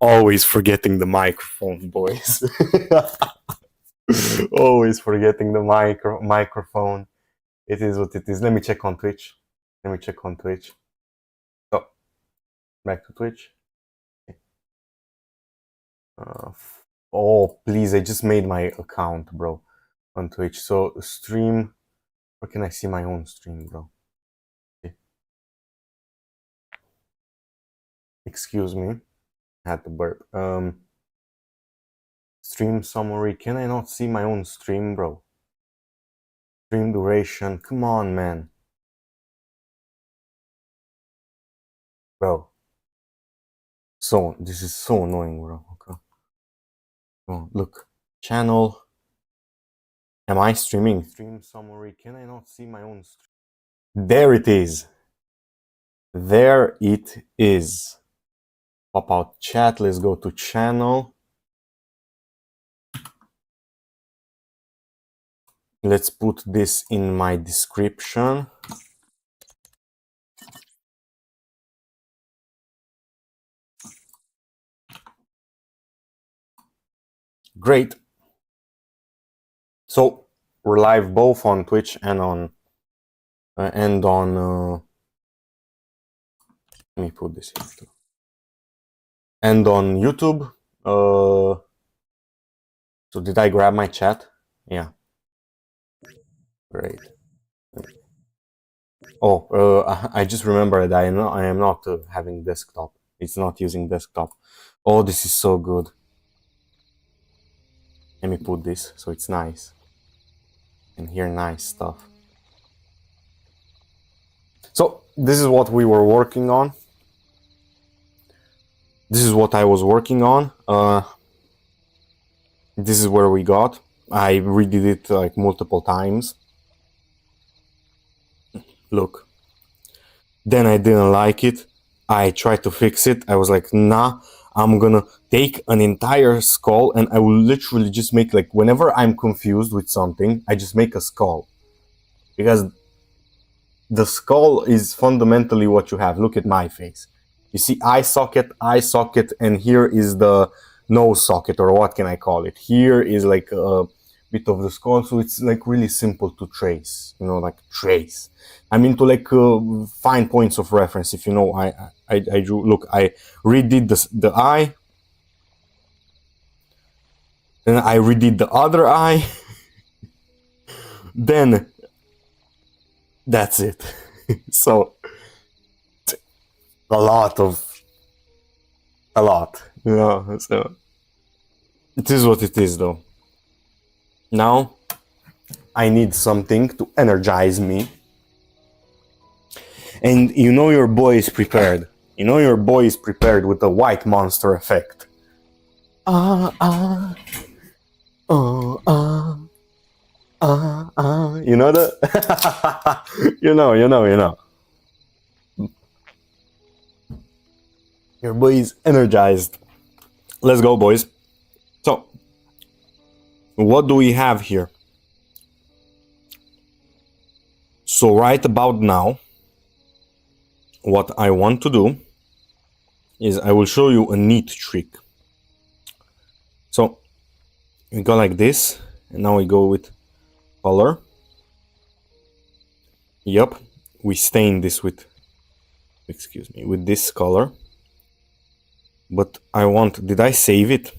Always forgetting the microphone, boys. Always forgetting the microphone. It is what it is. Let me check on Twitch. Oh, back to Twitch. Oh, please, I just made my account, bro, on Twitch. So, stream. Where can I see my own stream, bro? Okay. Excuse me. I had to burp. Stream summary. Can I not see my own stream, bro? Stream duration. Come on, man. Bro. So, this is so annoying, bro. Okay. Oh, look. Channel. Am I streaming? Stream summary. Can I not see my own stream? There it is. There it is. Pop out chat. Let's go to channel. Let's put this in my description. Great. So we're live both on Twitch and on let me put this here too. And on YouTube. So did I grab my chat? Yeah. Great. Oh, I just remembered I am not having desktop. It's not using desktop. Oh, this is so good. Let me put this so it's nice. And hear nice stuff. So this is what we were working on. This is what I was working on. This is where we got. I redid it like multiple times. Look. Then I didn't like it. I tried to fix it. I was like, nah, I'm gonna take an entire skull and I will literally just make, like, whenever I'm confused with something, I just make a skull. Because the skull is fundamentally what you have. Look at my face. You see eye socket, and here is the nose socket, or what can I call it? Here is like a bit of the skull, so it's like really simple to trace, you know, like trace. I'm into like fine points of reference. If you know, I drew. Look, I redid the eye, then I redid the other eye. Then that's it. So a lot, you know. So it is what it is, though. Now I need something to energize me. And you know your boy is prepared. You know your boy is prepared with the white monster effect. You know that? You know. Your boy is energized. Let's go, boys. So, what do we have here? So right about now, what I want to do is I will show you a neat trick. So we go like this, and now we go with color. Yep, we stain this with, excuse me, with this color. But I want, did I save it?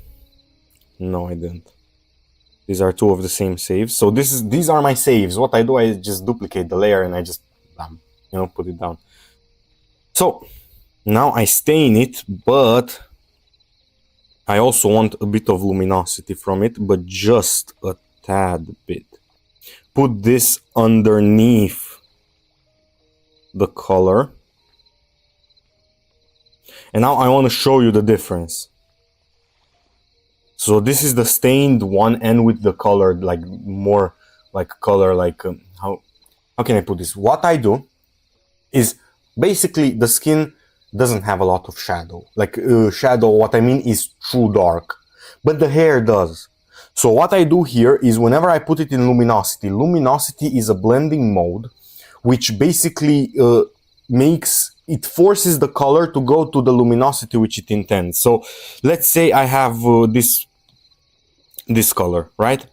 No, I didn't. These are two of the same saves. So these are my saves. What I do, I just duplicate the layer and I just, you know, put it down. So now I stain it, but I also want a bit of luminosity from it, but just a tad bit. Put this underneath the color. And now I want to show you the difference. So this is the stained one, and with the color, like more like color, like how can I put this? What I do is basically the skin doesn't have a lot of shadow. Like shadow, what I mean is true dark, but the hair does. So what I do here is whenever I put it in luminosity, luminosity is a blending mode, which basically makes it forces the color to go to the luminosity which it intends. So let's say I have this color, right?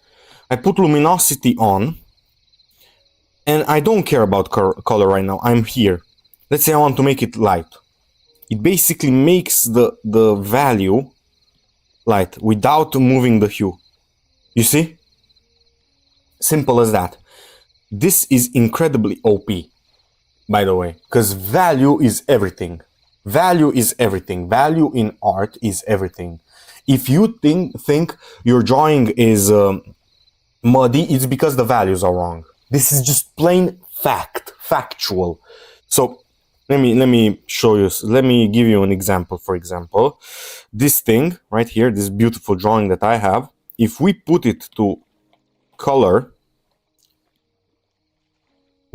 I put luminosity on, and I don't care about color right now. I'm here. Let's say I want to make it light. It basically makes the value light without moving the hue. You see? Simple as that. This is incredibly OP, by the way, because value is everything. Value is everything. Value in art is everything. If you think your drawing is muddy, it's because the values are wrong. This is just plain factual. So let me show you. Let me give you an example. For example, this thing right here, this beautiful drawing that I have, if we put it to color,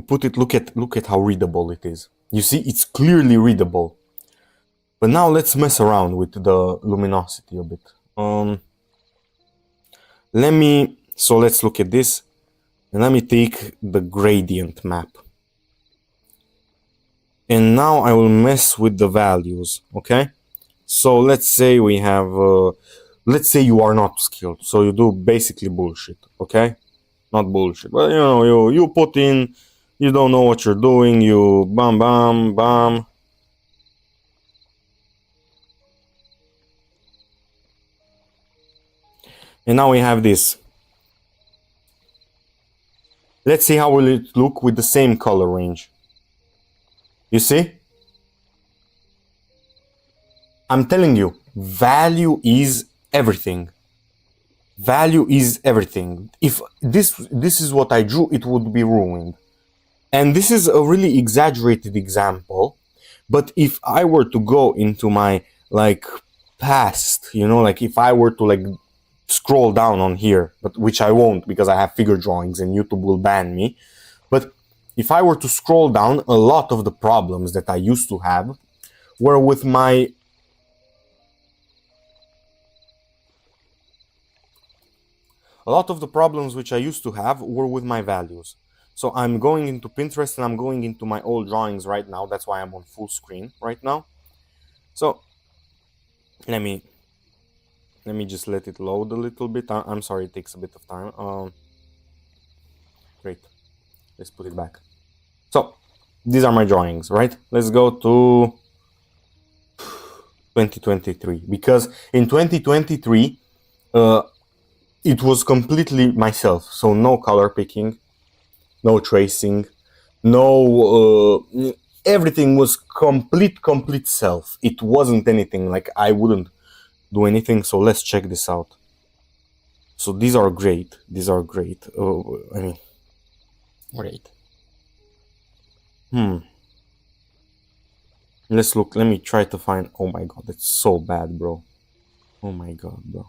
look at how readable it is. You see, it's clearly readable. But now let's mess around with the luminosity a bit. So let's look at this, and let me take the gradient map. And now I will mess with the values, okay? So let's say we have, let's say you are not skilled, so you do basically bullshit, okay? Not bullshit, but you know, you put in, you don't know what you're doing, you bam, bam, bam. And now we have this. Let's see how will it look with the same color range. You see? I'm telling you, value is everything. Value is everything. If this is what I drew, it would be ruined. And this is a really exaggerated example, but if I were to go into my like past, you know, like if I were to like scroll down on here, but which I won't because I have figure drawings and YouTube will ban me. But if I were to scroll down, a lot of the problems that I used to have were with my which I used to have were with my values. So I'm going into Pinterest and I'm going into my old drawings right now. That's why I'm on full screen right now. So let me just let it load a little bit. I'm sorry, it takes a bit of time. Great. Let's put it back. So these are my drawings, right? Let's go to 2023, because in 2023 it was completely myself. So no color picking, no tracing, no everything was complete self. It wasn't anything like I wouldn't do anything. So let's check this out. So these are great. These are great. Oh, I mean, great. Let's look. Let me try to find. Oh my god, that's so bad, bro. Oh my god, bro.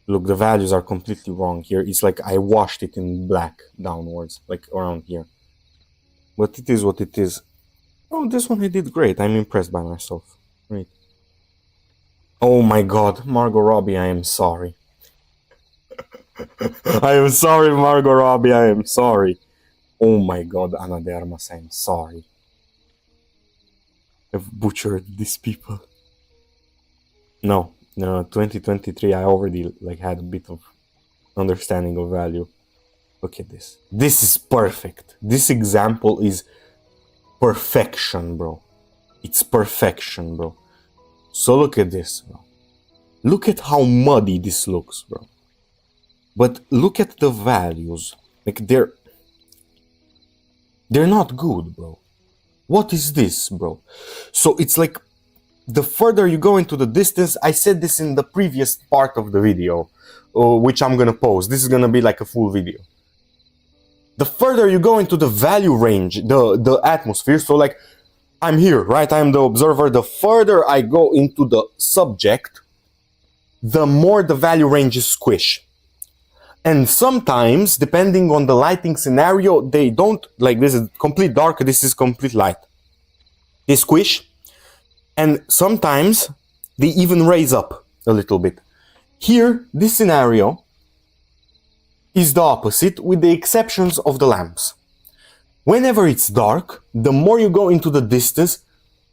Look, the values are completely wrong here. It's like I washed it in black downwards, like around here. But it is what it is. Oh, this one I did great. I'm impressed by myself. Great. Oh my god, Margot Robbie, I am sorry. I am sorry, Margot Robbie, I am sorry. Oh my god, Ana de Armas, I am sorry. I've butchered these people. No, 2023, I already like had a bit of understanding of value. Look at this. This is perfect. This example is perfection, bro. It's perfection, bro. So look at this, bro. Look at how muddy this looks, bro. But look at the values. Like they're not good, bro. What is this, bro? So it's like the further you go into the distance, I said this in the previous part of the video, which I'm gonna post. This is gonna be like a full video. The further you go into the value range, the atmosphere, so like I'm here, right? I'm the observer. The further I go into the subject, the more the value range is squish. And sometimes, depending on the lighting scenario, they don't, like this is complete dark, this is complete light. They squish, and sometimes they even raise up a little bit. Here, this scenario is the opposite, with the exceptions of the lamps. Whenever it's dark, the more you go into the distance,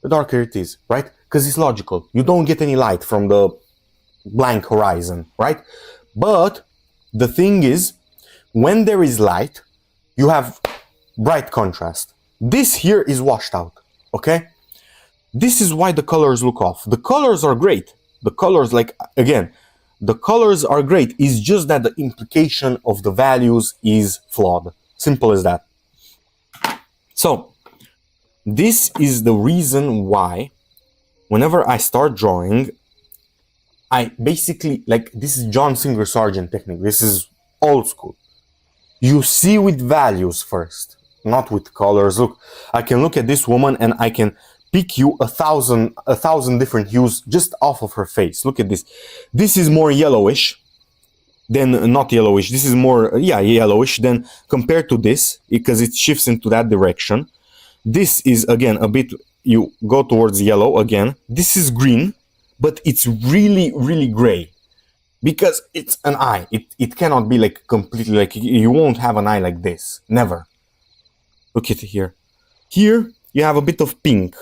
the darker it is, right? Because it's logical. You don't get any light from the blank horizon, right? But the thing is, when there is light, you have bright contrast. This here is washed out, okay? This is why the colors look off. The colors are great. The colors, like, again, the colors are great. It's just that the implication of the values is flawed. Simple as that. So, this is the reason why whenever I start drawing, I basically, like, this is John Singer Sargent technique. This is old school. You see with values first, not with colors. Look, I can look at this woman and I can pick you a thousand different hues just off of her face. Look at this. This is more yellowish than, not yellowish. This is more, yellowish than compared to this, because it shifts into that direction. This is, again, a bit, you go towards yellow again. This is green, but it's really, really gray, because it's an eye. It cannot be like completely, like, you won't have an eye like this. Never. Look at it here. Here, you have a bit of pink,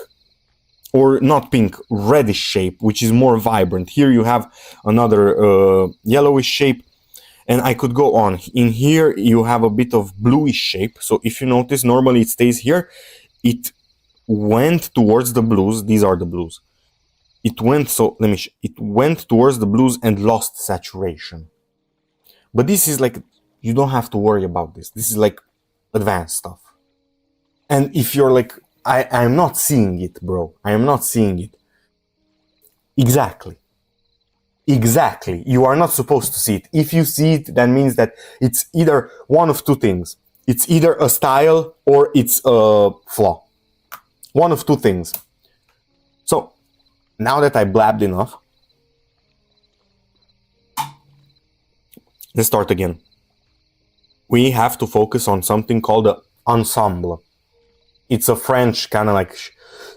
or not pink, reddish shape, which is more vibrant. Here you have another yellowish shape, and I could go on. In here, you have a bit of bluish shape. So if you notice, normally it stays here. It went towards the blues. These are the blues. It went, so let me it went towards the blues and lost saturation. But this is like, you don't have to worry about this. This is like advanced stuff. And if you're like, I'm not seeing it, bro. I am not seeing it. Exactly. Exactly. You are not supposed to see it. If you see it, that means that it's either one of two things. It's either a style or it's a flaw. One of two things. So, now that I blabbed enough, let's start again. We have to focus on something called the ensemble. It's a French kind of like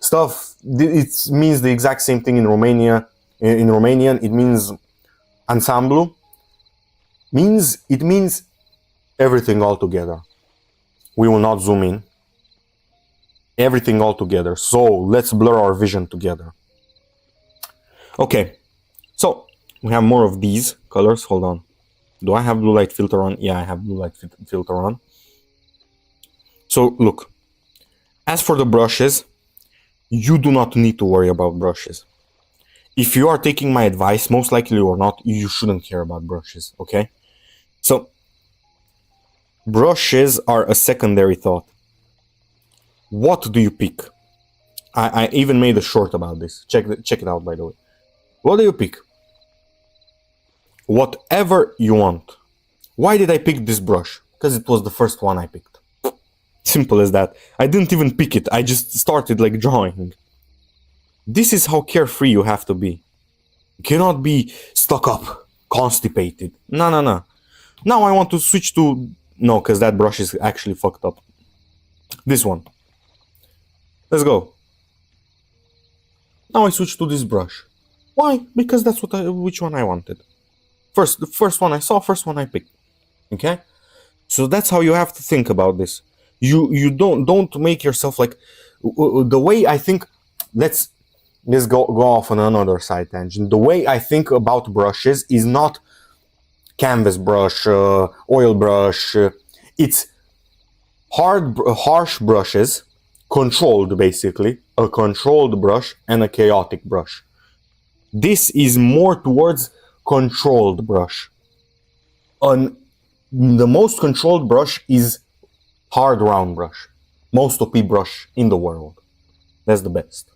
stuff. It means the exact same thing in Romania. In Romanian, it means ensemble. It means everything all together. We will not zoom in. Everything all together. So let's blur our vision together. Okay, so we have more of these colors. Hold on. Do I have blue light filter on? Yeah, I have blue light filter on. So look, as for the brushes, you do not need to worry about brushes. If you are taking my advice, most likely or not, you shouldn't care about brushes, okay? So, brushes are a secondary thought. What do you pick? I even made a short about this. Check it out, by the way. What do you pick? Whatever you want. Why did I pick this brush? Because it was the first one I picked. Simple as that. I didn't even pick it. I just started like drawing. This is how carefree you have to be. You cannot be stuck up, constipated. No. Now I want to switch to... No, because that brush is actually fucked up. This one. Let's go. Now I switch to this brush. Why? Because that's which one I wanted. The first one I saw, first one I picked. Okay? So that's how you have to think about this. You don't make yourself like... The way I think... Let's go off on another side tangent. The way I think about brushes is not canvas brush, oil brush. It's harsh brushes, controlled basically, a controlled brush and a chaotic brush. This is more towards controlled brush. The most controlled brush is hard round brush. Most OP brush in the world. That's the best.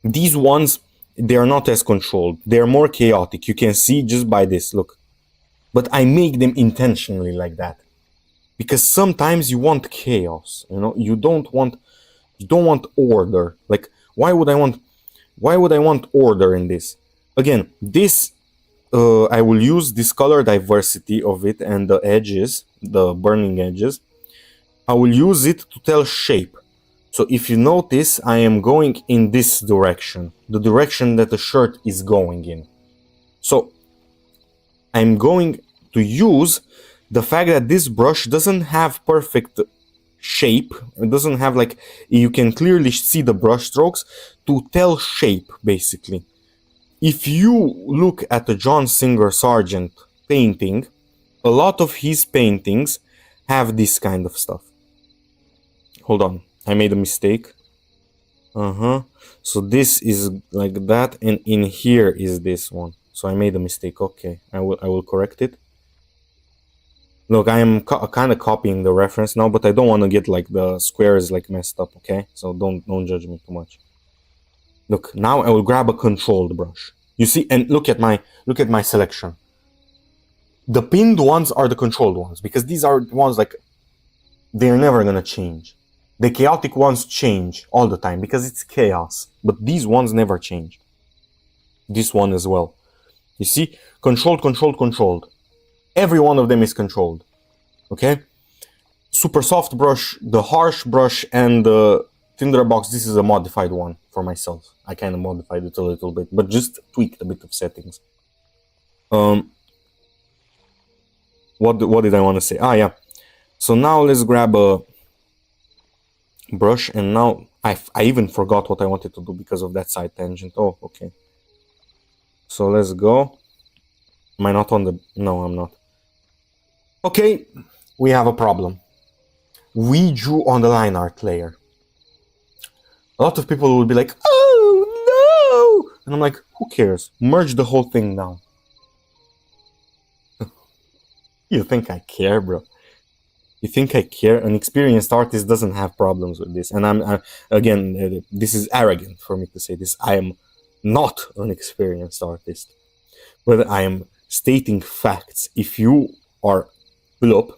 These ones, they are not as controlled. They're more chaotic. You can see just by this, look. But I make them intentionally like that. Because sometimes you want chaos, you know? You don't want order. Like, why would I want order in this? Again, this, I will use this color diversity of it and the edges, the burning edges. I will use it to tell shape. So if you notice, I am going in this direction, the direction that the shirt is going in. So I'm going to use the fact that this brush doesn't have perfect shape. It doesn't have like, you can clearly see the brush strokes to tell shape, basically. If you look at the John Singer Sargent painting, a lot of his paintings have this kind of stuff. Hold on, I made a mistake. So this is like that, and in here is this one. So I made a mistake. Okay, I will correct it. Look, I am kind of copying the reference now, but I don't want to get like the squares like messed up. Okay, so don't judge me too much. Look, now I will grab a controlled brush. You see, and look at my selection. The pinned ones are the controlled ones because these are ones like they're never gonna change. The chaotic ones change all the time because it's chaos, but these ones never change. This one as well. You see, controlled, controlled, controlled. Every one of them is controlled. Okay? Super soft brush, the harsh brush, and the Tinderbox. This is a modified one for myself. I kind of modified it a little bit, but just tweaked a bit of settings. What did I want to say? Ah, yeah. So now let's grab a brush, and now I even forgot what I wanted to do because of that side tangent. Oh, okay. So let's go. Am I not on the... No, I'm not. Okay, we have a problem. We drew on the line art layer. A lot of people will be like, oh no! And I'm like, who cares? Merge the whole thing now. You think I care, bro? You think I care? An experienced artist doesn't have problems with this. And again, this is arrogant for me to say this. I am not an experienced artist. But I am stating facts. If you are Plop,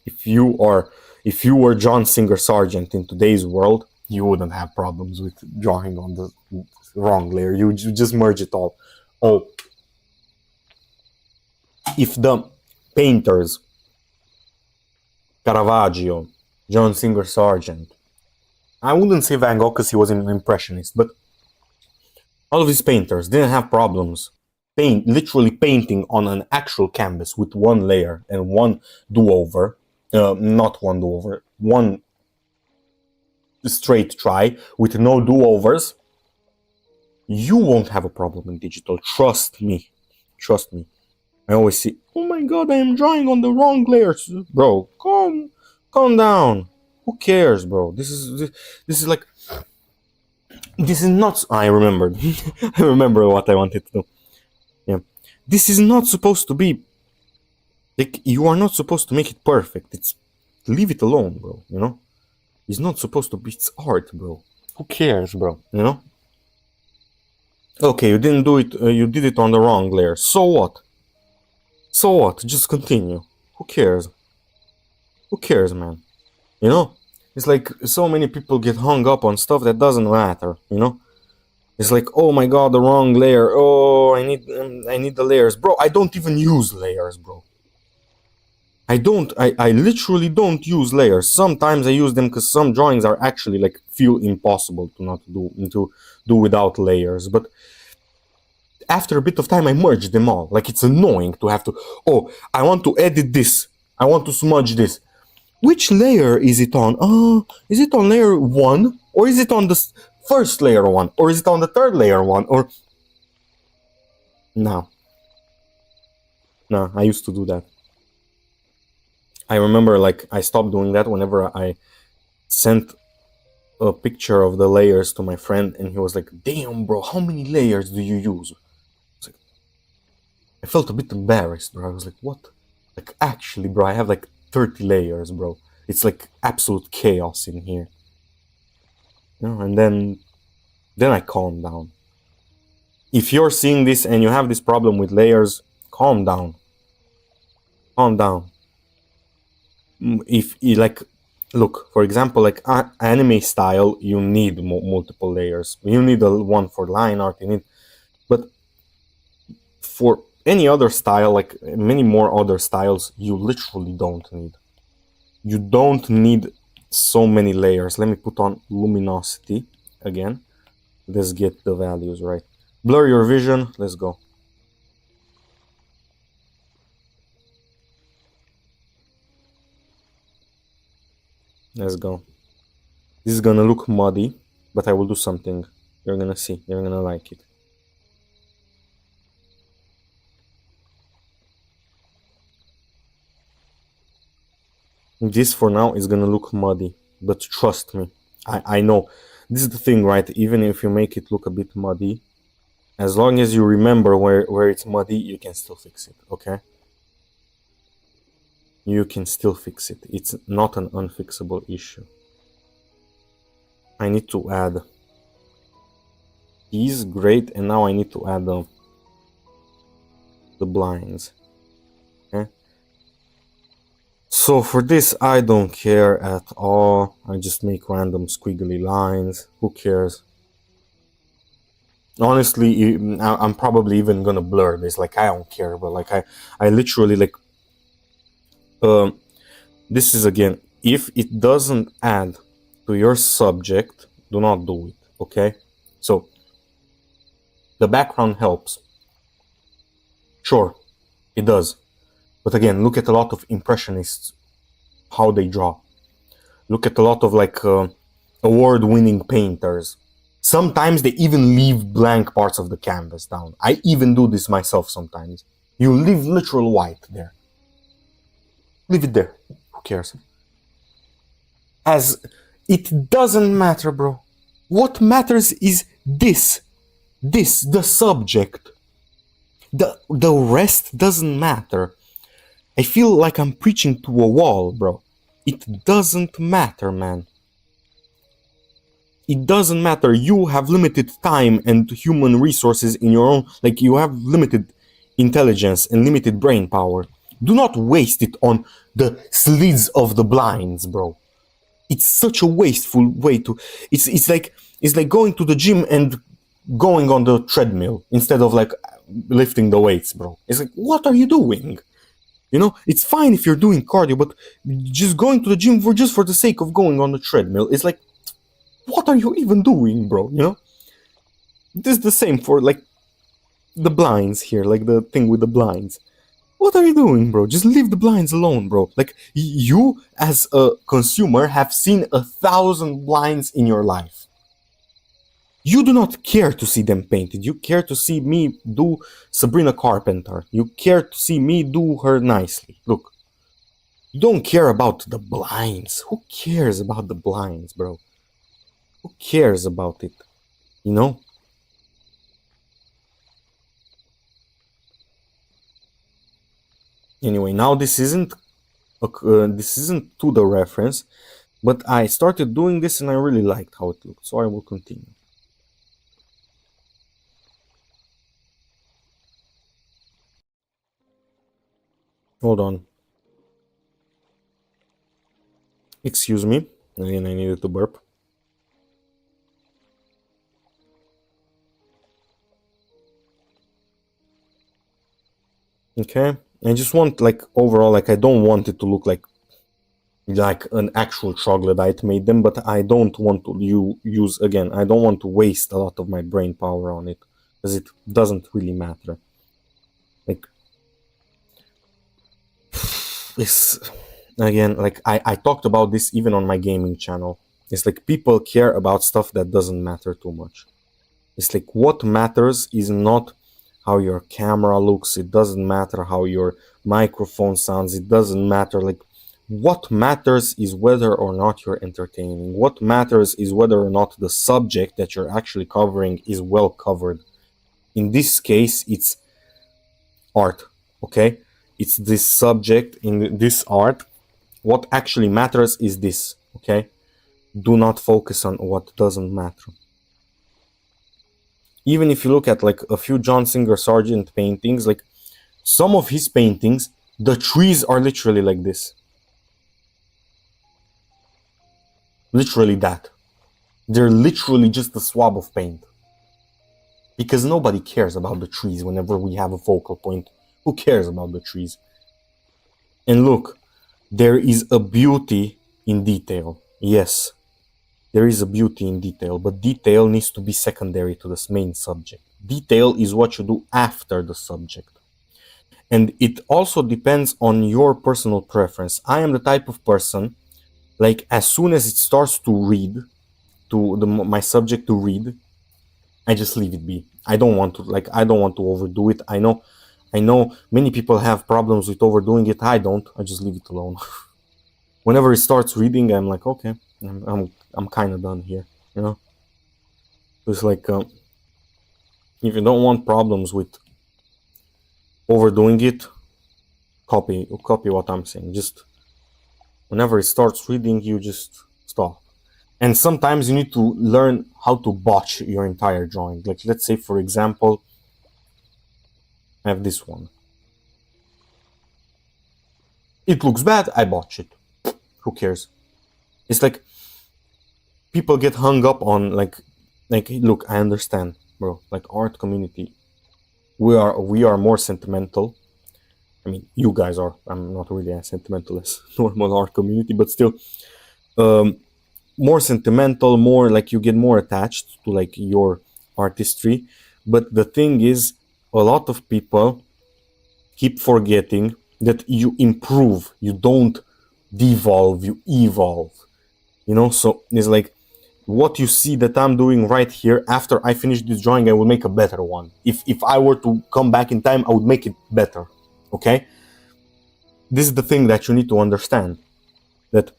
if you were John Singer Sargent in today's world, you wouldn't have problems with drawing on the wrong layer. You just merge it all. Oh, if the painters, Caravaggio, John Singer Sargent, I wouldn't say Van Gogh because he was an impressionist, but all of these painters didn't have problems literally painting on an actual canvas with one layer and one do-over, not one do-over, one straight try with no do-overs, you won't have a problem in digital. Trust me. Trust me. I always see, oh my god, I am drawing on the wrong layers. Bro, calm down. Who cares, bro? This is like, this is not... I remembered. I remember what I wanted to do. Yeah. This is not supposed to be... Like, you are not supposed to make it perfect. It's... Leave it alone, bro, you know? It's not supposed to be... It's art, bro. Who cares, bro, you know? Okay, you didn't do it... you did it on the wrong layer. So what? So what? Just continue. Who cares? Who cares, man? You know? It's like so many people get hung up on stuff that doesn't matter, you know? It's like, oh my god, the wrong layer. Oh, I need the layers. Bro, I don't even use layers, bro. I literally don't use layers. Sometimes I use them because some drawings are actually like feel impossible to do without layers. But after a bit of time, I merge them all. Like, it's annoying to have to, oh, I want to edit this. I want to smudge this. Which layer is it on? Is it on layer 1? Or is it on the first layer 1? Or is it on the third layer 1? Or... No, I used to do that. I remember, like, I stopped doing that whenever I sent a picture of the layers to my friend, and he was like, damn, bro, how many layers do you use? Like, I felt a bit embarrassed, bro. I was like, what? Like, actually, bro, I have like 30 layers, bro. It's like absolute chaos in here. You know, and then I calmed down. If you're seeing this and you have this problem with layers, calm down. Calm down. If you like, look, for example, like anime style, you need multiple layers. You need one for line art, you need, but for any other style, like many more other styles, you literally don't need. You don't need so many layers. Let me put on luminosity again. Let's get the values right. Blur your vision. Let's go. Let's go. This is gonna look muddy, but I will do something. You're gonna see. You're gonna like it. This for now is gonna look muddy, but trust me, I know. This is the thing, right? Even if you make it look a bit muddy, as long as you remember where it's muddy, you can still fix it, okay? You can still fix it. It's not an unfixable issue. I need to add these, great, and now I need to add the blinds, okay? So for this, I don't care at all. I just make random squiggly lines. Who cares? Honestly, I'm probably even gonna blur this. Like, I don't care, but like, I literally like, this is again, if it doesn't add to your subject, do not do it, okay? So, the background helps. Sure, it does. But again, look at a lot of impressionists, how they draw. Look at a lot of like award-winning painters. Sometimes they even leave blank parts of the canvas down. I even do this myself sometimes. You leave literal white there. Leave it there. Who cares? As it doesn't matter, bro. What matters is this, the subject. The rest doesn't matter. I feel like I'm preaching to a wall, bro. It doesn't matter, man. It doesn't matter. You have limited time and human resources in your own, like you have limited intelligence and limited brain power. Do not waste it on the slits of the blinds, bro. It's such a wasteful way to, it's like going to the gym and going on the treadmill instead of like lifting the weights, bro. It's like, what are you doing? You know, it's fine if you're doing cardio, but just going to the gym just for the sake of going on the treadmill is like, what are you even doing, bro? You know? This is the same for like the blinds here, like the thing with the blinds. What are you doing, bro? Just leave the blinds alone, bro. Like, you as a consumer have seen 1,000 blinds in your life. You do not care to see them painted. You care to see me do Sabrina Carpenter. You care to see me do her nicely. Look, you don't care about the blinds. Who cares about the blinds, bro? Who cares about it? You know? Anyway, now this isn't to the reference, but I started doing this and I really liked how it looked, so I will continue. Hold on. Excuse me. Again, I needed to burp. Okay. I just want, like, overall, like, I don't want it to look like an actual troglodyte made them, but I don't want to use, again, I don't want to waste a lot of my brain power on it, because it doesn't really matter. Like, this, again, like, I talked about this even on my gaming channel. It's like people care about stuff that doesn't matter too much. It's like what matters is not how your camera looks, it doesn't matter how your microphone sounds, it doesn't matter, like, what matters is whether or not you're entertaining. What matters is whether or not the subject that you're actually covering is well covered. In this case, it's art, okay? It's this subject in this art. What actually matters is this, okay? Do not focus on what doesn't matter. Even if you look at like a few John Singer Sargent paintings, like some of his paintings, the trees are literally like this. Literally that. They're literally just a swab of paint. Because nobody cares about the trees whenever we have a focal point. Who cares about the trees? And look, there is a beauty in detail. Yes, there is a beauty in detail, but detail needs to be secondary to this main subject. Detail is what you do after the subject. And it also depends on your personal preference. I am the type of person Like as soon as it starts to read, my subject to read, I just leave it be. I don't want to overdo it. I know many people have problems with overdoing it. I don't. I just leave it alone. Whenever it starts reading, I'm like, okay, I'm kind of done here. You know, it's like if you don't want problems with overdoing it, copy what I'm saying. Just whenever it starts reading, you just stop. And sometimes you need to learn how to botch your entire drawing. Like let's say, for example, I have this one. It looks bad, I botch it. Who cares? It's like people get hung up on like look, I understand, bro. Like art community, we are more sentimental. I mean, you guys are. I'm not really as sentimental as normal art community, but still, more sentimental, more like you get more attached to like your artistry. But the thing is, a lot of people keep forgetting that you improve, you don't devolve, you evolve. You know, so it's like what you see that I'm doing right here. After I finish this drawing, I will make a better one. If I were to come back in time, I would make it better. Okay, this is the thing that you need to understand, that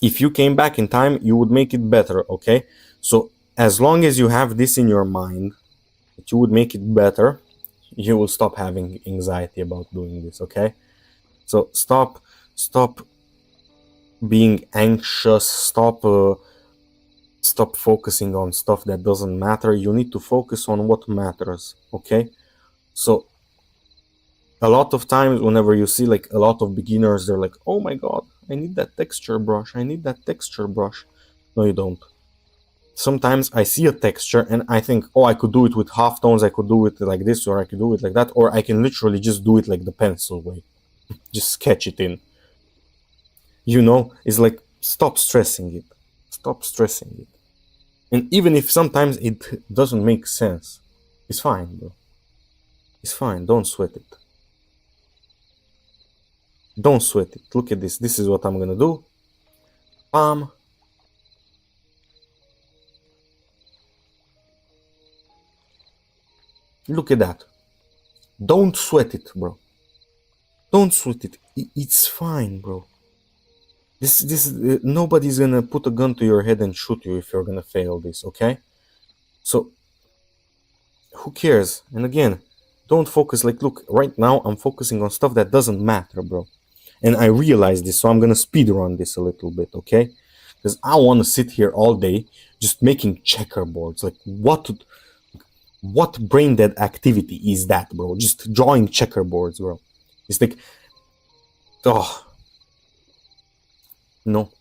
if you came back in time, you would make it better. Okay, so as long as you have this in your mind that you would make it better, you will stop having anxiety about doing this. Okay, so stop being anxious, stop focusing on stuff that doesn't matter. You need to focus on what matters. Okay, so a lot of times whenever you see like a lot of beginners, they're like, oh my god, I need that texture brush, I need that texture brush. No, you don't. Sometimes I see a texture and I think, oh, I could do it with half tones, I could do it like this, or I could do it like that, or I can literally just do it like the pencil way, just sketch it in. You know, it's like, stop stressing it. Stop stressing it. And even if sometimes it doesn't make sense, it's fine, bro. It's fine. Don't sweat it. Don't sweat it. Look at this. This is what I'm gonna do. Bam. Look at that. Don't sweat it, bro. Don't sweat it. It's fine, bro. Nobody's gonna put a gun to your head and shoot you if you're gonna fail this, okay? So, who cares? And again, don't focus, like, look, right now I'm focusing on stuff that doesn't matter, bro. And I realize this, so I'm gonna speed run this a little bit, okay? Because I wanna sit here all day just making checkerboards. Like, what brain dead activity is that, bro? Just drawing checkerboards, bro. It's like, oh, no.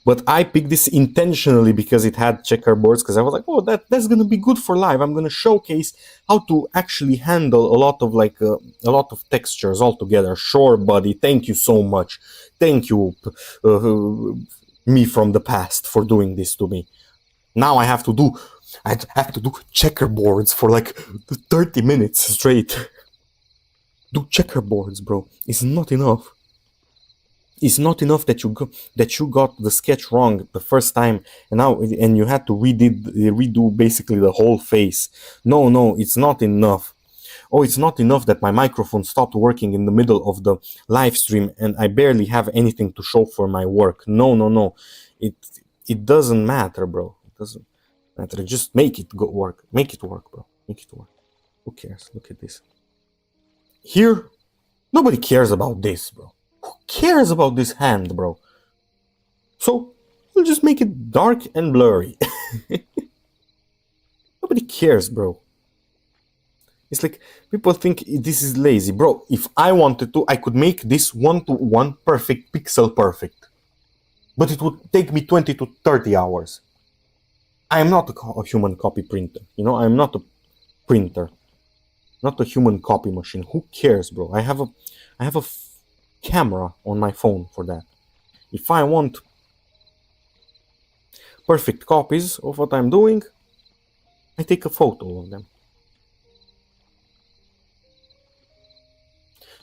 But I picked this intentionally because it had checkerboards, because I was like, oh, that's gonna be good for live. I'm gonna showcase how to actually handle a lot of textures all together. Sure, buddy. Thank you so much. Thank you, me from the past, for doing this to me. Now I have to do checkerboards for like 30 minutes straight. Do checkerboards, bro. It's not enough. It's not enough that you got the sketch wrong the first time and you had to redo basically the whole face. No, it's not enough. Oh, it's not enough that my microphone stopped working in the middle of the live stream and I barely have anything to show for my work. No. It doesn't matter, bro. It doesn't matter. Just make it work. Make it work, bro. Make it work. Who cares? Look at this. Here, nobody cares about this, bro. Who cares about this hand, bro? So, we'll just make it dark and blurry. Nobody cares, bro. It's like, people think this is lazy. Bro, if I wanted to, I could make this 1-to-1 perfect, pixel perfect. But it would take me 20 to 30 hours. I am not a human copy printer. You know, I'm not a printer. Not a human copy machine. Who cares, bro? I have a camera on my phone for that. If I want perfect copies of what I'm doing, I take a photo of them.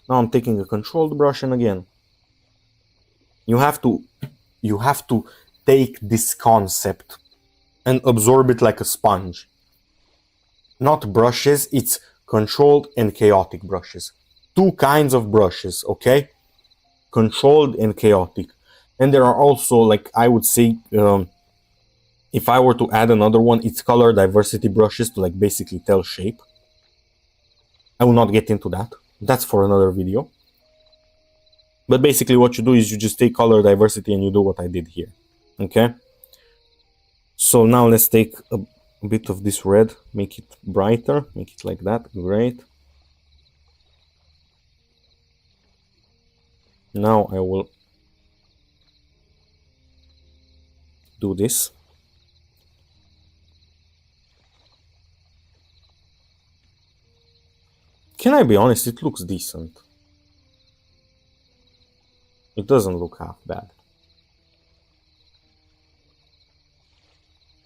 Now I'm taking a controlled brush, and again, you have to you have to take this concept and absorb it like a sponge. Not brushes, it's controlled and chaotic brushes. Two kinds of brushes, okay? Controlled and chaotic. And there are also, like, I would say, if I were to add another one, it's color diversity brushes to like basically tell shape. I will not get into that. That's for another video. But basically what you do is you just take color diversity and you do what I did here. Okay? So now let's take a bit of this red, make it brighter, make it like that. Great. Now I will do this. Can I be honest? It looks decent. It doesn't look half bad.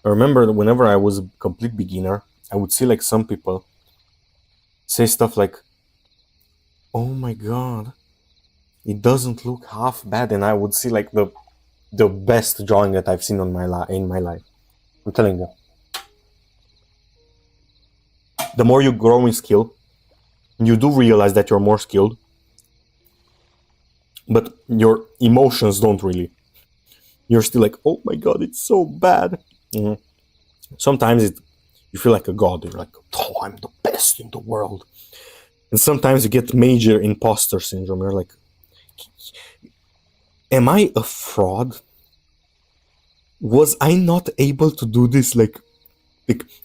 I remember whenever I was a complete beginner, I would see like some people say stuff like, "Oh my god, it doesn't look half bad," and I would see like the best drawing that I've seen in my life. I'm telling you. The more you grow in skill, you do realize that you're more skilled, but your emotions don't really. You're still like, "Oh my god, it's so bad." Mm-hmm. Sometimes you feel like a god. You're like, "Oh, I'm the best in the world." And sometimes you get major imposter syndrome. You're like, "Am I a fraud? Was I not able to do this? Like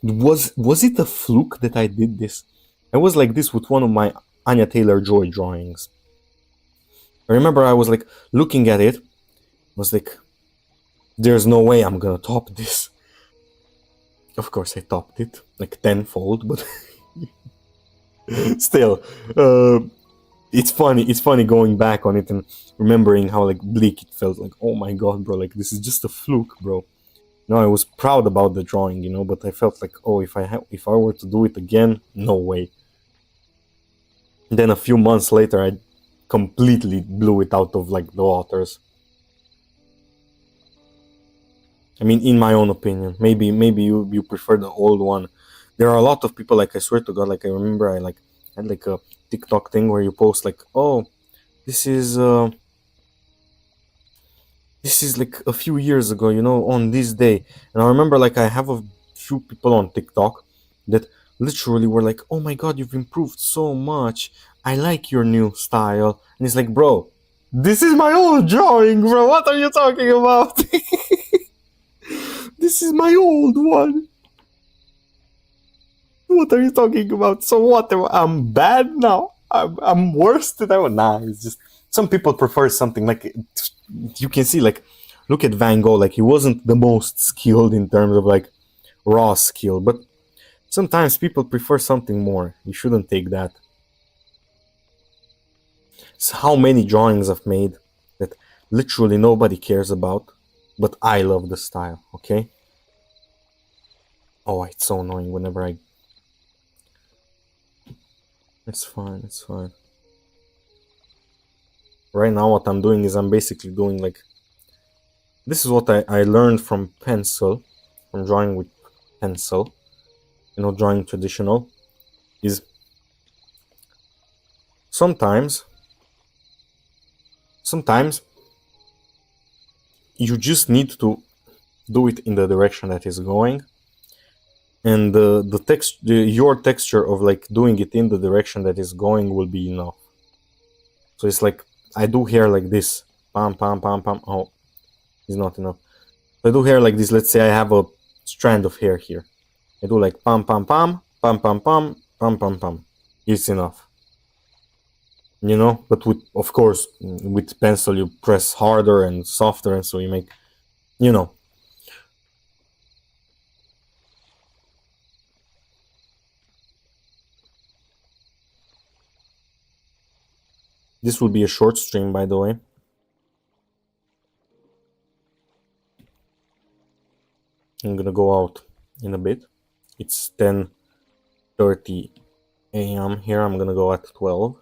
was it a fluke that I did this?" I was like this with one of my Anya Taylor-Joy drawings. I remember I was like looking at it, I was like, "There's no way I'm gonna top this." Of course I topped it, like tenfold, but still, it's funny going back on it and remembering how like bleak it felt. Like, oh my god, bro, like this is just a fluke, bro. No, I was proud about the drawing, you know, but I felt like, oh, if I were to do it again, no way. And then a few months later, I completely blew it out of like the waters. I mean, in my own opinion, maybe you prefer the old one. There are a lot of people, like, I swear to God, like I remember I like had like a TikTok thing where you post like, "Oh, this is like a few years ago, you know, on this day." And I remember like I have a few people on TikTok that literally were like, "Oh my god, you've improved so much. I like your new style." And it's like, bro, this is my old drawing, bro. What are you talking about? This is my old one. What are you talking about? So what? I'm bad now? I'm worse than I was? Nah, it's just some people prefer something like, you can see, like, look at Van Gogh. Like, he wasn't the most skilled in terms of like raw skill, but sometimes people prefer something more. You shouldn't take that. So how many drawings I've made that literally nobody cares about, but I love the style, okay? Oh, it's so annoying whenever I... It's fine, it's fine. Right now what I'm doing is I'm basically doing like... This is what I learned from pencil, from drawing with pencil, you know, drawing traditional, is sometimes you just need to do it in the direction that is going, and your texture of like doing it in the direction that is going will be enough. So it's like I do hair like this, pam pam pam pam. Oh, it's not enough. I do hair like this. Let's say I have a strand of hair here. I do like pam pam pam pam pam pam pam pam pam. It's enough, you know. But with, of course, with pencil you press harder and softer, and so you make, you know. This will be a short stream, by the way. I'm gonna go out in a bit. It's 10:30 a.m. here. I'm gonna go at 12.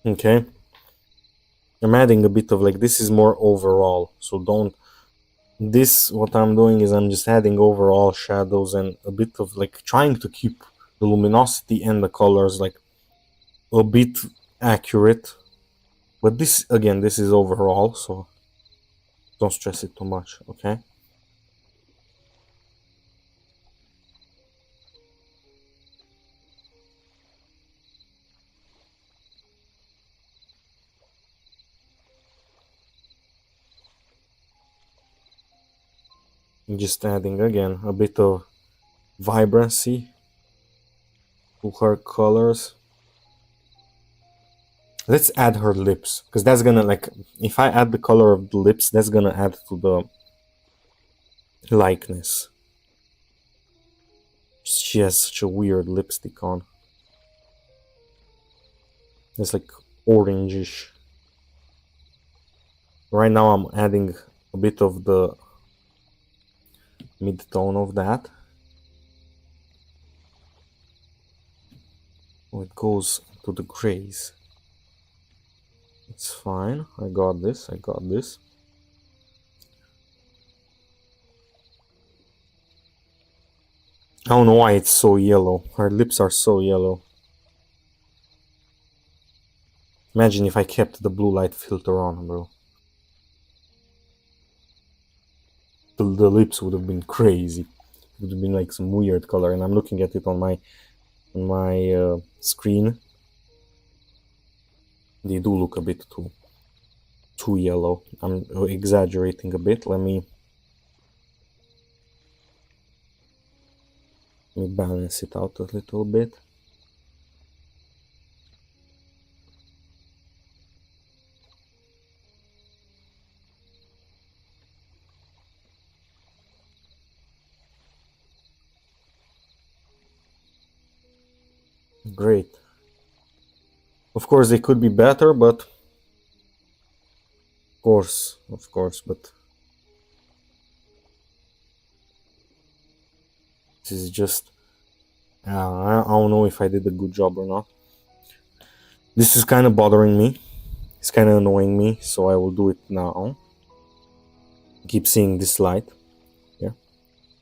Okay, I'm adding a bit of like, this is more overall, so don't, this, what I'm doing is I'm just adding overall shadows and a bit of like trying to keep the luminosity and the colors like a bit accurate. But this, again, this is overall, so don't stress it too much, okay? Just adding again a bit of vibrancy to her colors. Let's add her lips, because that's gonna, like, if I add the color of the lips, that's gonna add to the likeness. She has such a weird lipstick on. It's like orangish. Right now I'm adding a bit of the mid-tone of that. Oh, it goes to the grays. It's fine. I got this. I got this. I don't know why it's so yellow. Her lips are so yellow. Imagine if I kept the blue light filter on, bro. The lips would have been crazy. It would have been like some weird color. And I'm looking at it on my screen. They do look a bit too yellow. I'm exaggerating a bit. Let me balance it out a little bit. Great. Of course, they could be better, but of course, but this is just, I don't know if I did a good job or not. This is kind of bothering me. It's kind of annoying me, so I will do it now. Keep seeing this light. Yeah.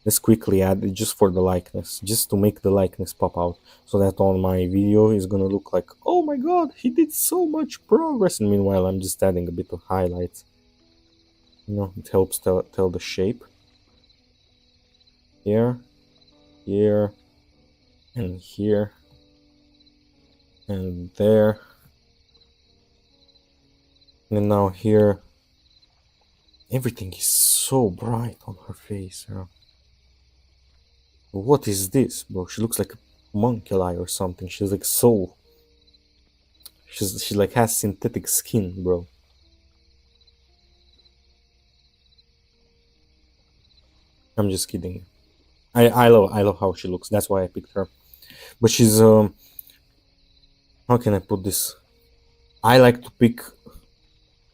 Let's quickly add it just for the likeness, just to make the likeness pop out, so that on my video is gonna look like, oh my god, he did so much progress. And meanwhile, I'm just adding a bit of highlights. You know, it helps tell the shape. Here, here, and here, and there. And now here, everything is so bright on her face. Yeah. What is this, bro? She looks like a monkey eye or something. She's like so. She like has synthetic skin, bro. I'm just kidding. I love how she looks. That's why I picked her. But she's how can I put this? I like to pick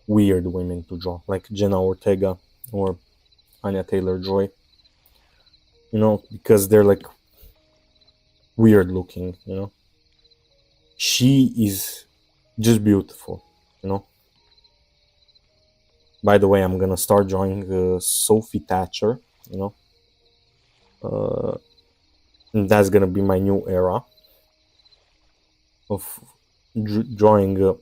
weird women to draw, like Jenna Ortega or Anya Taylor-Joy. You know, because they're like weird looking. You know, she is just beautiful. You know. By the way, I'm gonna start drawing Sophie Thatcher. You know, and that's gonna be my new era of drawing. You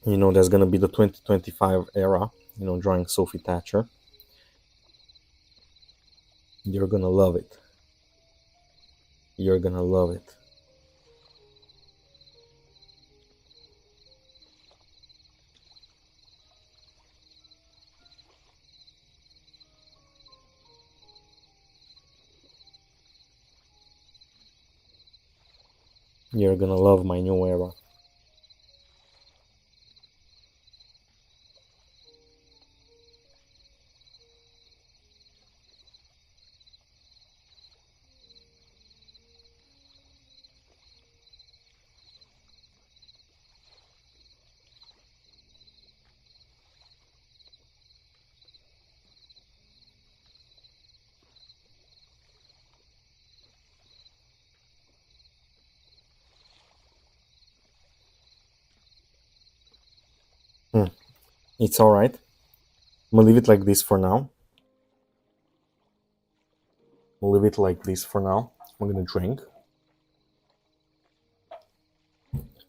know, that's gonna be the 2025 era. You know, drawing Sophie Thatcher. You're gonna love it. You're gonna love it. You're gonna love my new era. It's all right. I'm gonna leave it like this for now. We'll leave it like this for now. I'm gonna drink.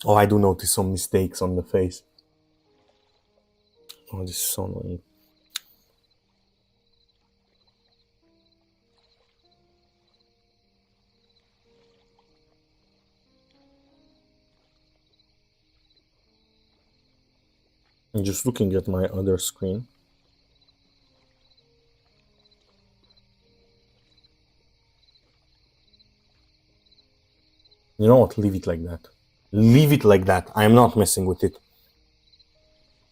Oh, I do notice some mistakes on the face. Oh, this is so annoying. I'm just looking at my other screen. You know what? Leave it like that. Leave it like that. I'm not messing with it.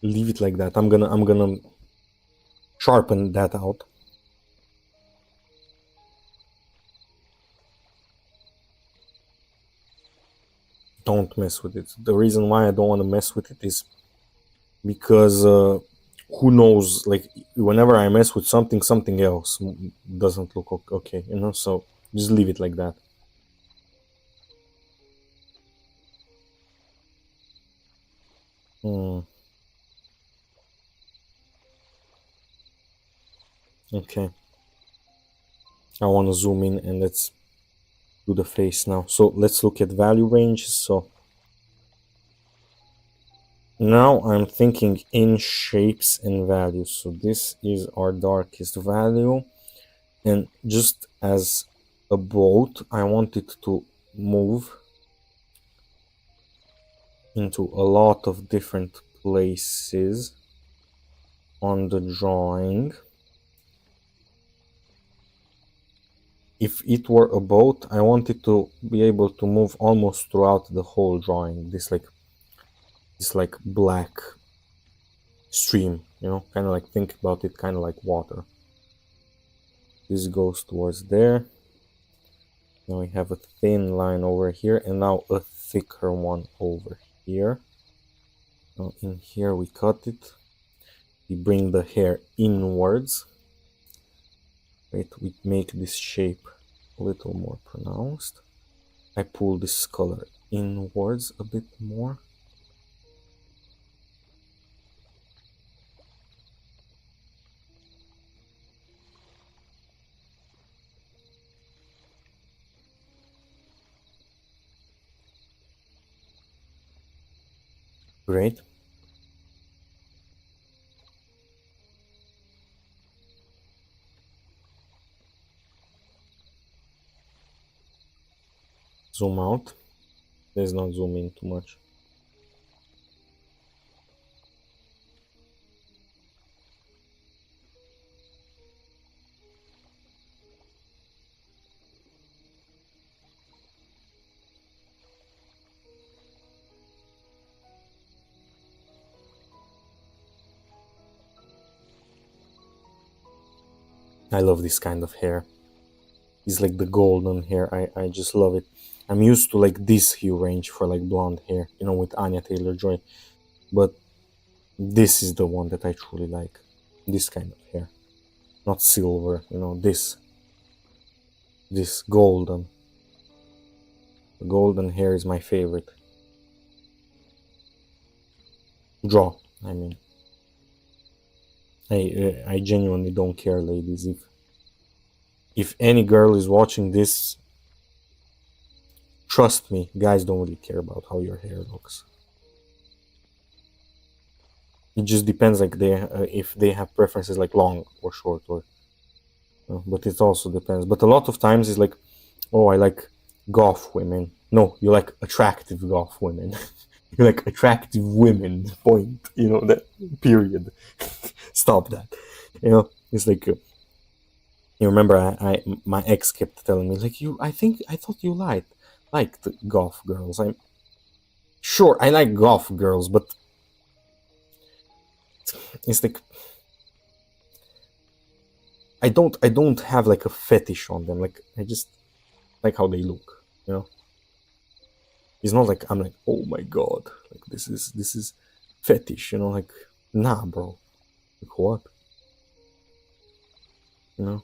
Leave it like that. I'm gonna sharpen that out. Don't mess with it. The reason why I don't want to mess with it is because who knows, like whenever I mess with something, something else doesn't look okay, you know, so just leave it like that. Okay, I want to zoom in and let's do the face now. So let's look at value ranges. So now I'm thinking in shapes and values. So this is our darkest value, and just as a boat, I want it to move into a lot of different places on the drawing. If it were a boat, I want it to be able to move almost throughout the whole drawing. This like black stream, you know, kind of like, think about it kind of like water. This goes towards there. Now we have a thin line over here, and now a thicker one over here. Now in here we cut it. We bring the hair inwards. Wait, we make this shape a little more pronounced. I pull this color inwards a bit more. Great. Zoom out. Let's not zoom in too much. I love this kind of hair. It's like the golden hair. I just love it. I'm used to like this hue range for like blonde hair, you know, with Anya Taylor-Joy. But this is the one that I truly like. This kind of hair. Not silver, you know, this golden. The golden hair is my favorite. Draw, I mean. I genuinely don't care, ladies. If any girl is watching this, trust me, guys don't really care about how your hair looks. It just depends, like if they have preferences like long or short, or but it also depends. But a lot of times it's like, oh, I like goth women. No, you like attractive goth women. You like attractive women. Point. You know that. Period. Stop that. You know, it's like. You remember, my ex kept telling me like, I thought you liked goth girls. I'm sure I like goth girls, but it's like I don't have like a fetish on them. Like, I just like how they look, you know. It's not like I'm like, oh my god, like this is fetish, you know. Like, nah, bro. Like, what? You know.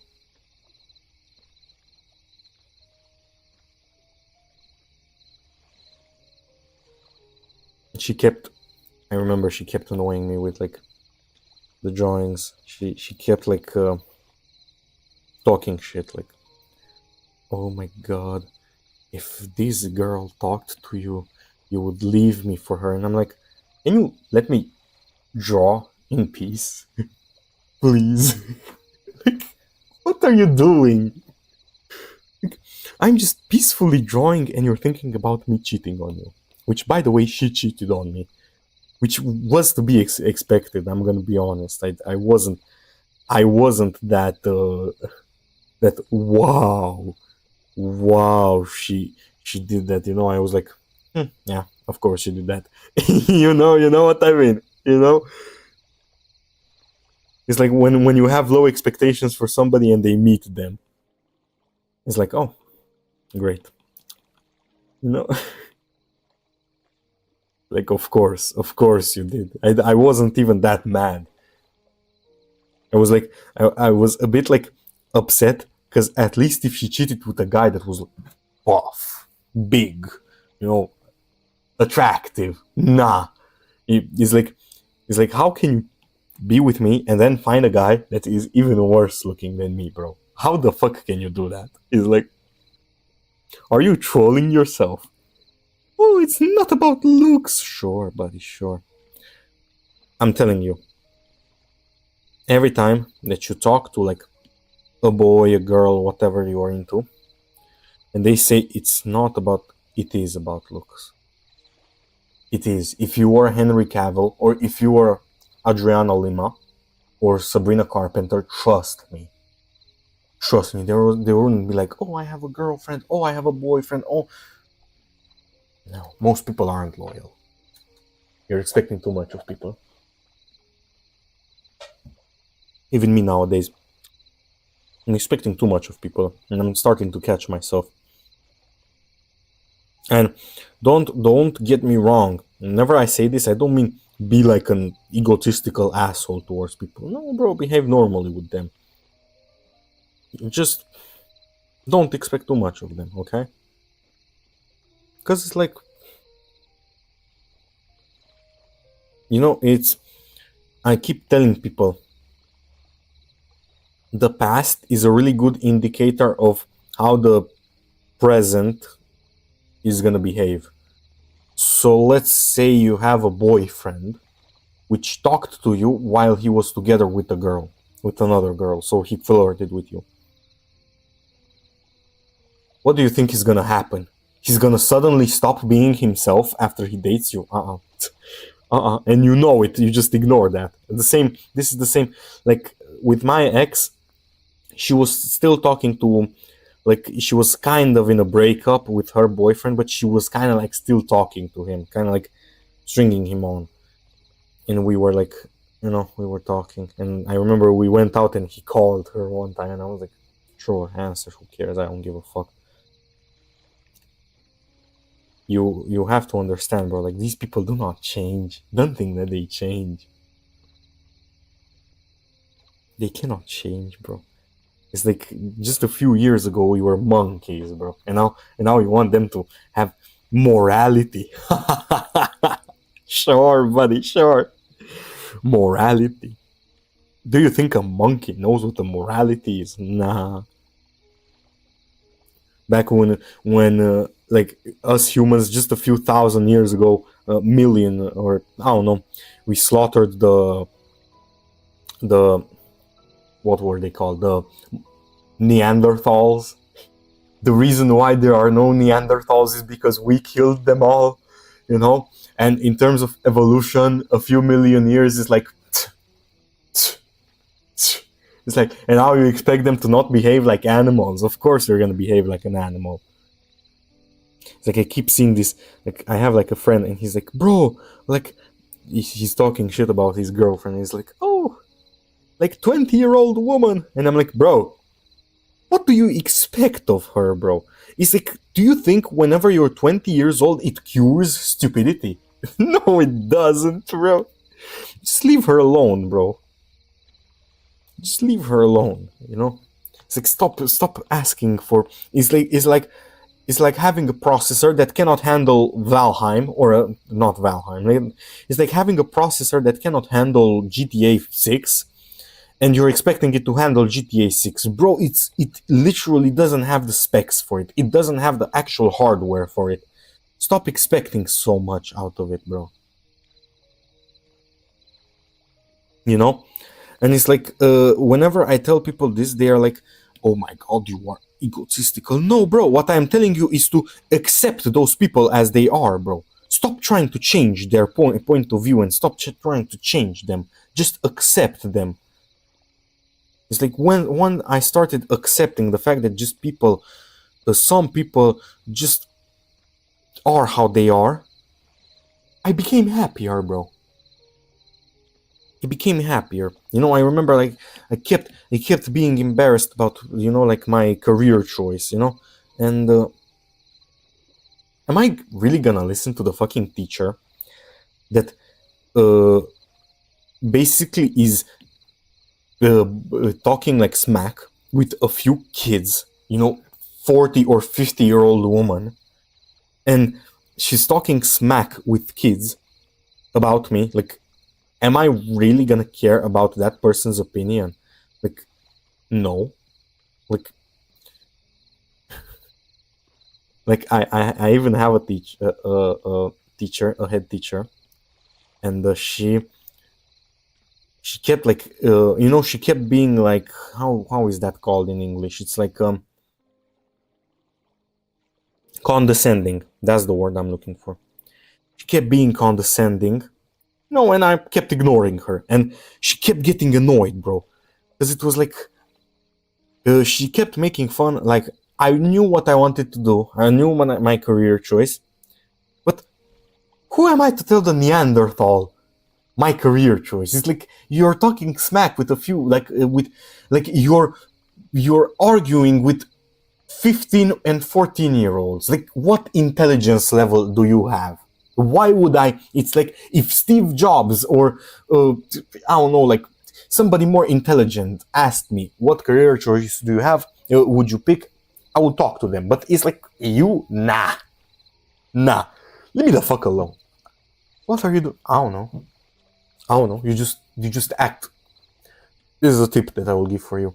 She kept. I remember she kept annoying me with like, the drawings. She kept like talking shit, like, oh my god, if this girl talked to you, you would leave me for her. And I'm like, can you let me draw in peace, please? Like, what are you doing? Like, I'm just peacefully drawing, and you're thinking about me cheating on you. Which, by the way, she cheated on me, which was to be expected. I'm gonna be honest. I wasn't that wow, she did that. You know, I was like, yeah, of course she did that. You know what I mean. You know, it's like when you have low expectations for somebody and they meet them. It's like, oh, great. You know, like of course you did. I wasn't even that mad. I was like, I was a bit like upset because at least if she cheated with a guy that was buff, big, you know, attractive, nah. It's like how can you be with me and then find a guy that is even worse looking than me, bro? How the fuck can you do that? It's like, are you trolling yourself? Oh, it's not about looks. Sure, buddy, sure. I'm telling you, every time that you talk to like a boy, a girl, whatever you are into, and they say it's not about, it is about looks. It is. If you are Henry Cavill, or if you are Adriana Lima, or Sabrina Carpenter, trust me. Trust me, they wouldn't be like, oh, I have a girlfriend, oh, I have a boyfriend, oh. No, most people aren't loyal. You're expecting too much of people. Even me nowadays. I'm expecting too much of people, and I'm starting to catch myself. And don't get me wrong. Whenever I say this, I don't mean be like an egotistical asshole towards people. No, bro, behave normally with them. Just don't expect too much of them, okay? Because it's like, you know, I keep telling people, the past is a really good indicator of how the present is gonna behave. So let's say you have a boyfriend which talked to you while he was together with a girl, with another girl, so he flirted with you. What do you think is gonna happen? He's gonna suddenly stop being himself after he dates you? And you know it, you just ignore that. This is the same, like with my ex, she was still talking to, like, she was kind of in a breakup with her boyfriend, but she was kind of like still talking to him, kind of like stringing him on. And we were like, you know, we were talking, and I remember we went out and he called her one time, and I was like, sure, answer, who cares, I don't give a fuck. You have to understand, bro, like, these people do not change. Don't think that they change. They cannot change, bro. It's like just a few years ago we were monkeys, bro, and now you want them to have morality. Sure, buddy, sure. Morality. Do you think a monkey knows what the morality is? Nah. Back when like us humans, just a few thousand years ago, a million, or I don't know, we slaughtered the what were they called, the Neanderthals. The reason why there are no Neanderthals is because we killed them all, you know. And in terms of evolution, a few million years is like, it's like, and now you expect them to not behave like animals. Of course they're gonna behave like an animal. It's like I keep seeing this, like I have like a friend and he's like, bro, like he's talking shit about his girlfriend. He's like, oh, like 20-year-old woman. And I'm like, bro, what do you expect of her, bro? It's like, do you think whenever you're 20 years old it cures stupidity? No, it doesn't, bro. Just leave her alone, bro. Just leave her alone, you know? It's like, stop asking for, it's like It's like having a processor that cannot handle Valheim, or not Valheim. It's like having a processor that cannot handle GTA 6, and you're expecting it to handle GTA 6. Bro, it literally doesn't have the specs for it. It doesn't have the actual hardware for it. Stop expecting so much out of it, bro. You know? And it's like, whenever I tell people this, they are like, oh my god, you are egotistical. No, bro, what I'm telling you is to accept those people as they are, bro. Stop trying to change their point of view and stop trying to change them. Just accept them. It's like when I started accepting the fact that just people, some people just are how they are, I became happier, bro. He became happier. You know, I remember like I kept being embarrassed about, you know, like my career choice, you know? And am I really gonna listen to the fucking teacher that basically is talking like smack with a few kids, you know, 40 or 50-year-old woman, and she's talking smack with kids about me? Like, am I really gonna care about that person's opinion? Like, no. Like I even have a teacher, a head teacher, and she kept like, you know, she kept being like, how is that called in English? It's like condescending. That's the word I'm looking for. She kept being condescending. No, and I kept ignoring her, and she kept getting annoyed, bro, because it was like, she kept making fun. Like, I knew what I wanted to do, I knew my career choice, but who am I to tell the Neanderthal my career choice? It's like you're talking smack with a few, like you're arguing with 15 and 14-year-olds. Like, what intelligence level do you have? Why would I? It's like if Steve Jobs or I don't know, like somebody more intelligent asked me, what career choice do you have? Would you pick? I would talk to them. But it's like, you, nah. Leave me the fuck alone. What are you doing? I don't know. You just act. This is a tip that I will give for you.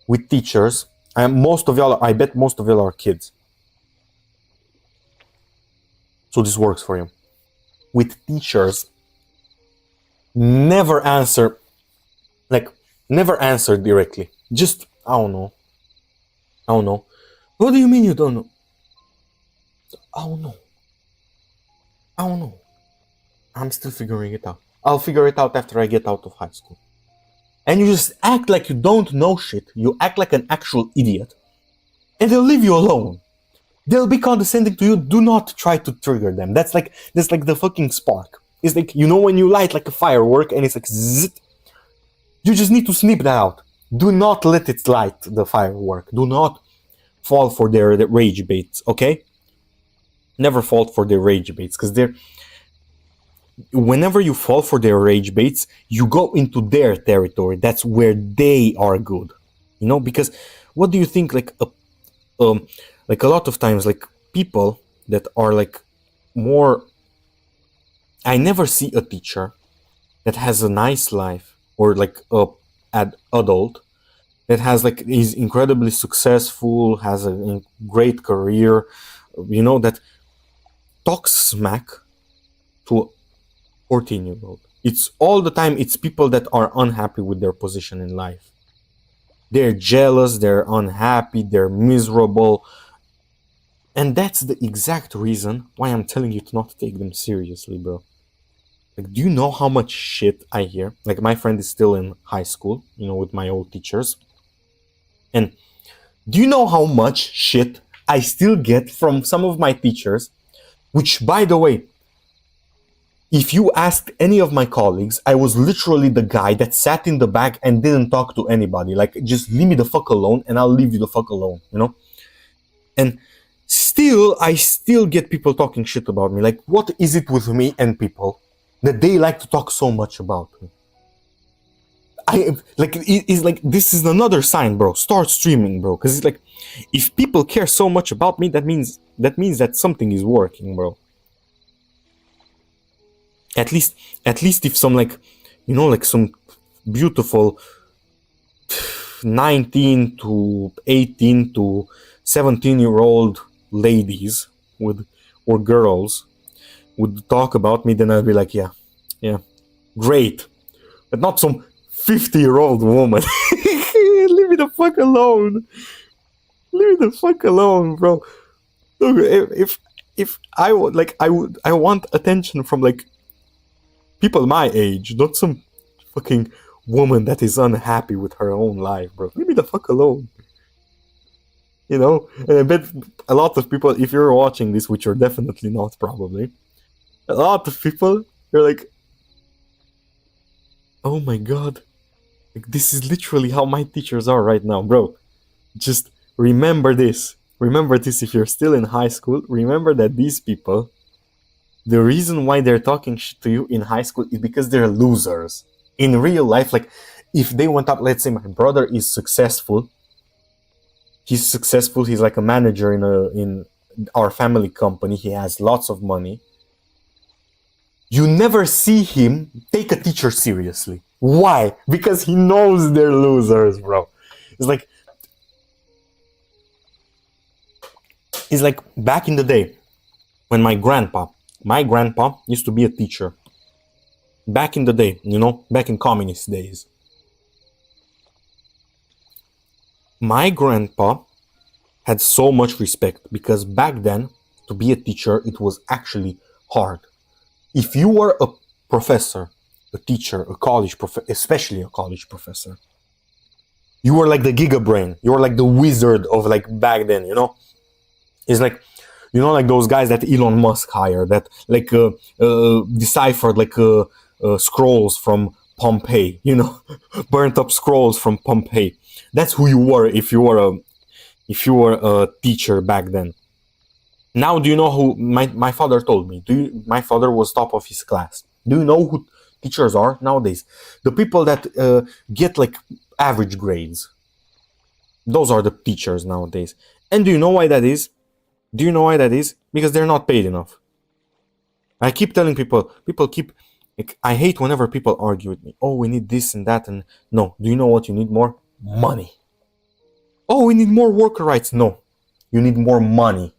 With teachers, I bet most of y'all are kids. So this works for you. With teachers, never answer directly. Just, I don't know. What do you mean you don't know? I don't know. I'm still figuring it out. I'll figure it out after I get out of high school. And you just act like you don't know shit. You act like an actual idiot. And they'll leave you alone. They'll be condescending to you. Do not try to trigger them. That's like the fucking spark. It's like, you know, when you light like a firework and it's like zzz, you just need to snip that out. Do not let it light the firework. Do not fall for their rage baits, okay? Never fall for their rage baits, because whenever you fall for their rage baits, you go into their territory. That's where they are good, you know? Because what do you think, like a lot of times, like people that are like more, I never see a teacher that has a nice life, or like an adult that has like, is incredibly successful, has a great career, you know, that talks smack to a 14-year-old. It's all the time, it's people that are unhappy with their position in life. They're jealous, they're unhappy, they're miserable. And that's the exact reason why I'm telling you to not take them seriously, bro. Like, do you know how much shit I hear? Like, my friend is still in high school, you know, with my old teachers. And do you know how much shit I still get from some of my teachers? Which, by the way, if you asked any of my colleagues, I was literally the guy that sat in the back and didn't talk to anybody. Like, just leave me the fuck alone and I'll leave you the fuck alone, you know? And I still get people talking shit about me. Like, what is it with me and people that they like to talk so much about me? It's like, this is another sign, bro. Start streaming, bro. Because it's like, if people care so much about me, that means that means that something is working, bro. At least if some, like, you know, like some beautiful 19 to 18 to 17-year-old ladies would, or girls, would talk about me, then I'd be like, yeah, great. But not some 50-year-old woman. Leave me the fuck alone. Leave me the fuck alone, bro. Look, if I would, like, I want attention from, like, people my age, not some fucking woman that is unhappy with her own life, bro. Leave me the fuck alone. You know? And I bet a lot of people, if you're watching this, which you're definitely not, probably, a lot of people, you're like, oh my god, like, this is literally how my teachers are right now, bro. Just remember this. Remember this if you're still in high school. Remember that these people, the reason why they're talking shit to you in high school is because they're losers. In real life, like, if they went up, let's say my brother is successful. He's successful. He's like a manager in our family company. He has lots of money. You never see him take a teacher seriously. Why? Because he knows they're losers, bro. It's like back in the day when my grandpa used to be a teacher. Back in the day, you know, back in communist days. My grandpa had so much respect because back then, to be a teacher, it was actually hard. If you were a professor, a teacher, a college professor, especially a college professor, you were like the gigabrain. You were like the wizard of, like, back then, you know? It's like, you know, like those guys that Elon Musk hired that, like, deciphered, like, scrolls from Pompeii, you know, burnt up scrolls from Pompeii. That's who you were if you were a teacher back then. Now, do you know who my father told me? My father was top of his class. Do you know who teachers are nowadays? The people that get, like, average grades. Those are the teachers nowadays. And do you know why that is? Do you know why that is? Because they're not paid enough. I keep telling people keep, like, I hate whenever people argue with me. Oh, we need this and that, and no. Do you know what you need more? Money. Oh, we need more worker rights. No. You need more money.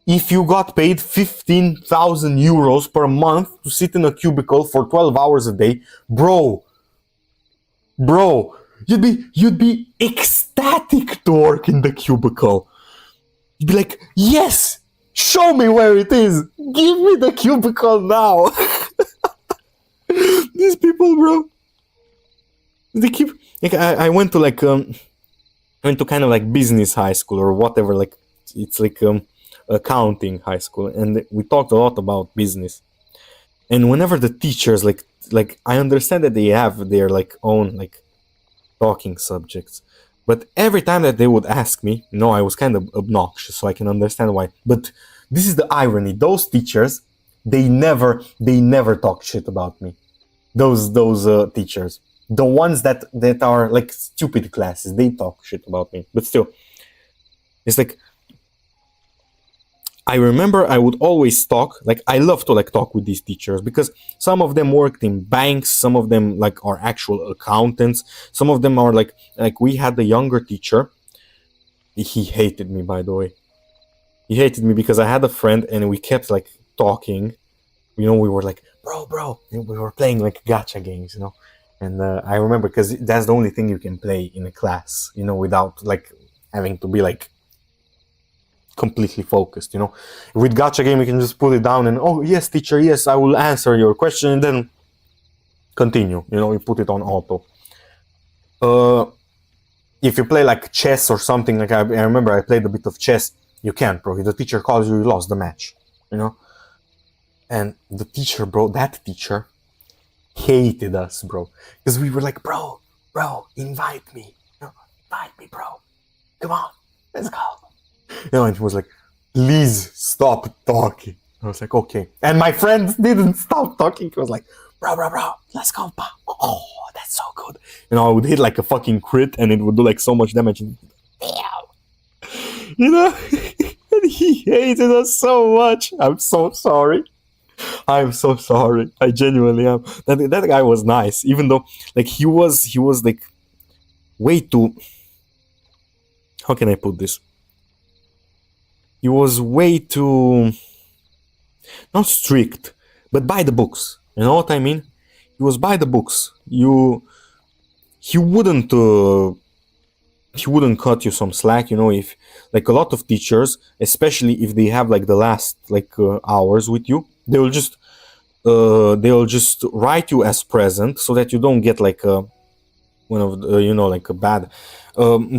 If you got paid 15,000 euros per month to sit in a cubicle for 12 hours a day, bro, you'd be ecstatic to work in the cubicle. You'd be like, yes, show me where it is. Give me the cubicle now. These people, bro, they keep, like, I went to, like, I went to kind of like business high school or whatever, like, it's like accounting high school, and we talked a lot about business. And whenever the teachers, like I understand that they have their, like, own, like, talking subjects, but every time that they would ask me, no, I was kind of obnoxious, so I can understand why. But this is the irony: those teachers, they never talk shit about me. Those teachers, the ones that are, like, stupid classes, they talk shit about me. But still, it's like, I remember I would always talk, like, I love to, like, talk with these teachers because some of them worked in banks, some of them, like, are actual accountants, some of them are like we had the younger teacher. He hated me, by the way. He hated me because I had a friend and we kept, like, talking. You know, we were like, bro, we were playing, like, gacha games, you know. And I remember because that's the only thing you can play in a class, you know, without, like, having to be, like, completely focused, you know. With gacha game, you can just put it down and, oh, yes, teacher, yes, I will answer your question, and then continue, you know, you put it on auto. If you play, like, chess or something, like, I remember I played a bit of chess, you can't, bro. If the teacher calls you, you lost the match, you know. And the teacher, bro, that teacher hated us, bro, because we were like, bro, invite me, you know, invite me, bro, come on, let's go. You know, and he was like, please stop talking. I was like, okay. And my friend didn't stop talking. He was like, bro, let's go. Oh, that's so good. You know, I would hit, like, a fucking crit and it would do, like, so much damage. And, damn. You know? And He hated us so much. I'm so sorry. I'm so sorry. I genuinely am. That guy was nice, even though like he was like way too. How can I put this? He was way too not strict, but by the books. You know what I mean? He was by the books. He wouldn't he wouldn't cut you some slack. You know, if like a lot of teachers, especially if they have like the last like hours with you, they'll just write you as present so that you don't get like a one of the, like a bad.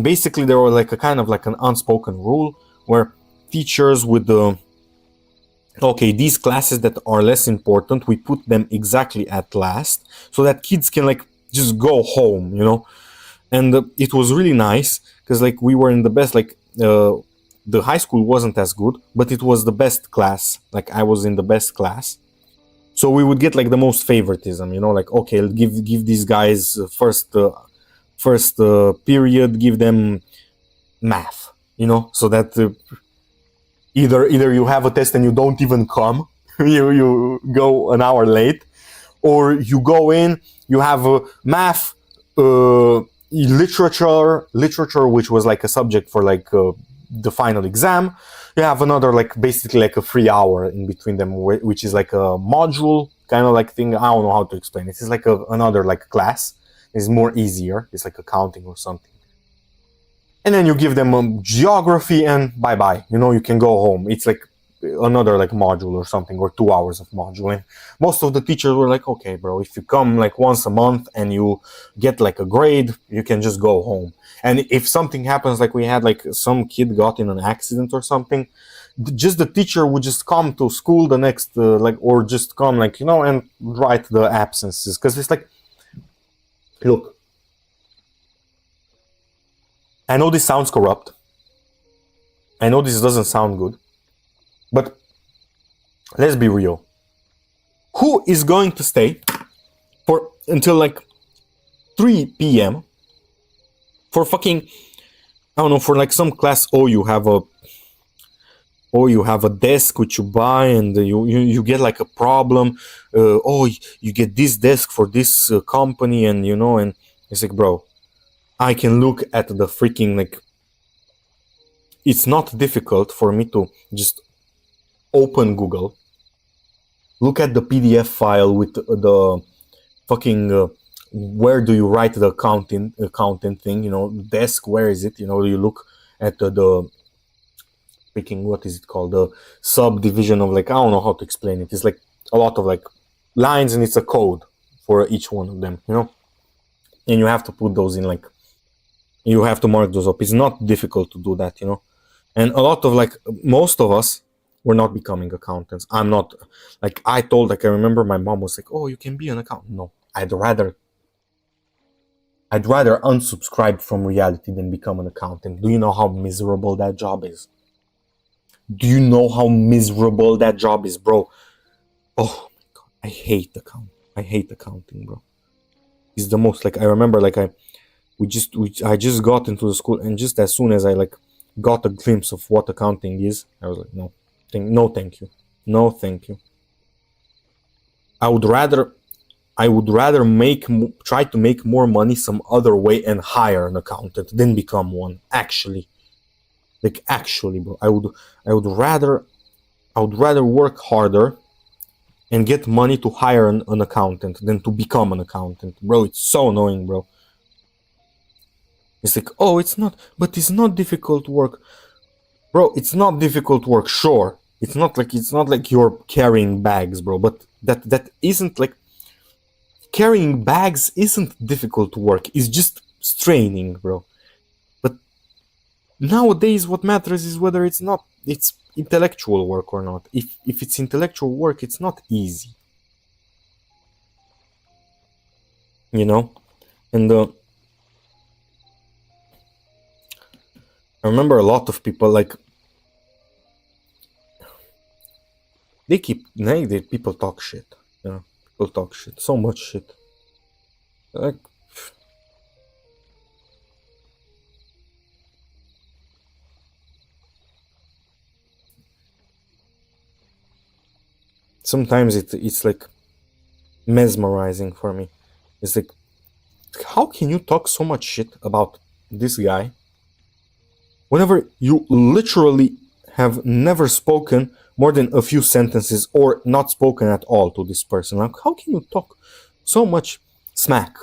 Basically, there was like a kind of like an unspoken rule where teachers would okay, these classes that are less important, we put them exactly at last so that kids can like just go home, and it was really nice because like we were in the best, like the high school wasn't as good, but it was the best class. Like I was in the best class, so we would get like the most favoritism, like okay, give these guys first period, give them math, so that either you have a test and you don't even come, you go an hour late, or you go in, you have math, literature, which was like a subject for like the final exam. You have another like basically like a free hour in between them, which is like a module kind of like thing. I don't know how to explain it. It's like another like class. It's more easier. It's like accounting or something. And then you give them geography and bye bye. You can go home. It's like another like module or something, or 2 hours of module. And most of the teachers were like, okay, bro, if you come like once a month and you get like a grade, you can just go home. And if something happens, like we had like some kid got in an accident or something, just the teacher would just come to school the next or just come like and write the absences, because it's like, look, I know this sounds corrupt, I know this doesn't sound good, but let's be real. Who is going to stay for until like 3 p.m. for fucking, I don't know, for like some class? You have a desk which you buy, and you get like a problem. You get this desk for this company, and and it's like, bro, I can look at the freaking like. It's not difficult for me to just open Google, look at the PDF file with the fucking where do you write the accountant thing, desk, where is it? You look at the freaking, what is it called, the subdivision of like, I don't know how to explain it. It's like a lot of like lines, and it's a code for each one of them, and you have to put those in, like you have to mark those up. It's not difficult to do that, and a lot of like most of us, we're not becoming accountants. I'm not, like I remember my mom was like, oh, you can be an accountant. No, I'd rather unsubscribe from reality than become an accountant. Do you know how miserable that job is? Do you know how miserable that job is, bro? Oh my god, I hate accounting, bro. It's the most, like I remember, like I just got into the school, and just as soon as I like got a glimpse of what accounting is, I was like, no, thank you. I would rather try to make more money some other way and hire an accountant than become one. Actually, bro, I would rather work harder and get money to hire an accountant than to become an accountant, bro. It's so annoying, bro. It's like, oh, it's not difficult work, bro. It's not difficult work, sure. It's not like you're carrying bags, bro. But that isn't like, carrying bags isn't difficult work. It's just straining, bro. But nowadays, what matters is whether it's intellectual work or not. If it's intellectual work, it's not easy, and I remember a lot of people, like people talk shit. People talk shit, so much shit. Like, sometimes it's like mesmerizing for me. It's like, how can you talk so much shit about this guy whenever you literally have never spoken more than a few sentences or not spoken at all to this person? Like, how can you talk so much smack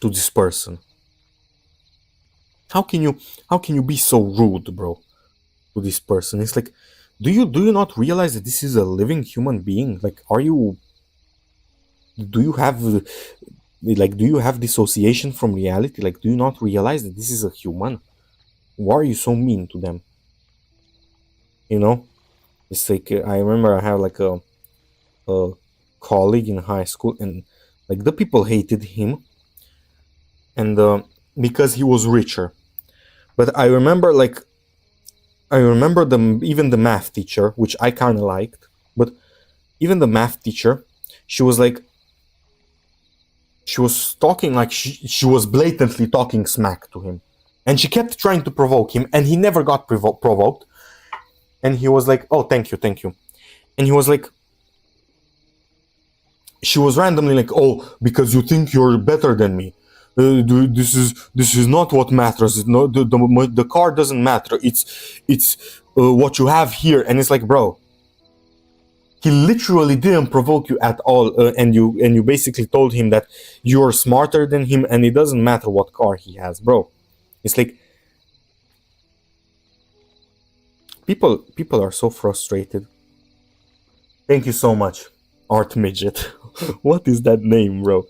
to this person? How can you be so rude, bro, to this person? It's like, do you not realize that this is a living human being? Like, do you have do you have dissociation from reality? Like, do you not realize that this is a human? Why are you so mean to them? You know, it's like, I remember I had like a colleague in high school, and like the people hated him, and because he was richer. But I remember even the math teacher, which I kind of liked, but even the math teacher, she was like, she was talking like she was blatantly talking smack to him, and she kept trying to provoke him, and he never got provoked. And he was like, "Oh, thank you, thank you," and he was like, she was randomly like, "Oh, because you think you're better than me. This is not what matters. No, the car doesn't matter. It's what you have here." And it's like, bro, he literally didn't provoke you at all, and you basically told him that you're smarter than him, and it doesn't matter what car he has, bro. It's like, people are so frustrated. Thank you so much, Art Midget. What is that name, bro?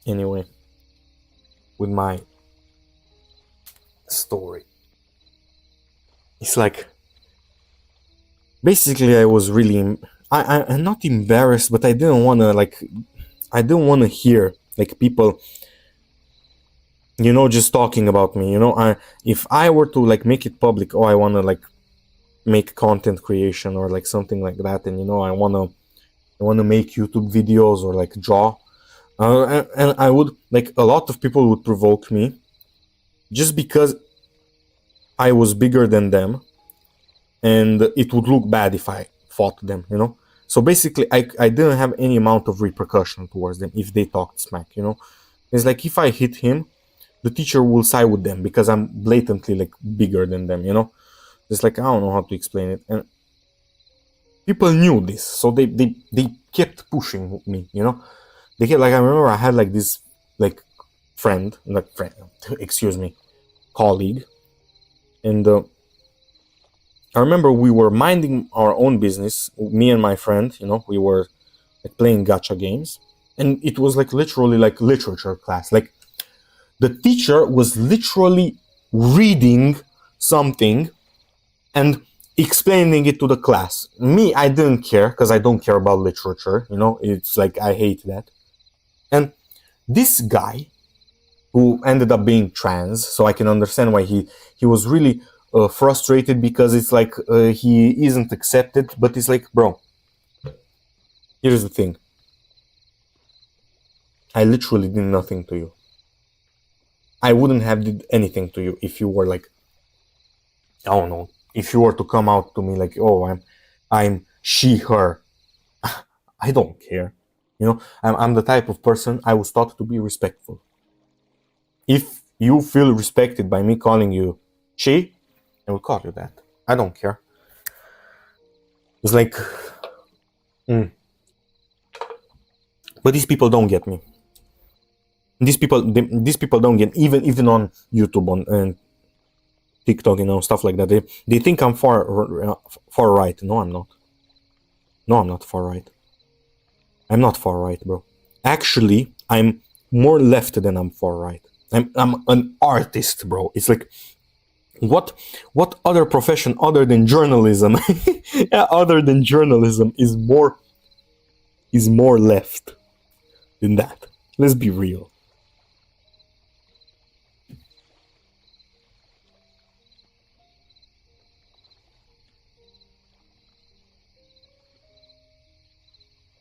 Anyway, with my story, it's like, basically I was really, I'm not embarrassed, but I didn't want to hear like people, just talking about me. If I were to like make it public, oh, I want to like make content creation or like something like that, and I want to make YouTube videos or like draw, and I would, like, a lot of people would provoke me just because I was bigger than them, and it would look bad if I fought them. So basically, I didn't have any amount of repercussion towards them if they talked smack. It's like, if I hit him, the teacher will side with them because I'm blatantly like bigger than them. It's like, I don't know how to explain it, and people knew this, so they kept pushing me. They kept, like, I remember I had like this like friend, excuse me, colleague, and I remember we were minding our own business, me and my friend. We were like playing gacha games, and it was like literally like literature class. Like, the teacher was literally reading something and explaining it to the class. Me, I didn't care because I don't care about literature. It's like, I hate that. And this guy, who ended up being trans, so I can understand why he was really frustrated, because it's like, he isn't accepted. But it's like, bro, here's the thing. I literally did nothing to you. I wouldn't have did anything to you if you were like, I don't know, if you were to come out to me like, oh, I'm she, her. I don't care. I'm the type of person, I was taught to be respectful. If you feel respected by me calling you she, I will call you that. I don't care. It's like, but these people don't get me. These people don't get, even on YouTube, and TikTok, stuff like that. They think I'm far right. No, I'm not. No, I'm not far right. I'm not far right, bro. Actually, I'm more left than I'm far right. I'm an artist, bro. It's like, what other profession other than journalism other than journalism is more left than that? Let's be real.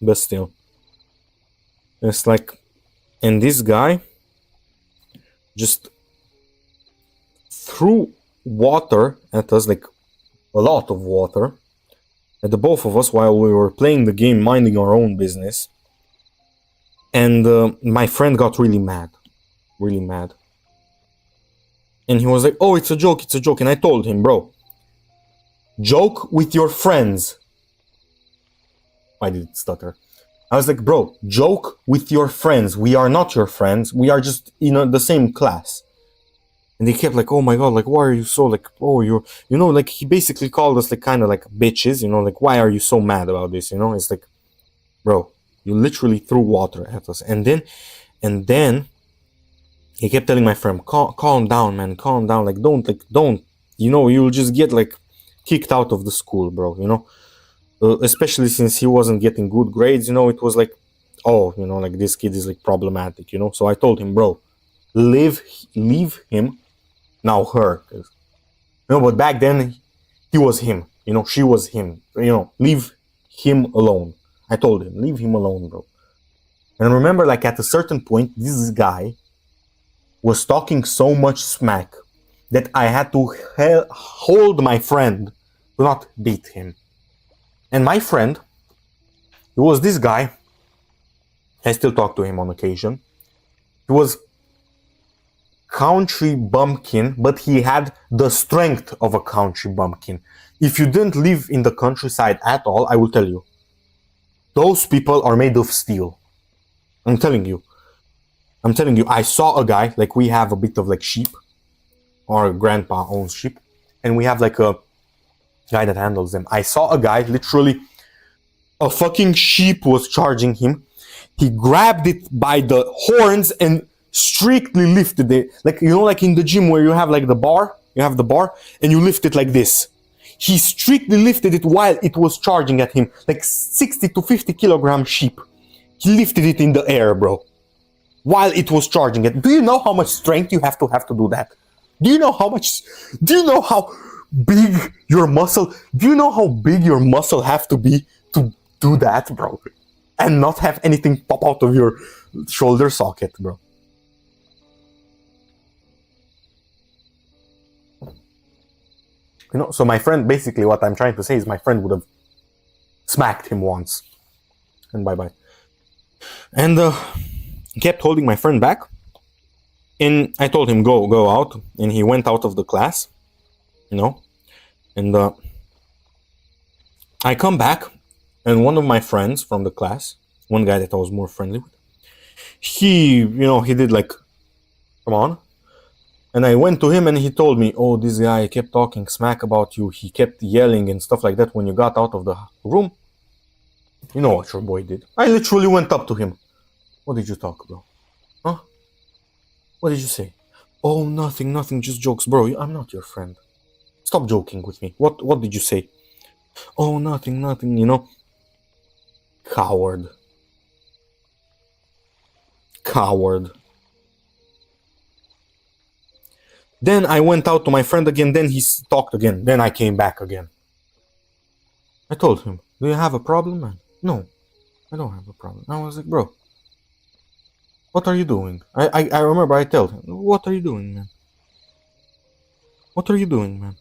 But still, It's like, and this guy just threw water at us, like a lot of water, at the both of us while we were playing the game, minding our own business. And my friend got really mad. And he was like, oh, it's a joke. And I told him, bro, joke with your friends. Why did it stutter? I was like, bro, joke with your friends. We are not your friends. We are just, the same class. And they kept like, oh my god, like, why are you so, like, oh, like, he basically called us, like, kind of like bitches, like, why are you so mad about this, It's like, bro, you literally threw water at us. And then he kept telling my friend, calm down, man, calm down, like, don't, you'll just get, like, kicked out of the school, bro, especially since he wasn't getting good grades, it was like, oh, like, this kid is, like, problematic, So I told him, bro, leave him, now her, but back then he was him, she was him, leave him alone. I told him, leave him alone, bro. And remember, like, at a certain point, this guy was talking so much smack that I had to hold my friend to not beat him. And my friend, it was this guy, I still talk to him on occasion. He was country bumpkin, but he had the strength of a country bumpkin. If you didn't live in the countryside at all, I will tell you, those people are made of steel. I'm telling you, I saw a guy, like, we have a bit of, like, sheep. Our grandpa owns sheep. And we have, like, a guy that handles them. I saw a guy, literally, a fucking sheep was charging him. He grabbed it by the horns and strictly lifted it. Like, like in the gym where you have, like, the bar, and you lift it like this. He strictly lifted it while it was charging at him, like 60 to 50 kilogram sheep. He lifted it in the air, bro, while it was charging it. Do you know how much strength you have to do that? Do you know how big your muscle have to be to do that, bro? And not have anything pop out of your shoulder socket, bro. So my friend, basically what I'm trying to say is my friend would have smacked him once. And bye-bye. And kept holding my friend back. And I told him, go out. And he went out of the class. And I come back. And one of my friends from the class, one guy that I was more friendly with, he did like, come on. And I went to him and he told me, oh, this guy kept talking smack about you. He kept yelling and stuff like that when you got out of the room. You know what your boy did. I literally went up to him. What did you talk, bro? Huh? What did you say? Oh, nothing, just jokes, bro. I'm not your friend. Stop joking with me. What did you say? Oh, nothing, Coward. Then I went out to my friend again, then he talked again, then I came back again. I told him, do you have a problem, man? No, I don't have a problem. I was like, bro, what are you doing? I remember I told him, what are you doing, man? What are you doing, man?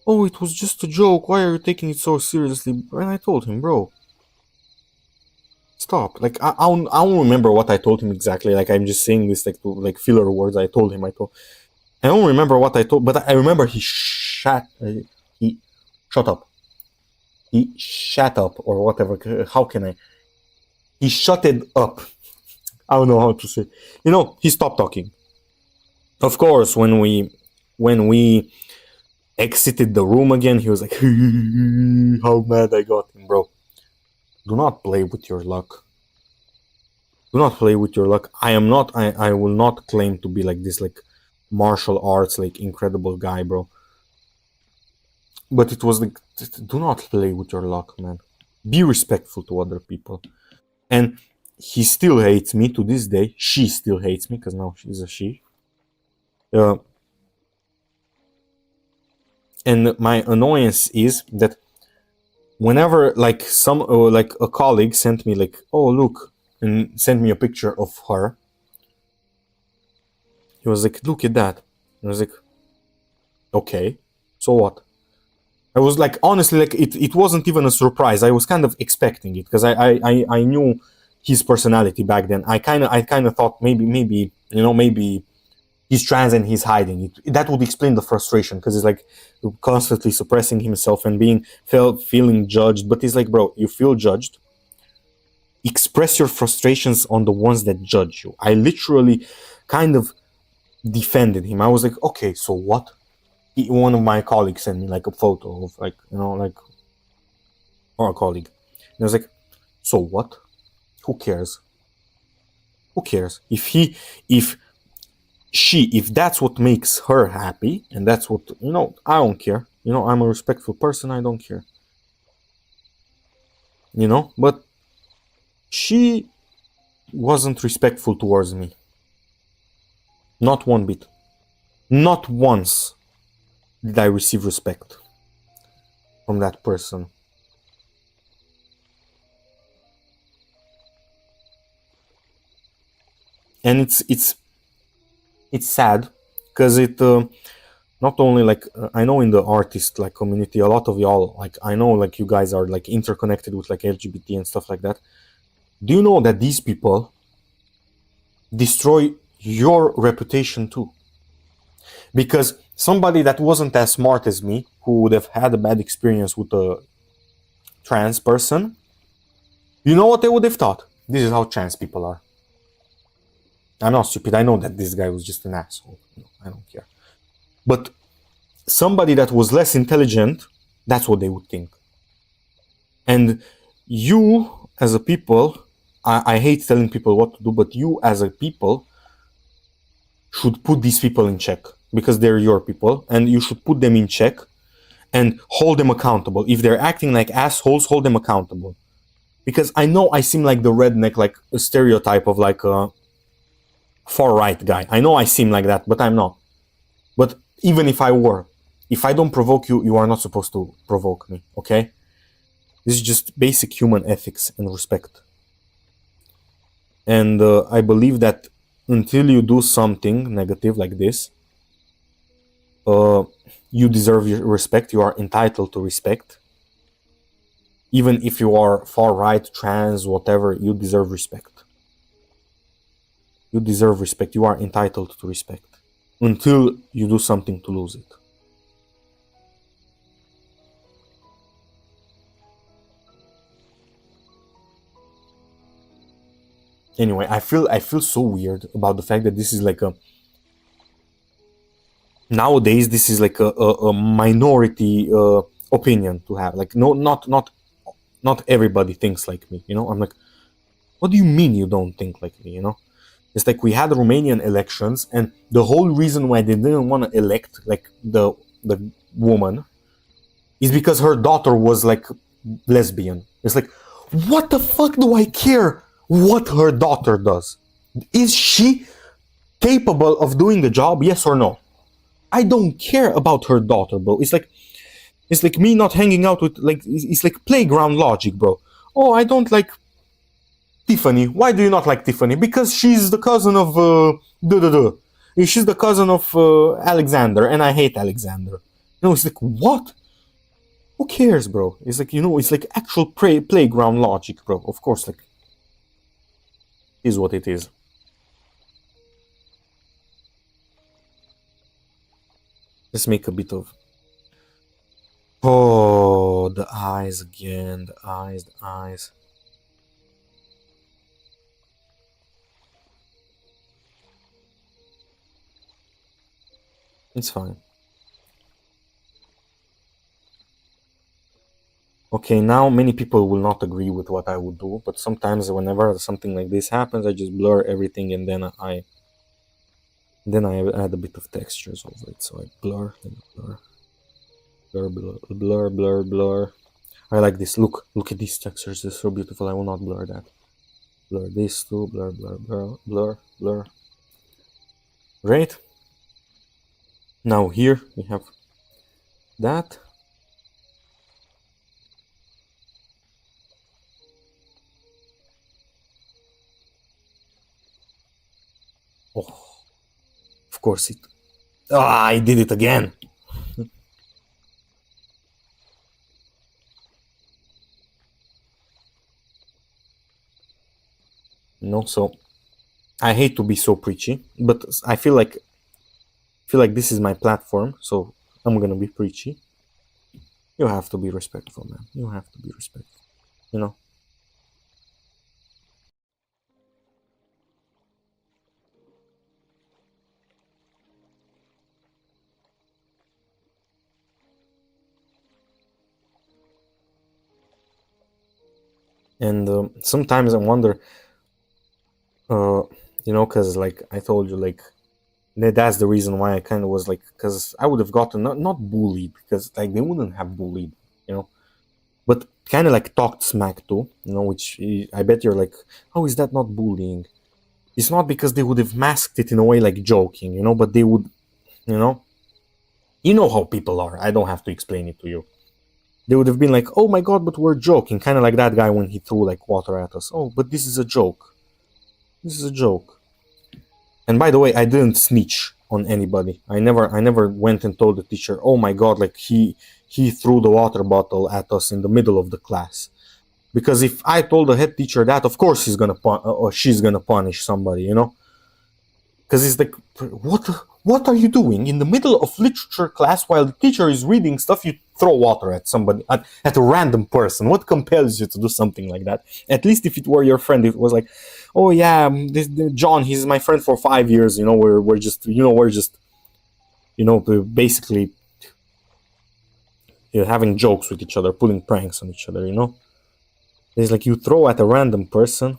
Oh, it was just a joke. Why are you taking it so seriously? And I told him, bro, stop. Like, I don't remember what I told him exactly. Like, I'm just saying this like filler words I told him. I don't remember what I told, but I remember he shut up. He shut up or whatever. How can I? He shutted up. I don't know how to say. He stopped talking. Of course, when we exited the room again, he was like, how mad I got him, bro. Do not play with your luck. Do not play with your luck. I will not claim to be like this, like, martial arts, like, incredible guy, bro. But it was like, do not play with your luck, man. Be respectful to other people. And he still hates me to this day. She still hates me, because now she's a she. And my annoyance is that whenever like some like a colleague sent me like, oh look, and sent me a picture of her, he was like, look at that. I was like, okay, so what? I was like, honestly, like it wasn't even a surprise. I was kind of expecting it because I knew his personality back then. I kind of thought maybe maybe he's trans and he's hiding it. That would explain the frustration because he's like constantly suppressing himself and feeling judged. But he's like, bro, you feel judged. Express your frustrations on the ones that judge you. I literally kind of defended him. I was like, okay, so what? One of my colleagues sent me like a photo of like like or a colleague, and I was like, so what? Who cares? Who cares if if that's what makes her happy and that's what I don't care. I'm a respectful person. I don't care. But she wasn't respectful towards me. Not one bit. Not once did I receive respect from that person. And it's sad because it not only like I know in the artist like community, a lot of y'all, like I know like you guys are like interconnected with like LGBT and stuff like that. Do you know that these people destroy your reputation too? Because somebody that wasn't as smart as me, who would have had a bad experience with a trans person, you know what they would have thought? This is how trans people are. I'm not stupid. I know that this guy was just an asshole. I don't care. But somebody that was less intelligent, that's what they would think. And you, as a people, I hate telling people what to do, but you, as a people, should put these people in check because they're your people, and you should put them in check and hold them accountable. If they're acting like assholes, hold them accountable. Because I know I seem like the redneck, like a stereotype of like a far-right guy. I know I seem like that, but I'm not. But even if I were, if I don't provoke you, you are not supposed to provoke me, okay? This is just basic human ethics and respect. And I believe that until you do something negative like this, you deserve your respect. You are entitled to respect. Even if you are far-right, trans, whatever, you deserve respect. You deserve respect. You are entitled to respect. Until you do something to lose it. Anyway, I feel so weird about the fact that this is like a nowadays this is like a minority opinion to have. Like not everybody thinks like me. I'm like, what do you mean you don't think like me? It's like we had Romanian elections, and the whole reason why they didn't want to elect like the woman is because her daughter was like lesbian. It's like, what the fuck do I care what her daughter does? Is she capable of doing the job? Yes or no? I don't care about her daughter, bro. It's like me not hanging out with like it's like playground logic, bro. Oh, I don't like Tiffany. Why do you not like Tiffany? Because she's the cousin of she's the cousin of Alexander, and I hate Alexander. It's like, what? Who cares, bro? It's like, it's like actual playground logic, bro. Of course, like, is what it is. Let's make a bit of... Oh, the eyes again. The eyes. It's fine. Okay, now many people will not agree with what I would do, but sometimes whenever something like this happens, I just blur everything and then I add a bit of textures over it. So I blur and blur. I like this. Look at these textures. They're so beautiful. I will not blur that. Blur this too. Blur. Great. Now here we have that. Oh, of course it. Ah, I did it again. So I hate to be so preachy, but I feel like this is my platform, so I'm gonna be preachy. You have to be respectful, man. You have to be respectful. You know. And sometimes I wonder, uh, because like I told you, like that's the reason why I kind of was like, because I would have gotten not bullied, because like they wouldn't have bullied, you know, but kind of like talked smack too, which I bet you're like, how is that not bullying? It's not, because they would have masked it in a way like joking, but they would, you know, how people are. I don't have to explain it to you. They would have been like, oh my god, but we're joking, kind of like that guy when he threw like water at us. Oh, but this is a joke. This is a joke. And by the way, I didn't snitch on anybody. I never went and told the teacher, "Oh my god, like he threw the water bottle at us in the middle of the class." Because if I told the head teacher that, of course he's gonna or she's gonna punish somebody, Because it's like, what are you doing in the middle of literature class while the teacher is reading stuff? You throw water at somebody, at a random person. What compels you to do something like that? At least if it were your friend, if it was like, oh yeah, John, he's my friend for 5 years. We're just basically having jokes with each other, pulling pranks on each other. It's like you throw at a random person.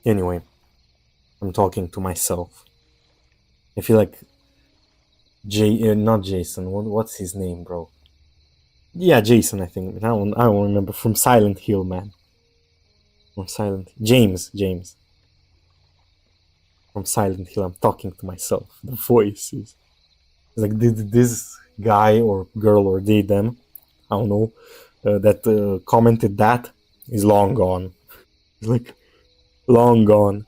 Anyway, I'm talking to myself. I feel like not Jason. What's his name, bro? Yeah, Jason. I think. I don't remember. From Silent Hill, man. From Silent James. From Silent Hill. I'm talking to myself. The voice is like, did this guy or girl or they them, I don't know, that commented that is long gone. It's like long gone.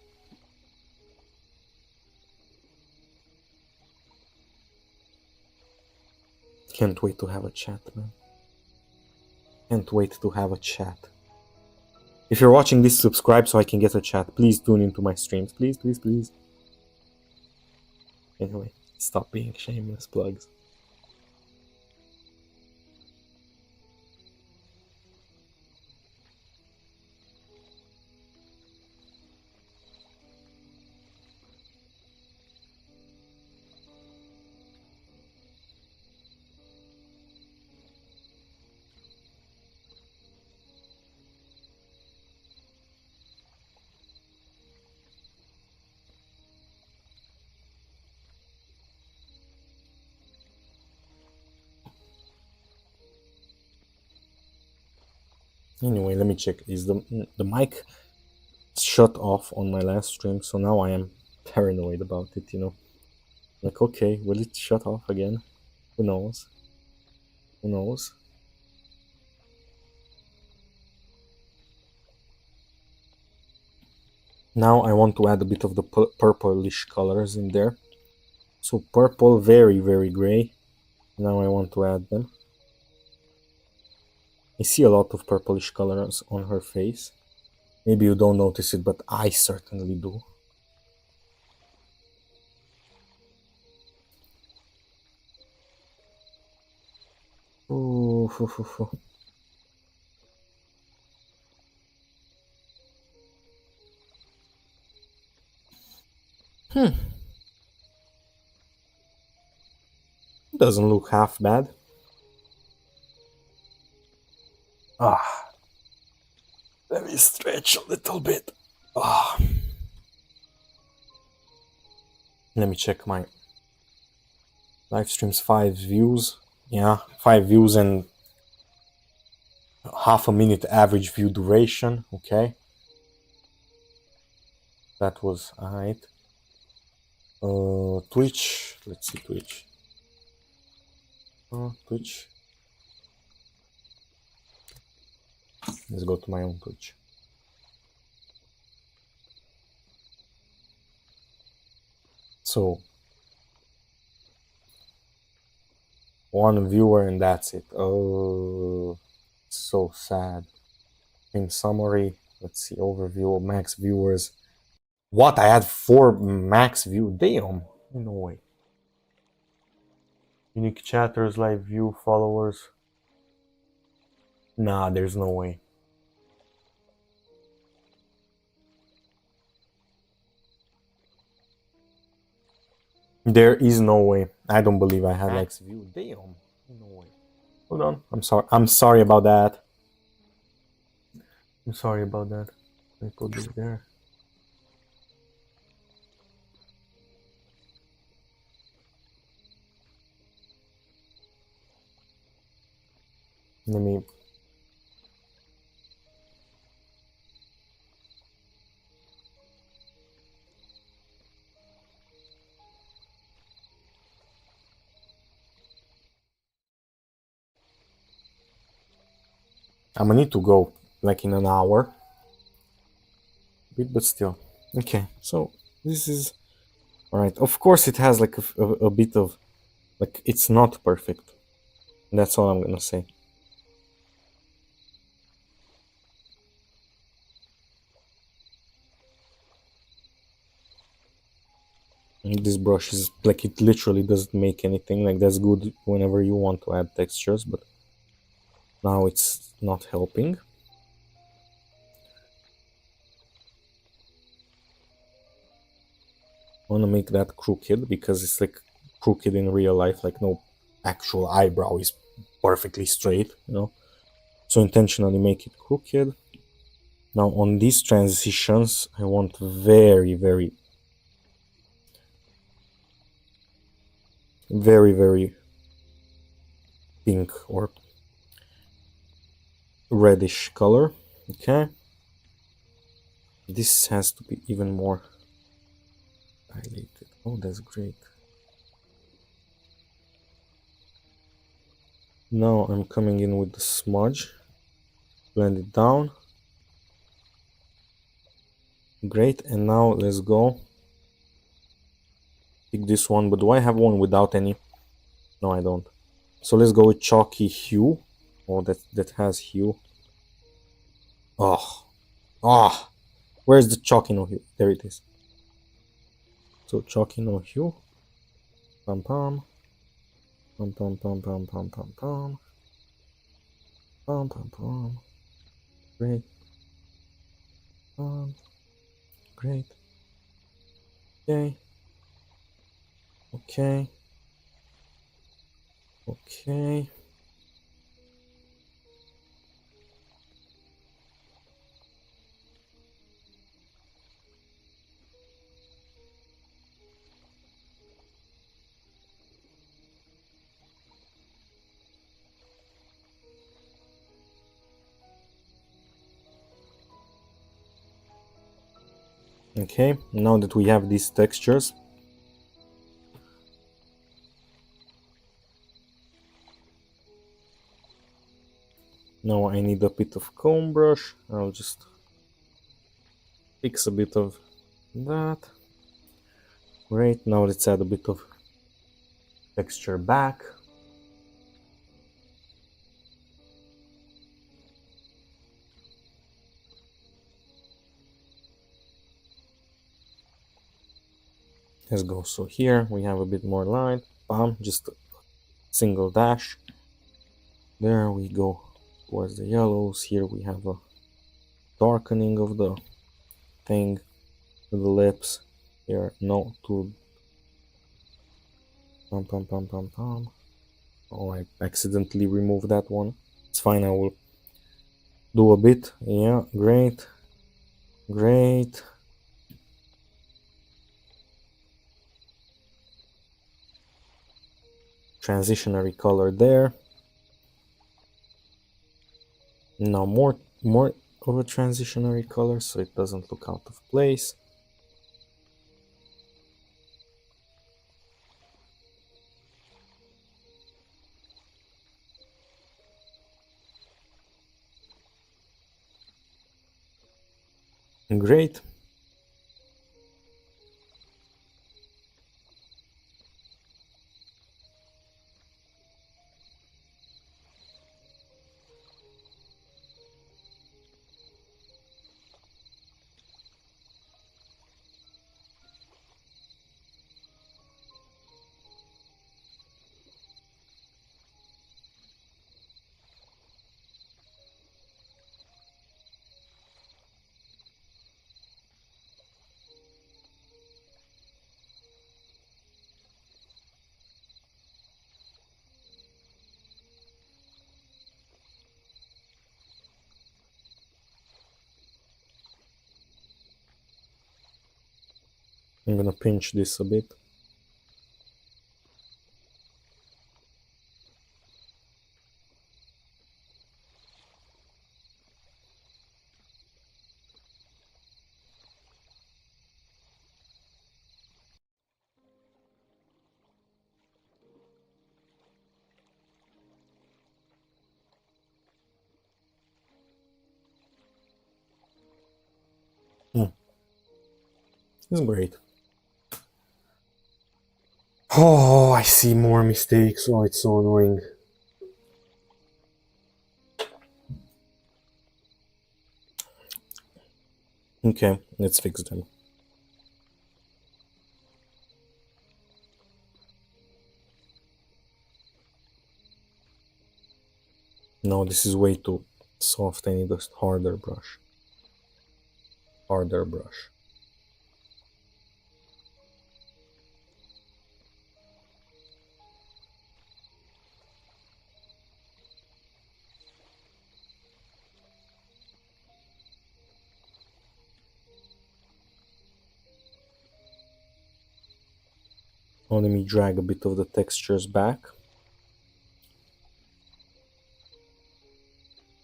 Can't wait to have a chat, man. Can't wait to have a chat. If you're watching this, subscribe so I can get a chat. Please tune into my streams. Please, please, please. Anyway, stop being shameless plugs. Anyway, let me check. Is the mic shut off on my last stream? So now I am paranoid about it. Like, okay, will it shut off again? Who knows? Who knows? Now I want to add a bit of the purplish colors in there. So purple, very, very gray. Now I want to add them. I see a lot of purplish colors on her face. Maybe you don't notice it, but I certainly do. Doesn't look half bad. Let me stretch a little bit. Let me check my live streams. 5 views. Yeah, 5 views and half a minute average view duration. Okay, that was alright. Twitch. Let's see Twitch. Twitch. Let's go to my own Twitch. So 1 viewer and that's it. Oh, so sad. In summary, let's see, overview, max viewers. What? I had 4 max view? Damn. No way. Unique chatters, live view, followers. Nah, there's no way. There is no way. I don't believe I had max view. Damn. No way. Hold on. I'm sorry. I'm sorry about that. I'm sorry about that. I put this there. Let me. I'm gonna need to go like in an hour. But still. Okay, so this is alright. Of course, it has like a bit of like it's not perfect. That's all I'm gonna say. And this brush is like it literally doesn't make anything. Like that's good whenever you want to add textures, but now it's not helping. I want to make that crooked because it's like crooked in real life, like no actual eyebrow is perfectly straight, you know. So intentionally make it crooked. Now on these transitions, I want very, very, very, very pink or reddish color. Okay. This has to be even more highlighted. Oh, that's great. Now I'm coming in with the smudge. Blend it down. Great, and now let's go. Pick this one, but do I have one without any? No, I don't. So let's go with chalky hue. Oh, that has hue. Oh, where's the chalky no hue? There it is. So chalky no hue. Pam pam. Pam pam pam pam pam pam pam. Pam pam pam. Great. Great. Okay. Okay. Okay. Okay, now that we have these textures, now I need a bit of comb brush. I'll just fix a bit of that. Great, now let's add a bit of texture back. Let's go. So here we have a bit more light. Bam, just a single dash. There we go towards the yellows. Here we have a darkening of the thing to the lips. Here, no, to pam pam pam pam pam. Oh, I accidentally removed that one. It's fine, I will do a bit. Yeah, great. Great. Transitionary color there. Now more of a transitionary color so it doesn't look out of place. Great. I'm gonna pinch this a bit. It's great. Oh, I see more mistakes. Oh, it's so annoying. Okay, let's fix them. No, this is way too soft. I need a harder brush. Harder brush. Now let me drag a bit of the textures back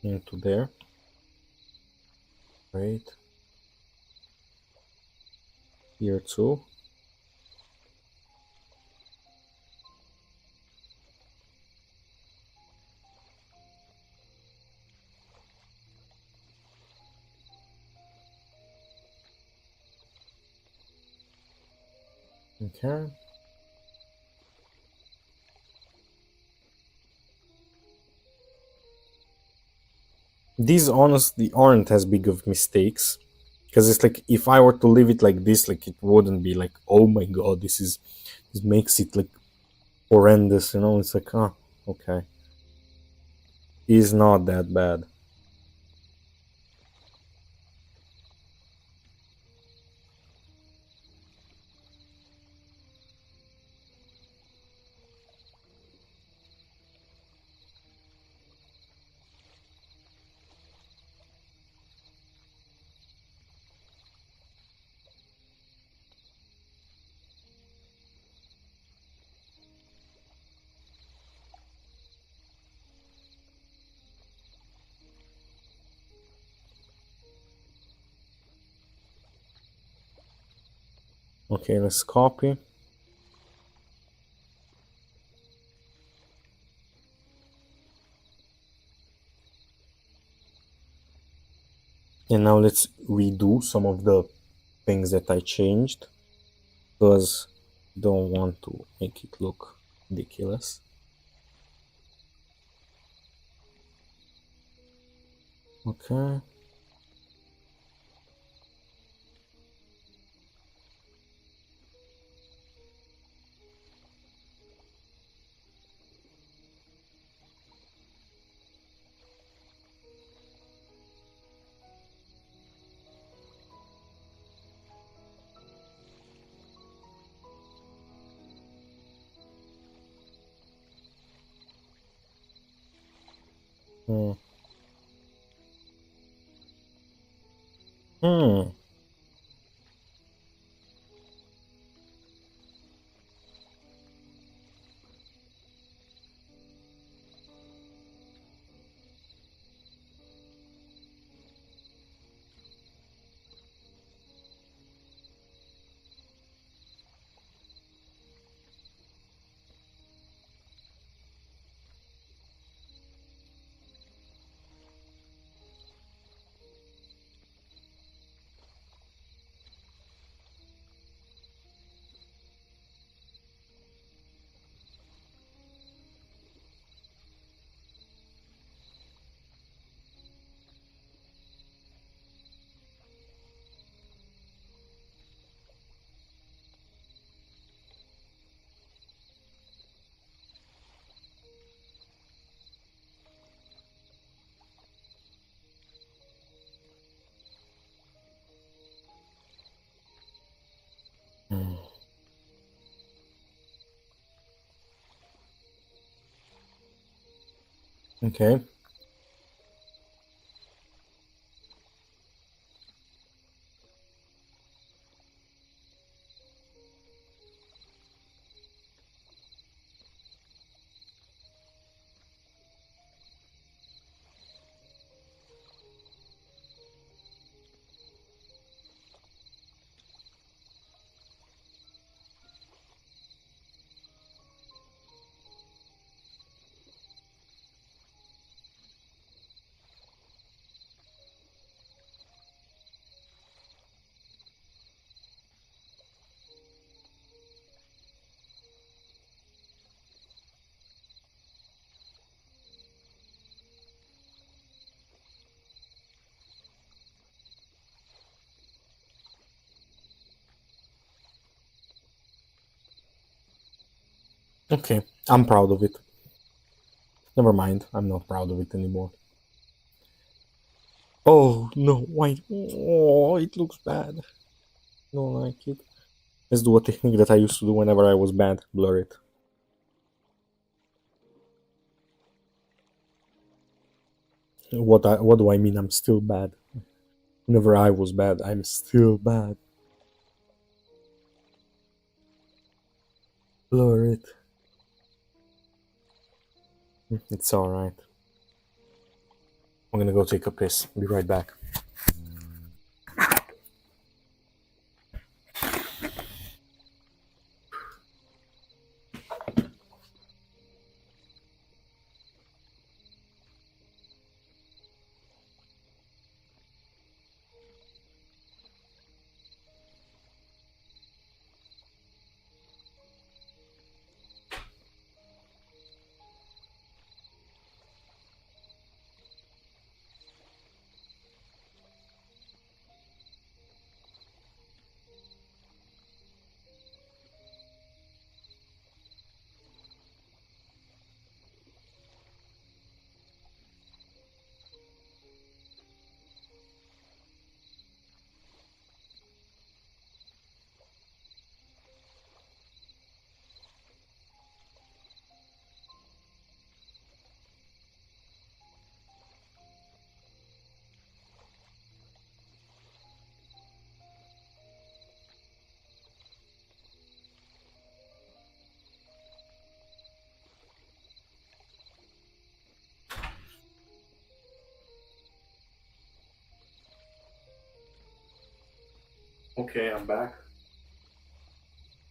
into there. Great. Here too. Okay. These honestly aren't as big of mistakes, because it's like if I were to leave it like this, like it wouldn't be like, oh my god, this makes it like horrendous, you know. It's like, ah, okay, it's not that bad. Okay, let's copy. And now let's redo some of the things that I changed, because I don't want to make it look ridiculous. Okay. Hmm. Hmm. Hmm. Okay. Okay. I'm proud of it. Never mind. I'm not proud of it anymore. Oh no! Why? Oh, it looks bad. Don't like it. Let's do a technique that I used to do whenever I was bad. Blur it. What do I mean? I'm still bad. Whenever I was bad, I'm still bad. Blur it. It's alright. I'm gonna go take a piss. Be right back. Okay, I'm back.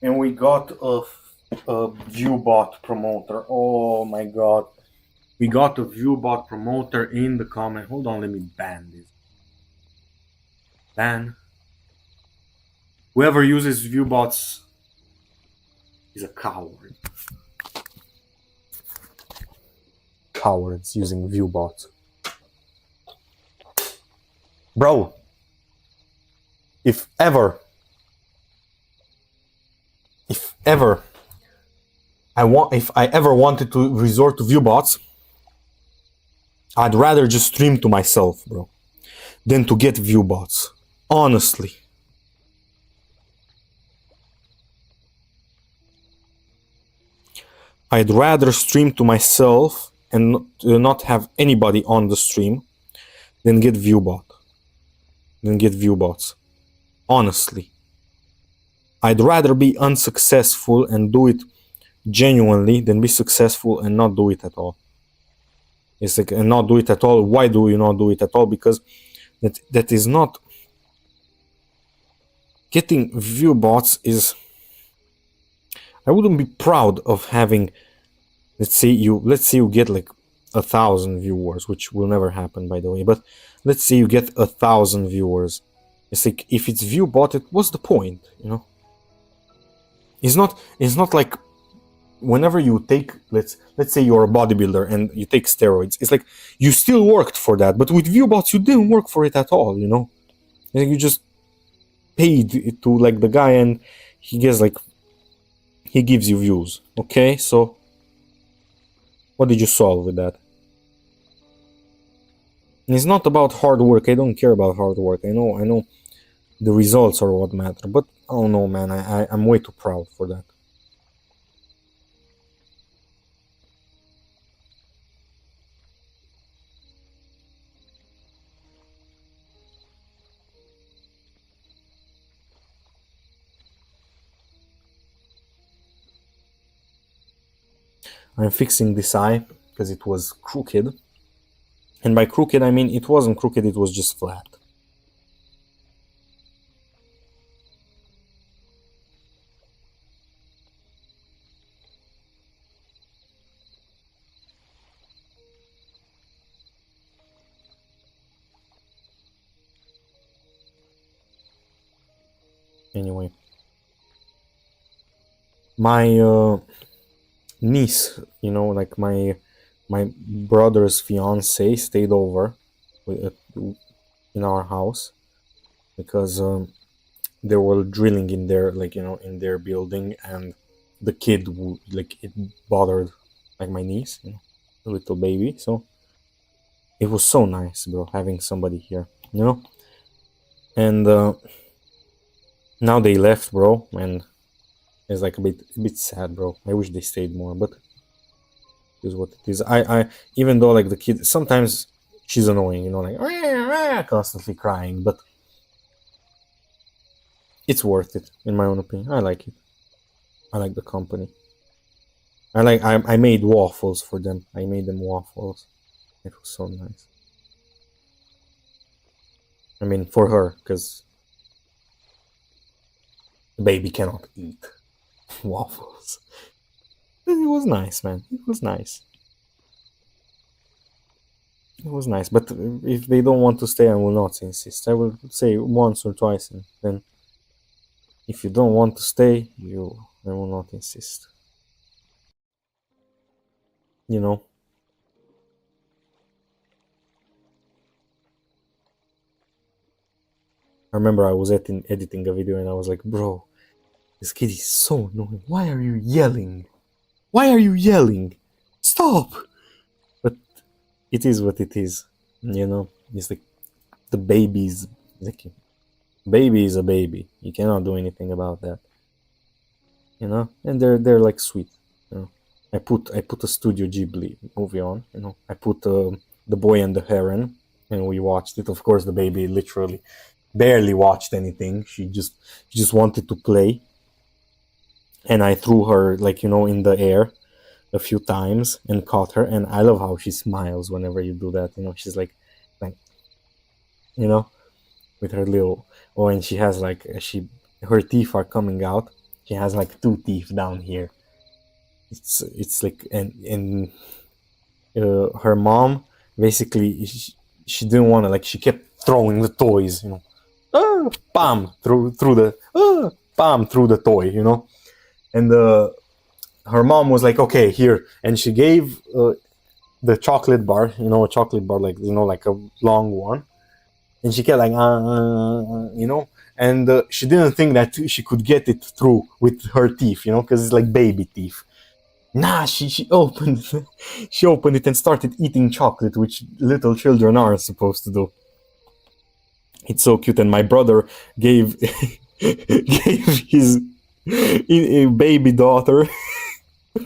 And we got a viewbot promoter. Oh my god. We got a viewbot promoter in the comment. Hold on, let me ban this. Ban. Whoever uses viewbots is a coward. Cowards using viewbots. Bro, if ever if I ever wanted to resort to viewbots, I'd rather just stream to myself, bro, than to get viewbots. Honestly. I'd rather stream to myself and not have anybody on the stream, then get viewbot. Then get viewbots. Honestly. I'd rather be unsuccessful and do it genuinely than be successful and not do it at all. It's like, and not do it at all. Why do you not do it at all? Because that is not... Getting viewbots is... I wouldn't be proud of having... Let's say you get like 1,000 viewers, which will never happen, by the way. But let's say you get 1,000 viewers. It's like, if it's viewbot, what's the point, you know? It's not like whenever you take, let's say you're a bodybuilder and you take steroids, it's like you still worked for that, but with viewbots you didn't work for it at all, you know? You just paid it to like the guy and he gets like, he gives you views. Okay, so what did you solve with that? It's not about hard work. I don't care about hard work. I know the results are what matter, but I don't know, man. I'm way too proud for that. I'm fixing this eye because it was crooked. And by crooked, I mean it wasn't crooked, it was just flat. Anyway. My niece, you know, like my brother's fiance stayed over in our house because they were drilling in their, like, you know, in their building, and the kid like, it bothered like my niece, you know, the little baby. So it was so nice, bro, having somebody here, you know. And now they left, bro, and it's like a bit sad, bro. I wish they stayed more, but it is what it is. I even though like the kid sometimes she's annoying, you know, like constantly crying, but it's worth it in my own opinion. I like it. I like the company. I made waffles for them. I made them waffles. It was so nice. I mean, for her, because the baby cannot eat waffles. It was nice, man. It was nice. It was nice, but if they don't want to stay, I will not insist. I will say once or twice, and then if you don't want to stay, I will not insist. You know? I remember I was editing a video and I was like, bro, this kid is so annoying. Why are you yelling? Why are you yelling? Stop! But it is what it is, you know? It's like the baby's like, baby is a baby. You cannot do anything about that, you know. And they're like sweet, you know. I put a Studio Ghibli movie on, you know. I put The Boy and the Heron, and we watched it. Of course, the baby literally barely watched anything. She just wanted to play, and I threw her, like, you know, in the air a few times and caught her. And I love how she smiles whenever you do that, you know. She's like, you know, with her little, oh, and she has like, her teeth are coming out. She has like 2 teeth down here. It's like, and her mom basically, she didn't want to, like, she kept throwing the toys, you know, bam, through the bam, through the toy, you know. And her mom was like, okay, here, and she gave the chocolate bar, you know, a chocolate bar, like, you know, like a long one, and she kept like, you know, and she didn't think that she could get it through with her teeth, you know, because it's like baby teeth. Nah, she opened it and started eating chocolate, which little children are supposed to do. It's so cute. And my brother gave his baby daughter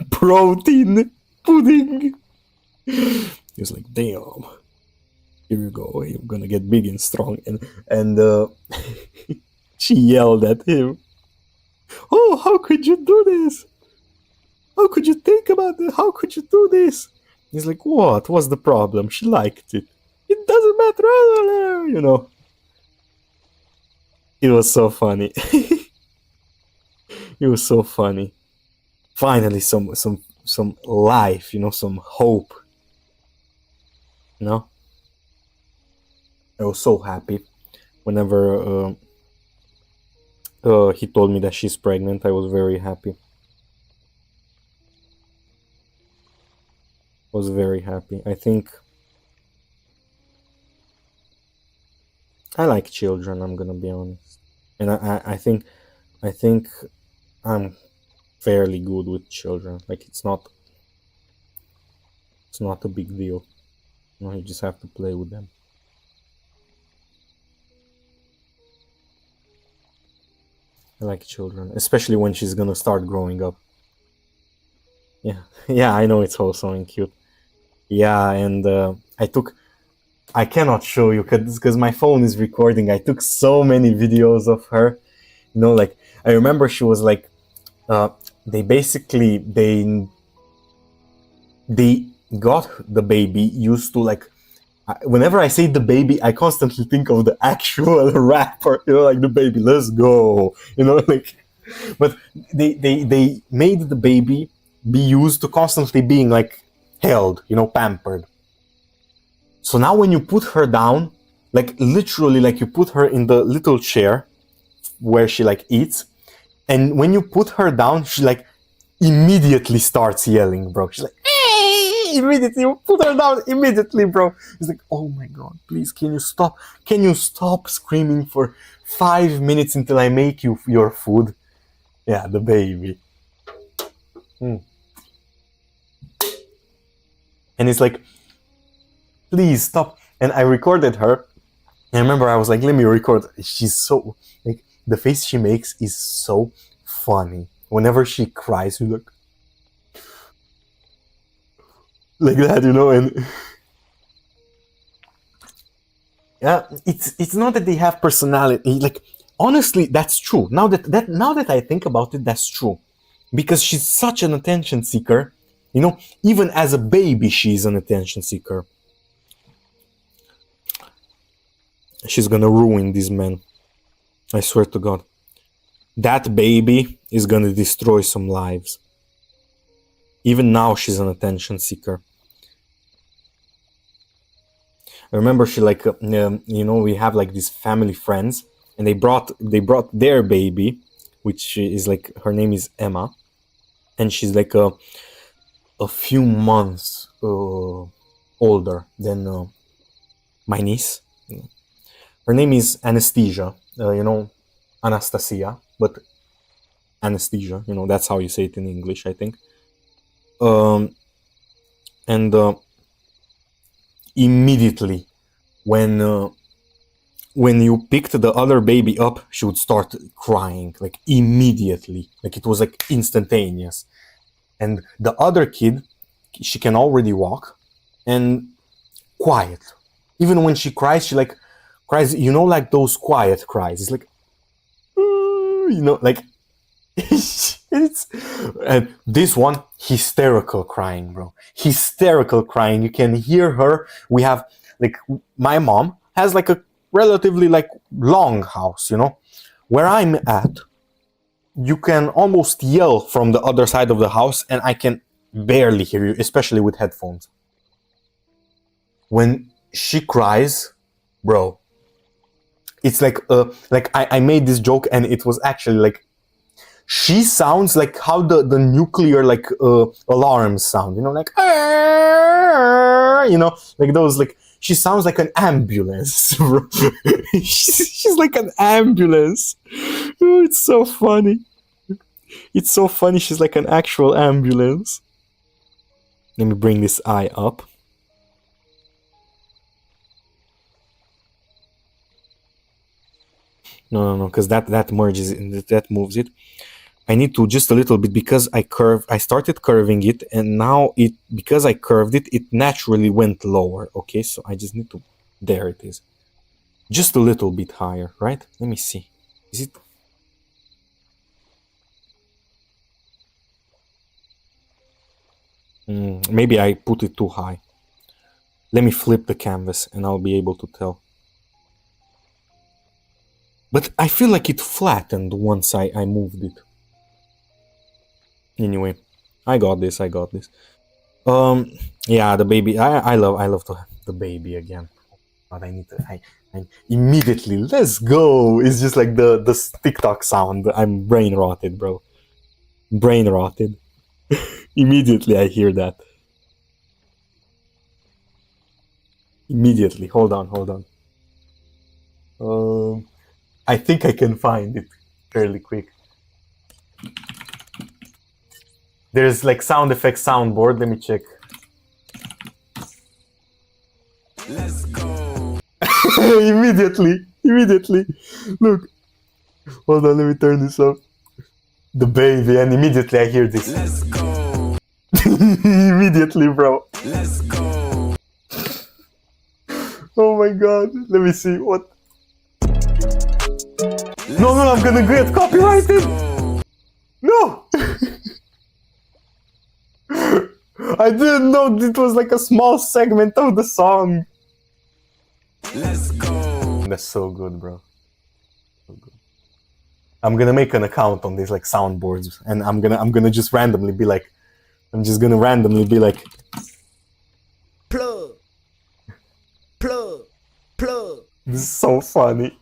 protein pudding. He was like, damn, here you go, you're gonna get big and strong. And she yelled at him, oh, how could you do this? How could you think about this? How could you do this? He's like, what? What's the problem? She liked it. It doesn't matter, you know. It was so funny. It was so funny. Finally, some life, you know, some hope. You know, I was so happy whenever he told me that she's pregnant. I was very happy. Was very happy. I think I like children. I'm gonna be honest, and I think I'm fairly good with children. Like it's not a big deal. You know, you just have to play with them. I like children, especially when she's gonna start growing up. Yeah, yeah, I know it's wholesome cute. Yeah, and I cannot show you because my phone is recording. I took so many videos of her. You know, like I remember she was like, they basically they got the baby used to like. Whenever I say the baby, I constantly think of the actual rapper. You know, like the baby, let's go. You know, like, but they made the baby be used to constantly being like held. You know, pampered. So now when you put her down, like literally like you put her in the little chair where she like eats, and when you put her down, she like immediately starts yelling, bro. She's like, immediately, you put her down immediately, bro. It's like, oh my god, please, can you stop? Can you stop screaming for 5 minutes until I make you your food? Yeah, the baby. And it's like, please stop. And I recorded her. And I remember I was like, let me record. She's so, like, the face she makes is so funny. Whenever she cries, you look like that, you know, and yeah, it's not that they have personality. Like, honestly, that's true. Now that I think about it, that's true. Because she's such an attention seeker. You know, even as a baby, she's an attention seeker. She's gonna ruin these men. I swear to God. That baby is gonna destroy some lives. Even now, she's an attention seeker. I remember she like, you know, we have like these family friends, and they brought their baby, which is like, her name is Emma, and she's like a few months older than my niece. Her name is Anesthesia, you know, Anastasia, but Anesthesia, you know, that's how you say it in English, I think. And immediately, when you picked the other baby up, she would start crying, like immediately, like it was like instantaneous. And the other kid, she can already walk, and quiet. Even when she cries, she like cries, you know, like those quiet cries. It's like, you know, like it's, and this one, hysterical crying, bro. Hysterical crying. You can hear her. We have like, my mom has like a relatively like long house, you know. Where I'm at, you can almost yell from the other side of the house, and I can barely hear you, especially with headphones. When she cries, bro, it's like I made this joke, and it was actually like, she sounds like how the nuclear like alarms sound, you know, like, you know, like those, like, she sounds like an ambulance. She's like an ambulance. Oh, it's so funny. It's so funny. She's like an actual ambulance. Let me bring this eye up. No, because that merges, that moves it. I need to just a little bit because I started curving it, and now because I curved it, it naturally went lower. Okay, so I just need to, there it is. Just a little bit higher, right? Let me see. Is it? Maybe I put it too high. Let me flip the canvas and I'll be able to tell. But I feel like it flattened once I moved it. Anyway, I got this. Yeah, the baby. I love to have the baby again. But I need to. I immediately. Let's go. It's just like the TikTok sound. I'm brain rotted, bro. Brain rotted. Immediately I hear that. Immediately. Hold on. I think I can find it fairly quick. There's like sound effects soundboard. Let me check. Let's go. Immediately. Look. Hold on, let me turn this up. The baby, and immediately I hear this. Let's go. Immediately, bro. Let's go. Oh my god. Let me see what. No, I'm gonna get copyrighted. No. I didn't know it was like a small segment of the song. Let's go. That's so good, bro. So good. I'm gonna make an account on these like soundboards, and I'm gonna just randomly be like, plug. This is so funny.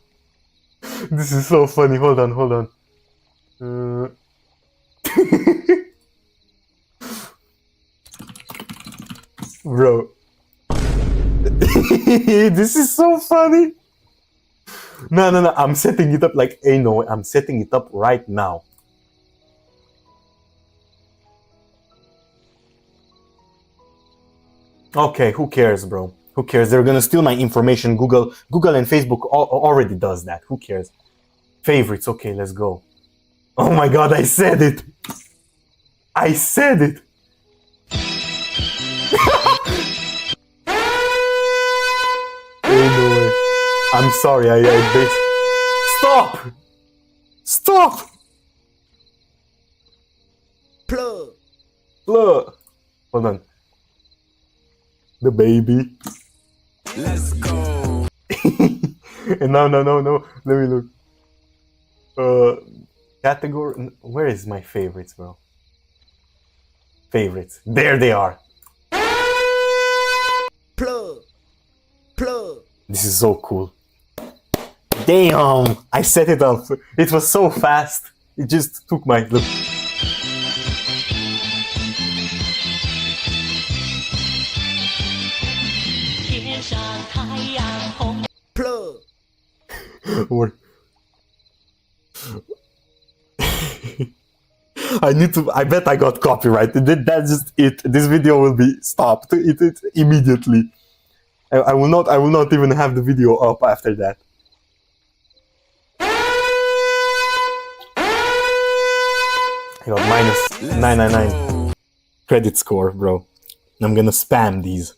Hold on. Bro. This is so funny. No. I'm setting it up like, hey, no, I'm setting it up right now. Okay, who cares, bro? Who cares? They're gonna steal my information. Google and Facebook already does that. Who cares? Favorites. Okay, let's go. Oh my god, I said it. Anyway, I'm sorry. Stop. Plug. Hold on. The baby. Let's go. And no. Let me look. Category. Where is my favorites, bro? Favorites. There they are. Plug. This is so cool. Damn! I set it up. It was so fast. It just took my look. Plug. Or I bet I got copyrighted. That's just it. This video will be stopped. It immediately. I will not even have the video up after that. I got minus 999 credit score, bro. I'm gonna spam these.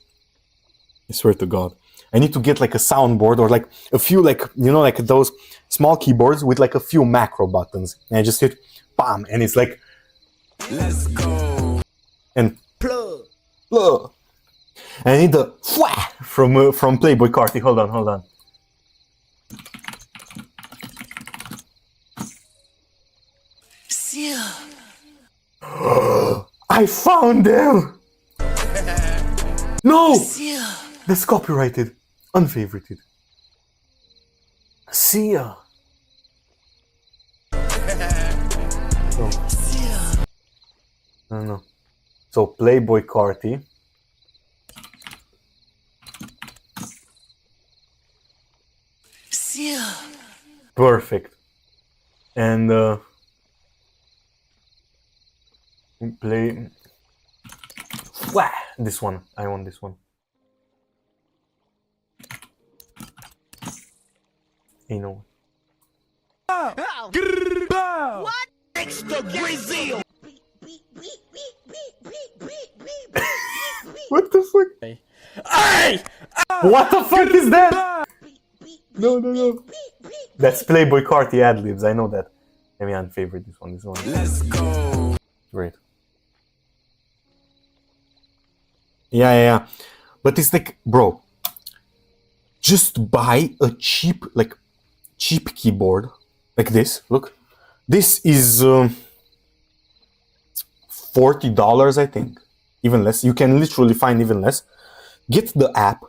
I swear to God. I need to get like a soundboard or like a few like, you know, like those small keyboards with like a few macro buttons. And I just hit bam, and it's like, let's go. And plug. And I need the from Playboy Carti. Hold on. I found them! No! That's copyrighted. Unfavorited. See ya. No. So Playboy Carti. Perfect. And play this one. I want this one. You know. What? What the fuck? Hey! What the fuck is that? No. That's Playboy Carti ad-libs, I know that. Let me unfavorite this one. Let's go. Great. Yeah. But it's like, bro, just buy a cheap keyboard like this. Look, this is $40, I think, even less. You can literally find even less. Get their app,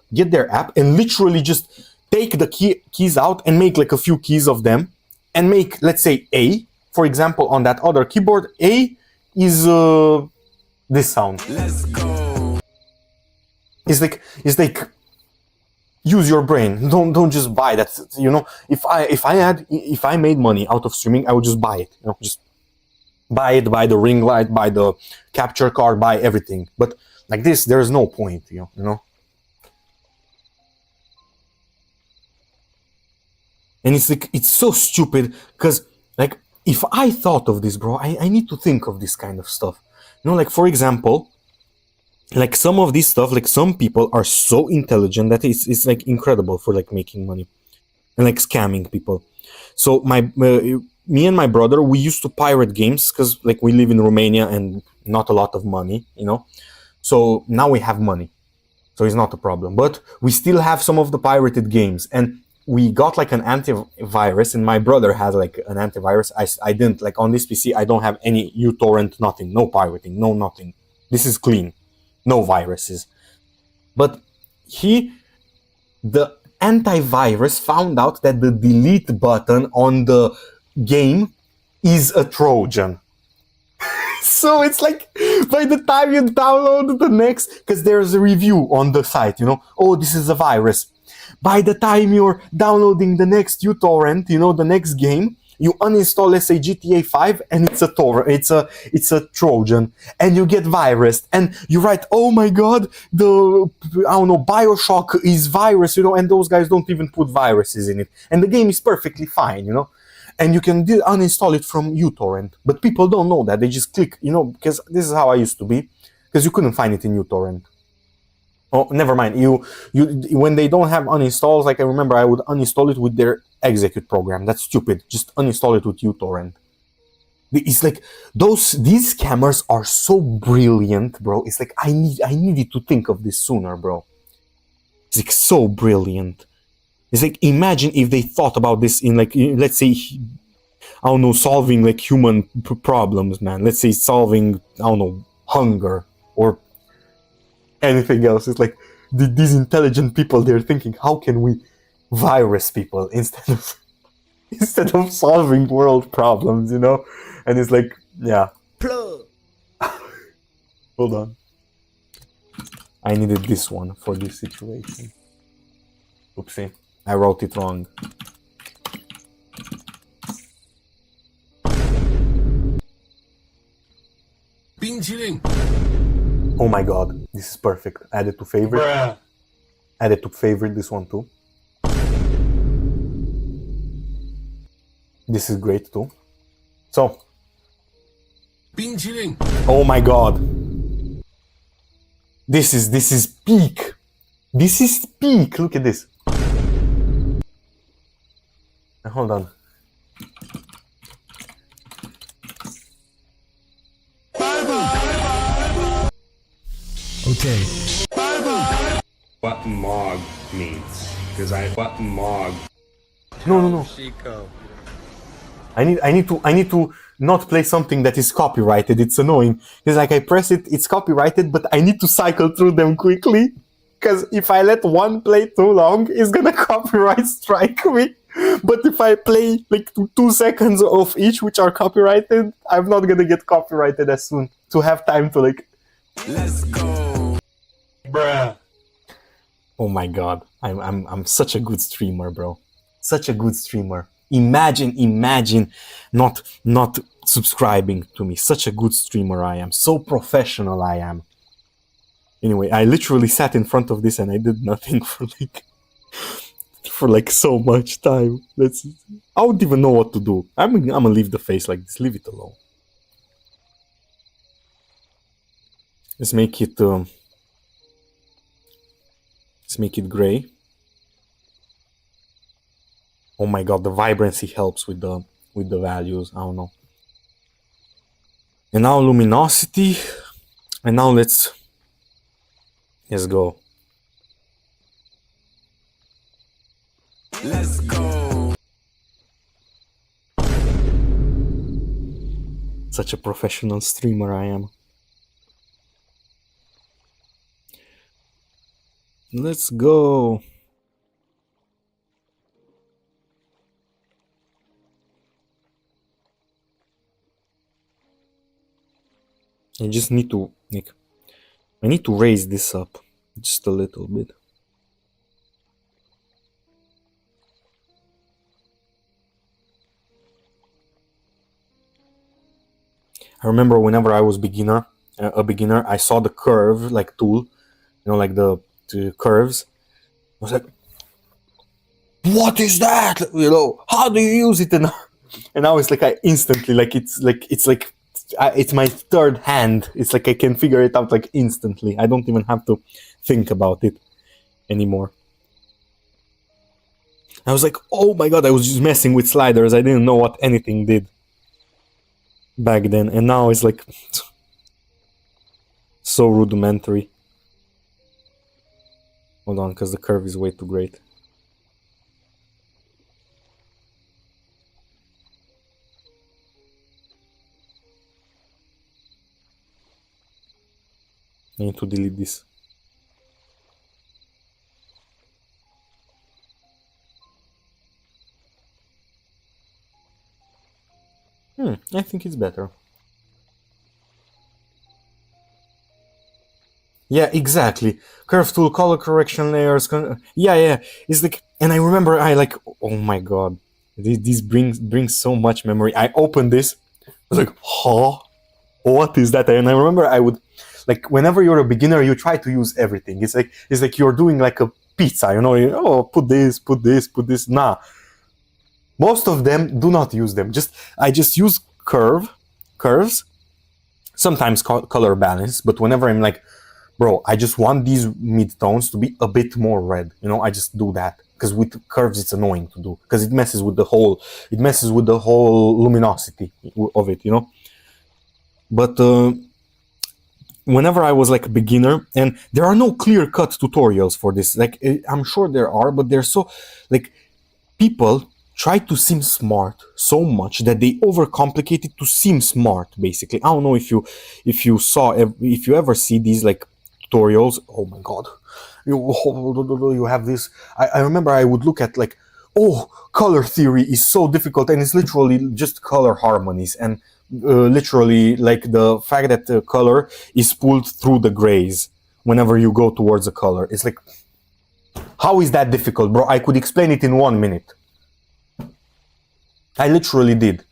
and literally just take the keys out and make like a few keys of them, and make, let's say, A, for example, on that other keyboard. A is this sound. Let's go. It's like use your brain. Don't just buy that. You know, if I made money out of streaming, I would just buy it. You know, just buy it, buy the ring light, buy the capture card, buy everything. But like this, there is no point. You know. And it's like, it's so stupid, because like, if I thought of this, bro, I need to think of this kind of stuff. You know, like, for example, like some of this stuff, like some people are so intelligent that it's like incredible for like making money and like scamming people. So me and my brother, we used to pirate games because like we live in Romania and not a lot of money, you know. So now we have money, so it's not a problem. But we still have some of the pirated games, and we got like an antivirus, and my brother has like an antivirus. I didn't, like on this PC, I don't have any uTorrent, nothing, no pirating, no nothing. This is clean, no viruses. But the antivirus found out that the delete button on the game is a Trojan. So it's like, by the time you download the next, because there's a review on the site, you know, oh, this is a virus. By the time you're downloading the next uTorrent, you know, the next game, you uninstall, let's say, GTA 5, and it's a Trojan, and you get virused, and you write, oh my god, BioShock is virus, you know, and those guys don't even put viruses in it, and the game is perfectly fine, you know, and you can uninstall it from uTorrent, but people don't know that. They just click, you know, because this is how I used to be, because you couldn't find it in uTorrent. Oh, never mind. You when they don't have uninstalls, like I remember, I would uninstall it with their execute program. That's stupid. Just uninstall it with uTorrent. It's like these scammers are so brilliant, bro. It's like I needed to think of this sooner, bro. It's like so brilliant. It's like, imagine if they thought about this in, like, let's say, I don't know, solving like human problems, man. Let's say solving, I don't know, hunger or anything else. It's like these intelligent people, they're thinking, how can we virus people instead of solving world problems, you know? And it's like, yeah. Hold on. I needed this one for this situation. Oopsie. I wrote it wrong. Oh my god, this is perfect. Add it to favorite. Bruh. Add it to favorite, this one too. This is great too. So. Oh my god. This is peak. This is peak. Look at this. Hold on. Okay. What MOG means. Because what MOG. No. I need to not play something that is copyrighted. It's annoying. Because like I press it, it's copyrighted, but I need to cycle through them quickly. Because if I let one play too long, it's gonna copyright strike me. But if I play like 2 seconds of each, which are copyrighted, I'm not gonna get copyrighted as soon to have time to like. Let's go. Bruh. Oh my god, I'm such a good streamer, bro. Such a good streamer. Imagine not subscribing to me. Such a good streamer I am. So professional I am. Anyway, I literally sat in front of this and I did nothing for like for like so much time. I don't even know what to do. I'm gonna leave the face like this. Leave it alone. Let's make it gray. Oh my god, the vibrancy helps with the values. I don't know. And now luminosity. And now let's go. Let's go. Such a professional streamer I am. Let's go. I just need to, Nick. I need to raise this up just a little bit. I remember whenever I was a beginner, I saw the curve like tool, like the curves. I was like, "What is that? How do you use it?" And now it's like I instantly it's my third hand. It's like I can figure it out like instantly. I don't even have to think about it anymore. I was like, "Oh my god!" I was just messing with sliders. I didn't know what anything did back then, and now it's like so rudimentary. Hold on, because the curve is way too great. I need to delete this. I think it's better. Yeah, exactly. Curve tool, color correction layers. Yeah. It's like, and I remember oh my god, this brings so much memory. I opened this, I was like, huh? What is that? And I remember I would, like, whenever you're a beginner, you try to use everything. It's like you're doing like a pizza, put this. Nah. Most of them do not use them. I just use curves, sometimes color balance, but whenever I'm like, bro, I just want these midtones to be a bit more red, I just do that. Because with curves it's annoying to do, because it messes with the whole luminosity of it, But whenever I was like a beginner, and there are no clear-cut tutorials for this, like I'm sure there are, but they're so, like, people try to seem smart so much that they overcomplicate it to seem smart, basically. I don't know if you ever see these like tutorials. Oh my god, you have this. I remember I would look at like, oh, color theory is so difficult, and it's literally just color harmonies, and literally like the fact that the color is pulled through the grays whenever you go towards a color. It's like, how is that difficult, bro? I could explain it in 1 minute. I literally did.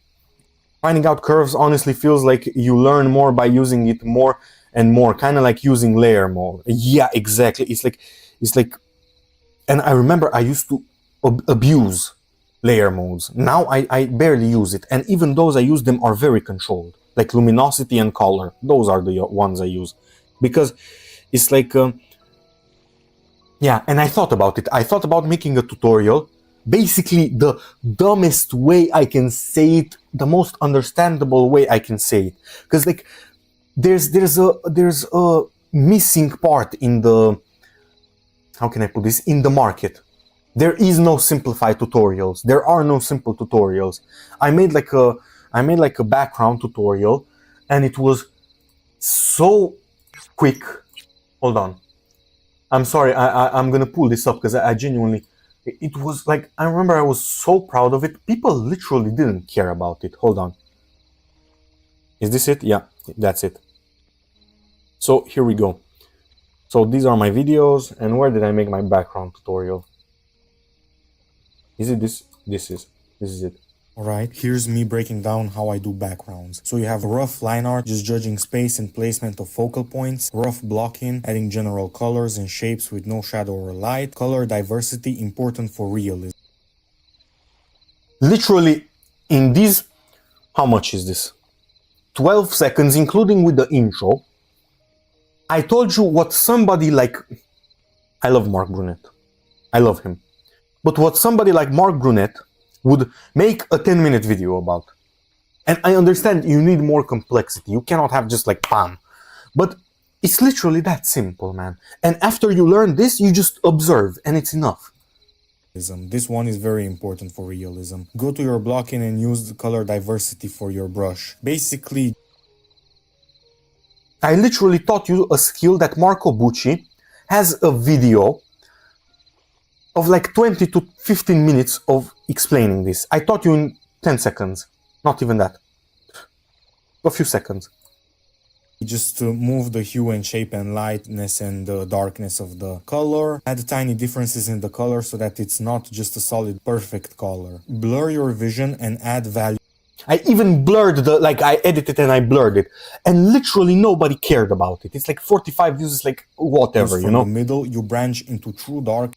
Finding out curves honestly feels like you learn more by using it more and more, kind of like using layer mode. Yeah, exactly. It's like, and I remember I used to abuse layer modes. Now I barely use it, and even those I use them are very controlled, like luminosity and color. Those are the ones I use, because it's like, yeah. And I thought about it. I thought about making a tutorial. Basically, the dumbest way I can say it, the most understandable way I can say it, because like there's a missing part in the, how can I put this, in the market. There is no simplified tutorials. There are no simple tutorials. I made like a background tutorial, and it was so quick. Hold on. I'm sorry. I'm gonna pull this up because I genuinely. It was like, I remember I was so proud of it. People literally didn't care about it. Hold on. Is this it? Yeah, that's it. So here we go. So these are my videos, and where did I make my background tutorial? Is it this? This is it. Alright, here's me breaking down how I do backgrounds. So you have rough line art, just judging space and placement of focal points, rough blocking, adding general colors and shapes with no shadow or light, color diversity important for realism. Literally, in these, how much is this? 12 seconds, including with the intro, I told you what somebody like, I love Mark Brunette. I love him. But what somebody like Mark Brunette would make a 10-minute video about. And I understand you need more complexity. You cannot have just like bam. But it's literally that simple, man. And after you learn this, you just observe and it's enough. This one is very important for realism. Go to your blocking and use the color diversity for your brush. Basically, I literally taught you a skill that Marco Bucci has a video of like 20 to 15 minutes of explaining this. I taught you in 10 seconds. Not even that. A few seconds. just move the hue and shape and lightness and the darkness of the color. Add tiny differences in the color so that it's not just a solid perfect color. Blur your vision and add value. I even blurred I edited and I blurred it. And literally nobody cared about it. It's like 45 views, it's like whatever, you From know? the middle, you branch into true dark.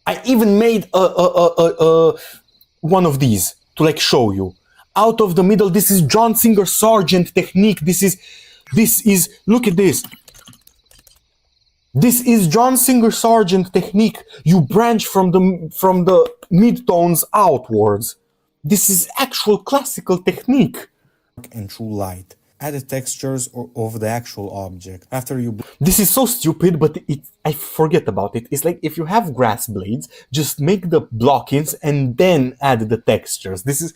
I even made one of these to like show you. Out of the middle, this is John Singer Sargent technique. This is, look at this. This is John Singer Sargent technique. You branch from the mid-tones outwards. This is actual classical technique. And true light. Add the textures of the actual object. After you... This is so stupid, but I forget about it. It's like if you have grass blades, just make the blockings and then add the textures. This is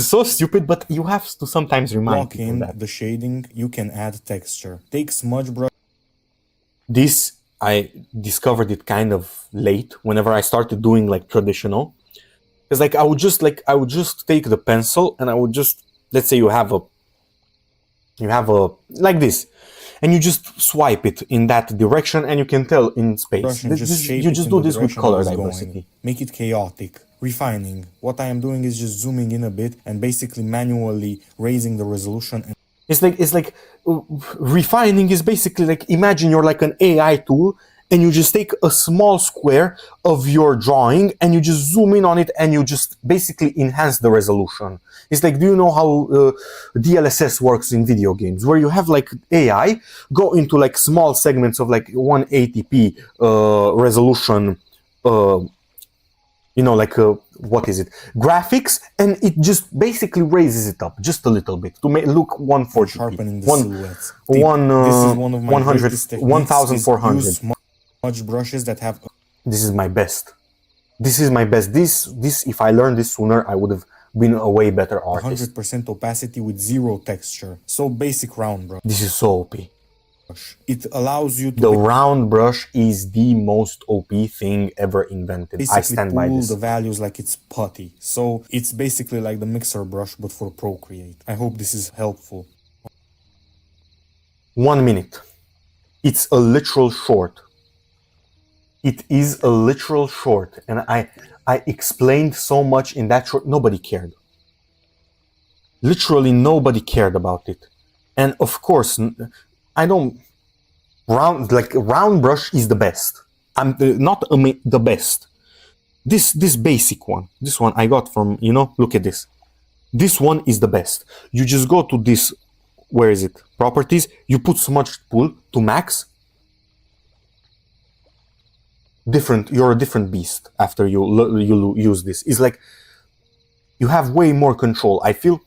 so stupid, but you have to sometimes remind people in that. the shading, you can add texture. Take smudge brush. This, I discovered it kind of late, whenever I started doing like traditional. It's like I would just take the pencil and I would just, let's say you have a like this, and you just swipe it in that direction and you can tell in space. You just do this with color diversity. Make it chaotic. Refining. What I am doing is just zooming in a bit and basically manually raising the resolution. And it's like refining is basically like, imagine you're like an AI tool and you just take a small square of your drawing and you just zoom in on it and you just basically enhance the resolution. It's like, do you know how DLSS works in video games, where you have like AI go into like small segments of like 180p resolution, what is it? Graphics, and it just basically raises it up just a little bit to make look 140p. Sharpening the silhouettes. This is one of my 1400. Smudge brushes that have... This is my best. This is my best. This if I learned this sooner, I would have been a way better artist. 100% opacity with zero texture. So basic round brush. This is so OP. It allows you to... The round brush is the most OP thing ever invented. I stand by this. The values like it's putty. So it's basically like the mixer brush, but for Procreate. I hope this is helpful. 1 minute. It's a literal short. It is a literal short. And I explained so much in that short. Nobody cared. Literally nobody cared about it. And of course, I don't... Round brush is the best. I'm not the best. This basic one. This one I got from, look at this. This one is the best. You just go to this, where is it? Properties. You put smudge pool to max. You're a different beast after you use this. It's like you have way more control. I feel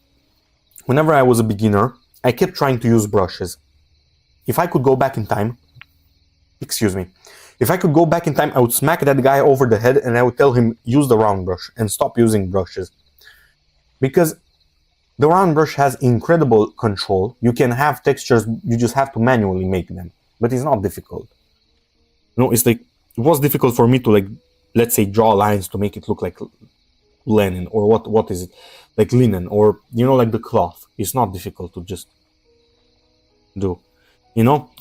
whenever I was a beginner, I kept trying to use brushes. If I could go back in time, if I could go back in time, I would smack that guy over the head and I would tell him, use the round brush and stop using brushes. Because the round brush has incredible control. You can have textures, you just have to manually make them. But it's not difficult. It's like, it was difficult for me to like, let's say, draw lines to make it look like linen, or what is it? Like linen, or, like the cloth. It's not difficult to just do.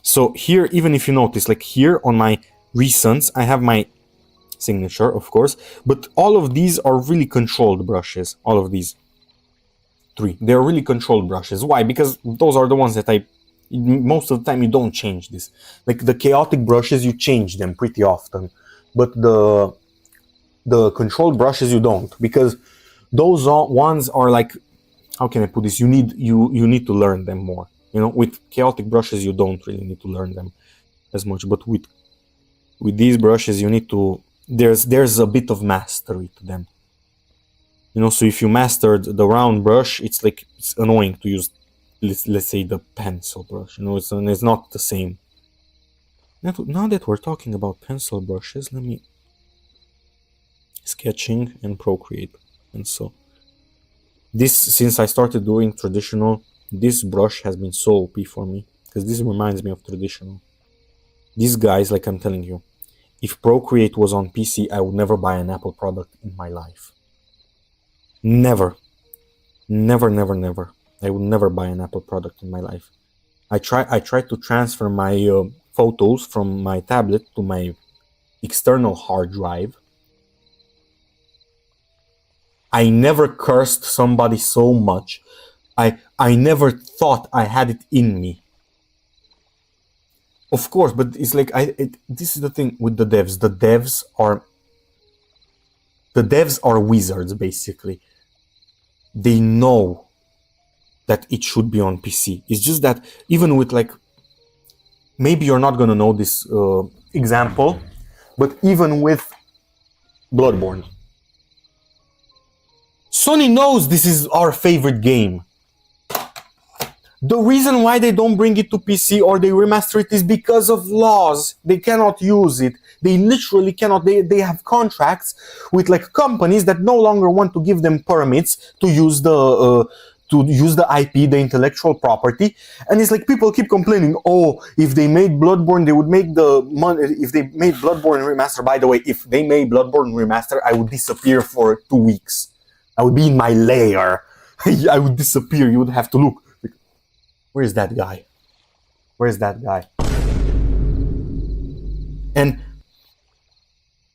So here, even if you notice, like here on my recents, I have my signature, of course, but all of these are really controlled brushes. All of these three, they're really controlled brushes. Why? Because those are the ones that most of the time you don't change this. Like the chaotic brushes, you change them pretty often, but the controlled brushes you don't, because those ones are like, how can I put this? You need to learn them more. With chaotic brushes you don't really need to learn them as much, but with these brushes you need to. There's a bit of mastery to them. So if you mastered the round brush, it's like it's annoying to use. Let's say the pencil brush. It's not the same. Now that we're talking about pencil brushes, let me sketching and Procreate. And so this, since I started doing traditional, this brush has been so OP for me, because this reminds me of traditional. These guys, like I'm telling you, if Procreate was on PC, I would never buy an Apple product in my life. Never. Never, never, never. I would never buy an Apple product in my life. I tried to transfer my photos from my tablet to my external hard drive. I never cursed somebody so much. I never thought I had it in me. Of course, but it's like this is the thing with the devs. The devs are wizards, basically. They know that it should be on PC. It's just that even with like, maybe you're not gonna know this example, but even with Bloodborne, Sony knows this is our favorite game. The reason why they don't bring it to PC or they remaster it is because of laws. They cannot use it. They literally cannot. They have contracts with like companies that no longer want to give them permits to use the IP, the intellectual property. And it's like people keep complaining, oh, if they made Bloodborne, they would make the money. If they made Bloodborne remaster, by the way, if they made Bloodborne remaster, I would disappear for 2 weeks. I would be in my lair. I would disappear. You would have to look. Where is that guy? Where is that guy? And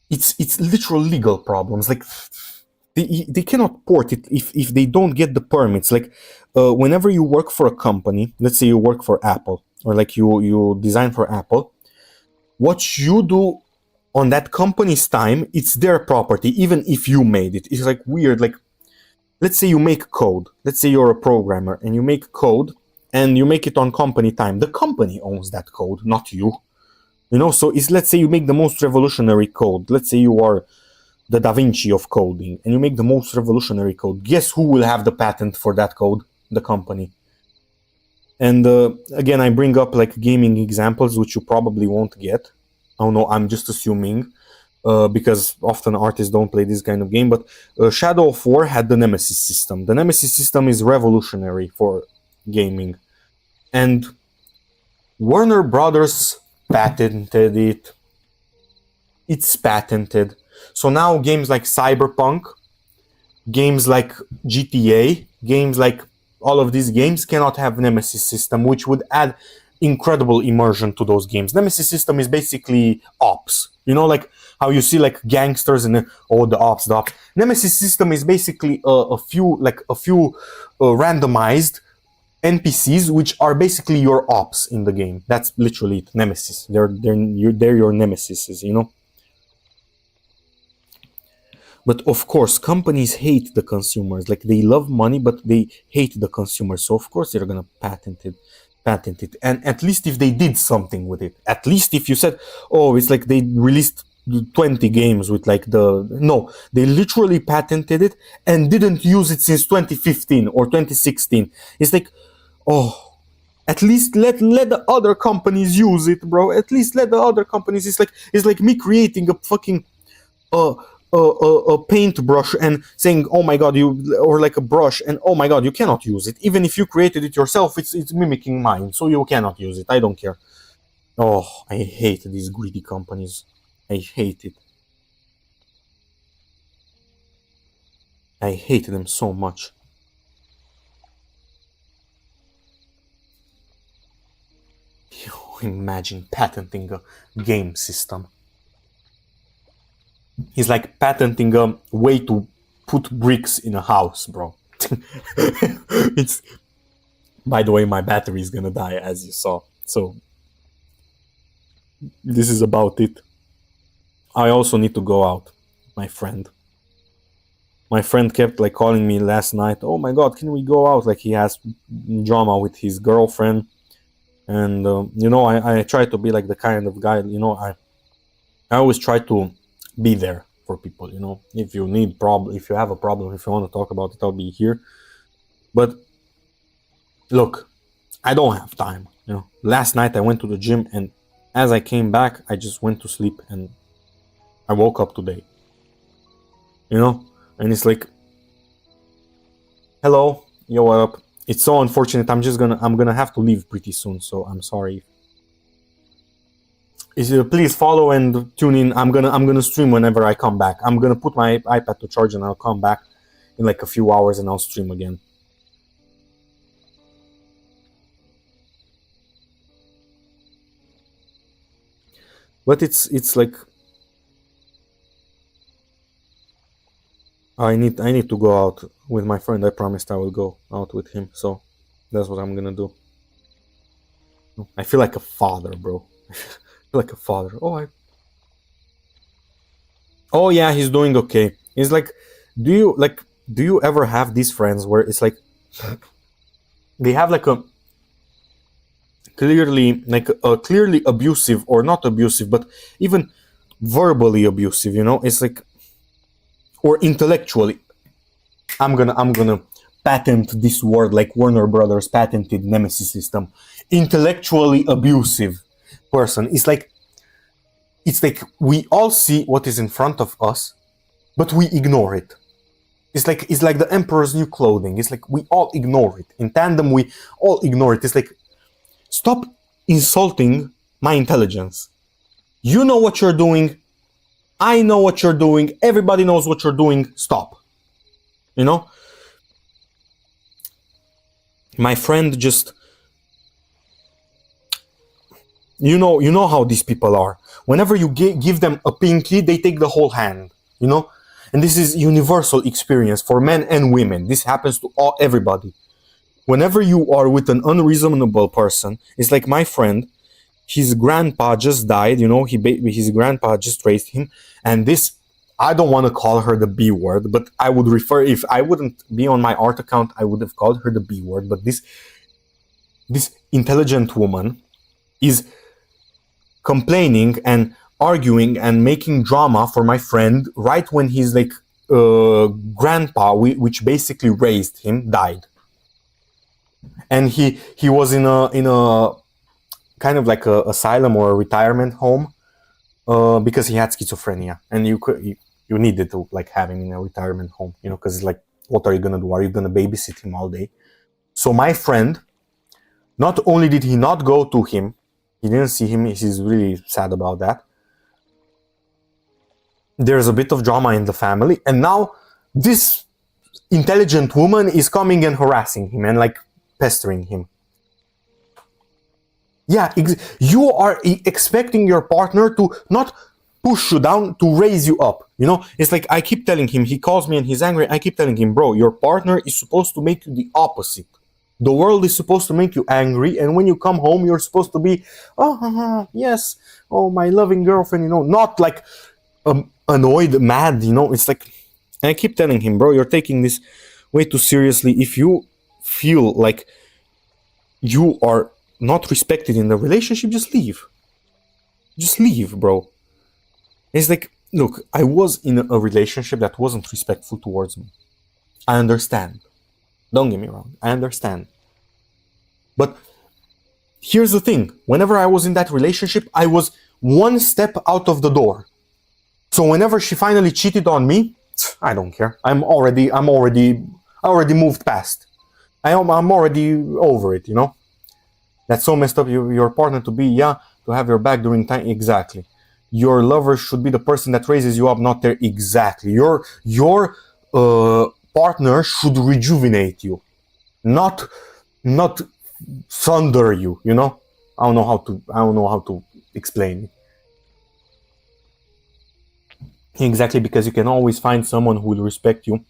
it's literal legal problems. Like they cannot port it if they don't get the permits. Like whenever you work for a company, let's say you work for Apple, or like you design for Apple, what you do on that company's time, it's their property, even if you made it. It's like weird. Like let's say you make code. Let's say you're a programmer and you make code and you make it on company time. The company owns that code, not you. So let's say you make the most revolutionary code. Let's say you are the Da Vinci of coding and you make the most revolutionary code. Guess who will have the patent for that code? The company. And again, I bring up like gaming examples, which you probably won't get. Oh no, I'm just assuming, because often artists don't play this kind of game. But Shadow of War had the Nemesis system. The Nemesis system is revolutionary for gaming. And Warner Brothers patented it. It's patented. So now games like Cyberpunk, games like GTA, games like all of these games cannot have Nemesis system, which would add incredible immersion to those games. Nemesis system is basically ops. Like how you see like gangsters and the ops. Nemesis system is basically a few randomized NPCs, which are basically your ops in the game. That's literally it. Nemesis. They're your nemesis, But of course, companies hate the consumers. Like they love money, but they hate the consumers. So of course they're gonna patent it. And at least if they did something with it, at least if you said, oh, it's like they released 20 games with like no, they literally patented it and didn't use it since 2015 or 2016. It's like, oh, at least let the other companies use it, bro. At least let the other companies. It's like me creating a fucking a paintbrush and saying, oh my god, or like a brush, and oh my god, you cannot use it. Even if you created it yourself, it's mimicking mine, so you cannot use it. I don't care. Oh, I hate these greedy companies. I hate it. I hate them so much. Imagine patenting a game system. He's like patenting a way to put bricks in a house, bro. It's, by the way, my battery is gonna die, as you saw. So this is about it. I also need to go out, my friend. My friend kept like calling me last night. Oh my god, can we go out? Like he has drama with his girlfriend, and you know, I try to be like the kind of guy. You know, I always try to be there for people. You know, if you need if you have a problem, if you want to talk about it, I'll be here. But look, I don't have time. You know, last night I went to the gym, and as I came back, I just went to sleep, and I woke up today. You know, and it's like, hello, yo, what up? It's so unfortunate. I'm gonna have to leave pretty soon, so I'm sorry. Please follow and tune in. I'm gonna stream whenever I come back. I'm gonna put my iPad to charge and I'll come back in like a few hours and I'll stream again. But it's like I need to go out with my friend. I promised I will go out with him, so that's what I'm gonna do. I feel like a father, bro. I feel like a father. Oh yeah, he's doing okay. It's like, do you ever have these friends where it's like they have like a clearly abusive, or not abusive, but even verbally abusive, you know? It's like, or intellectually. I'm gonna patent this word like Warner Brothers patented Nemesis system. Intellectually abusive person. It's like we all see what is in front of us, but we ignore it. It's like the emperor's new clothing. It's like we all ignore it. In tandem, we all ignore it. It's like, stop insulting my intelligence. You know what you're doing. I know what you're doing. Everybody knows what you're doing. Stop. You know? My friend just... You know how these people are. Whenever you give them a pinky, they take the whole hand. You know? And this is universal experience for men and women. This happens to everybody. Whenever you are with an unreasonable person, it's like my friend, his grandpa just died, you know, his grandpa just raised him, and this, I don't want to call her the B word, but I would refer, if I wouldn't be on my art account, I would have called her the B word, but this intelligent woman is complaining and arguing and making drama for my friend right when his like grandpa, which basically raised him, died. And he was in a kind of like a asylum or a retirement home because he had schizophrenia, and you needed to like have him in a retirement home, you know, because it's like, what are you gonna do? Are you gonna babysit him all day? So my friend, not only did he not go to him, he didn't see him. He's really sad about that. There's a bit of drama in the family, and now this intelligent woman is coming and harassing him and like pestering him. Yeah, you are expecting your partner to not push you down, to raise you up. You know, it's like I keep telling him, he calls me and he's angry. I keep telling him, bro, your partner is supposed to make you the opposite. The world is supposed to make you angry, and when you come home, you're supposed to be, yes, oh, my loving girlfriend, you know, not like annoyed, mad, you know. It's like, and I keep telling him, bro, you're taking this way too seriously. If you feel like you are not respected in the relationship, just leave. Just leave, bro. It's like, look, I was in a relationship that wasn't respectful towards me. I understand. Don't get me wrong, I understand. But here's the thing. Whenever I was in that relationship, I was one step out of the door. So whenever she finally cheated on me, I don't care. I already moved past. I'm already over it, you know? That's so messed up. Your partner to be, to have your back during time. Exactly. Your lover should be the person that raises you up, not there. Exactly. Your partner should rejuvenate you, not thunder you. You know. I don't know how to explain it. Exactly, because you can always find someone who will respect you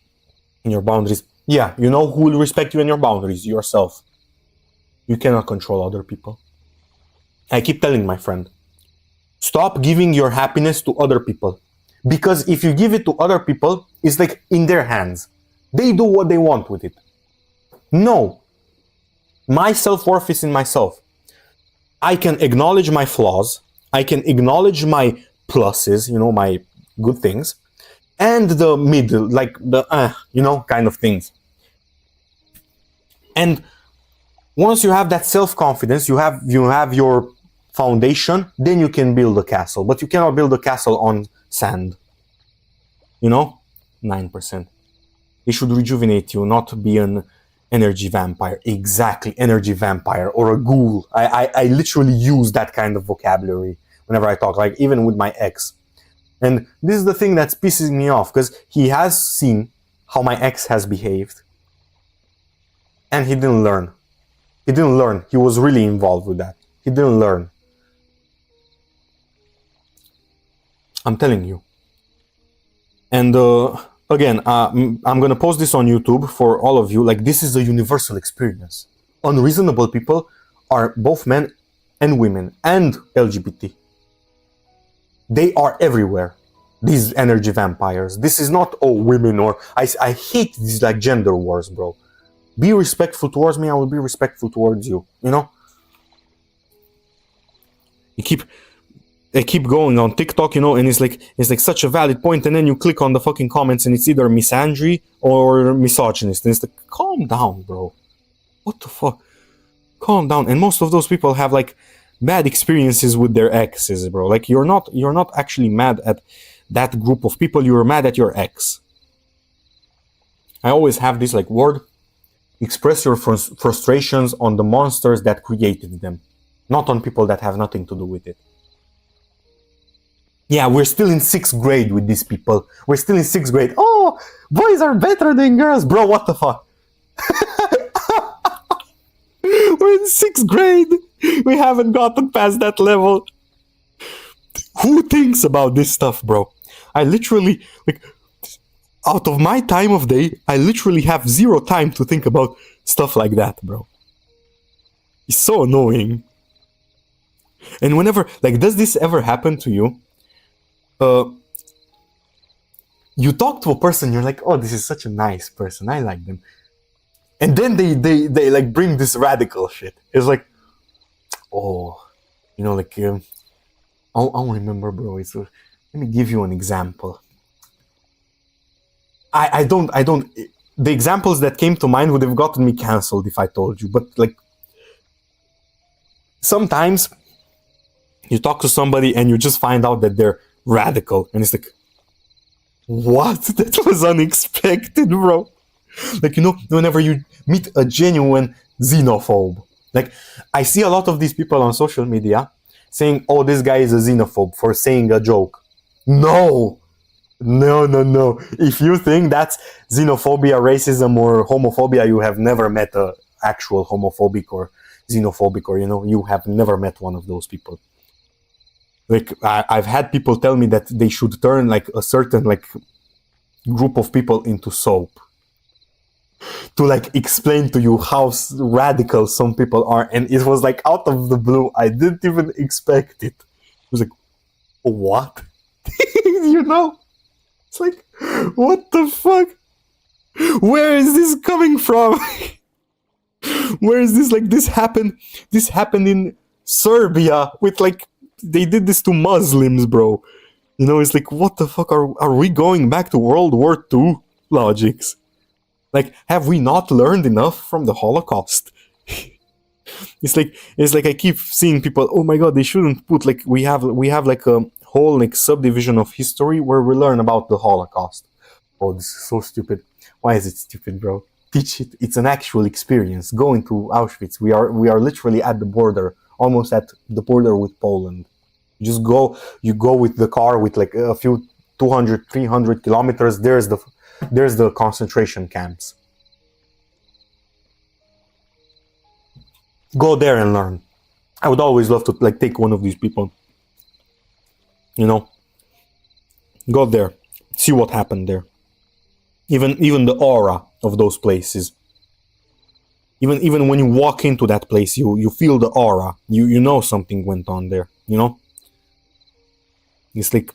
and your boundaries. Yeah, you know who will respect you and your boundaries? Yourself. You cannot control other people. I keep telling my friend, stop giving your happiness to other people. Because if you give it to other people, it's like in their hands. They do what they want with it. No. My self-worth is in myself. I can acknowledge my flaws. I can acknowledge my pluses, my good things, and the middle, like the kind of things. And once you have that self-confidence, you have your foundation, then you can build a castle. But you cannot build a castle on sand. 9%. It should rejuvenate you, not be an energy vampire. Exactly, energy vampire or a ghoul. I literally use that kind of vocabulary whenever I talk, like even with my ex. And this is the thing that's pissing me off, because he has seen how my ex has behaved. And he didn't learn. He didn't learn. He was really involved with that. He didn't learn. I'm telling you. And again, I'm going to post this on YouTube for all of you. Like, this is a universal experience. Unreasonable people are both men and women and LGBT. They are everywhere. These energy vampires. This is not women or... I hate these like gender wars, bro. Be respectful towards me, I will be respectful towards you. I keep going on TikTok, and it's like such a valid point, and then you click on the fucking comments and it's either misandry or misogynist, and it's like, calm down, bro. What the fuck? Calm down. And most of those people have like bad experiences with their exes, bro. Like, you're not actually mad at that group of people, you're mad at your ex. I always have this like word: express your frustrations on the monsters that created them, not on people that have nothing to do with it. Yeah, we're still in 6th grade with these people. We're still in 6th grade. Oh, boys are better than girls. Bro, what the fuck? We're in 6th grade. We haven't gotten past that level. Who thinks about this stuff, bro? I literally, like, out of my time of day, I literally have 0 time to think about stuff like that, bro. It's so annoying. And whenever, like, does this ever happen to you? You talk to a person, you're like, oh, this is such a nice person, I like them. And then they like bring this radical shit. It's like, oh, like, I'll remember, bro. Let me give you an example. I don't, the examples that came to mind would have gotten me cancelled if I told you, but like, sometimes you talk to somebody and you just find out that they're radical, and it's like, what? That was unexpected, bro. Like, whenever you meet a genuine xenophobe, like, I see a lot of these people on social media saying, oh, this guy is a xenophobe for saying a joke. No. If you think that's xenophobia, racism, or homophobia, you have never met a actual homophobic or xenophobic, or, you have never met one of those people. Like, I've had people tell me that they should turn like a certain like group of people into soap to like explain to you how radical some people are, and it was like out of the blue. I didn't even expect it. It was like, what? It's like, what the fuck? Where is this coming from? Where is this? Like, this happened in Serbia with like, they did this to Muslims, bro. It's like, what the fuck? Are we going back to World War II logics? Like, have we not learned enough from the Holocaust? It's like I keep seeing people, oh my god, they shouldn't put like, we have like a whole like subdivision of history where we learn about the Holocaust. Oh, this is so stupid. Why is it stupid, bro? Teach it. It's an actual experience. Going to Auschwitz. We are literally at the border, almost at the border with Poland. You go with the car with like a few 200, 300 kilometers. There's the concentration camps. Go there and learn. I would always love to like take one of these people. Go there. See what happened there. Even the aura of those places. Even when you walk into that place, you feel the aura. You know something went on there, you know? It's like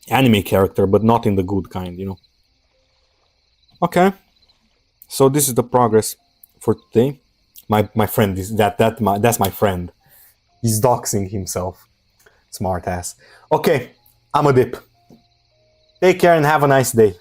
anime character, but not in the good kind, you know? Okay. So this is the progress for today. My friend is that's my friend. He's doxing himself. Smart ass. Okay, I'm a dip. Take care and have a nice day.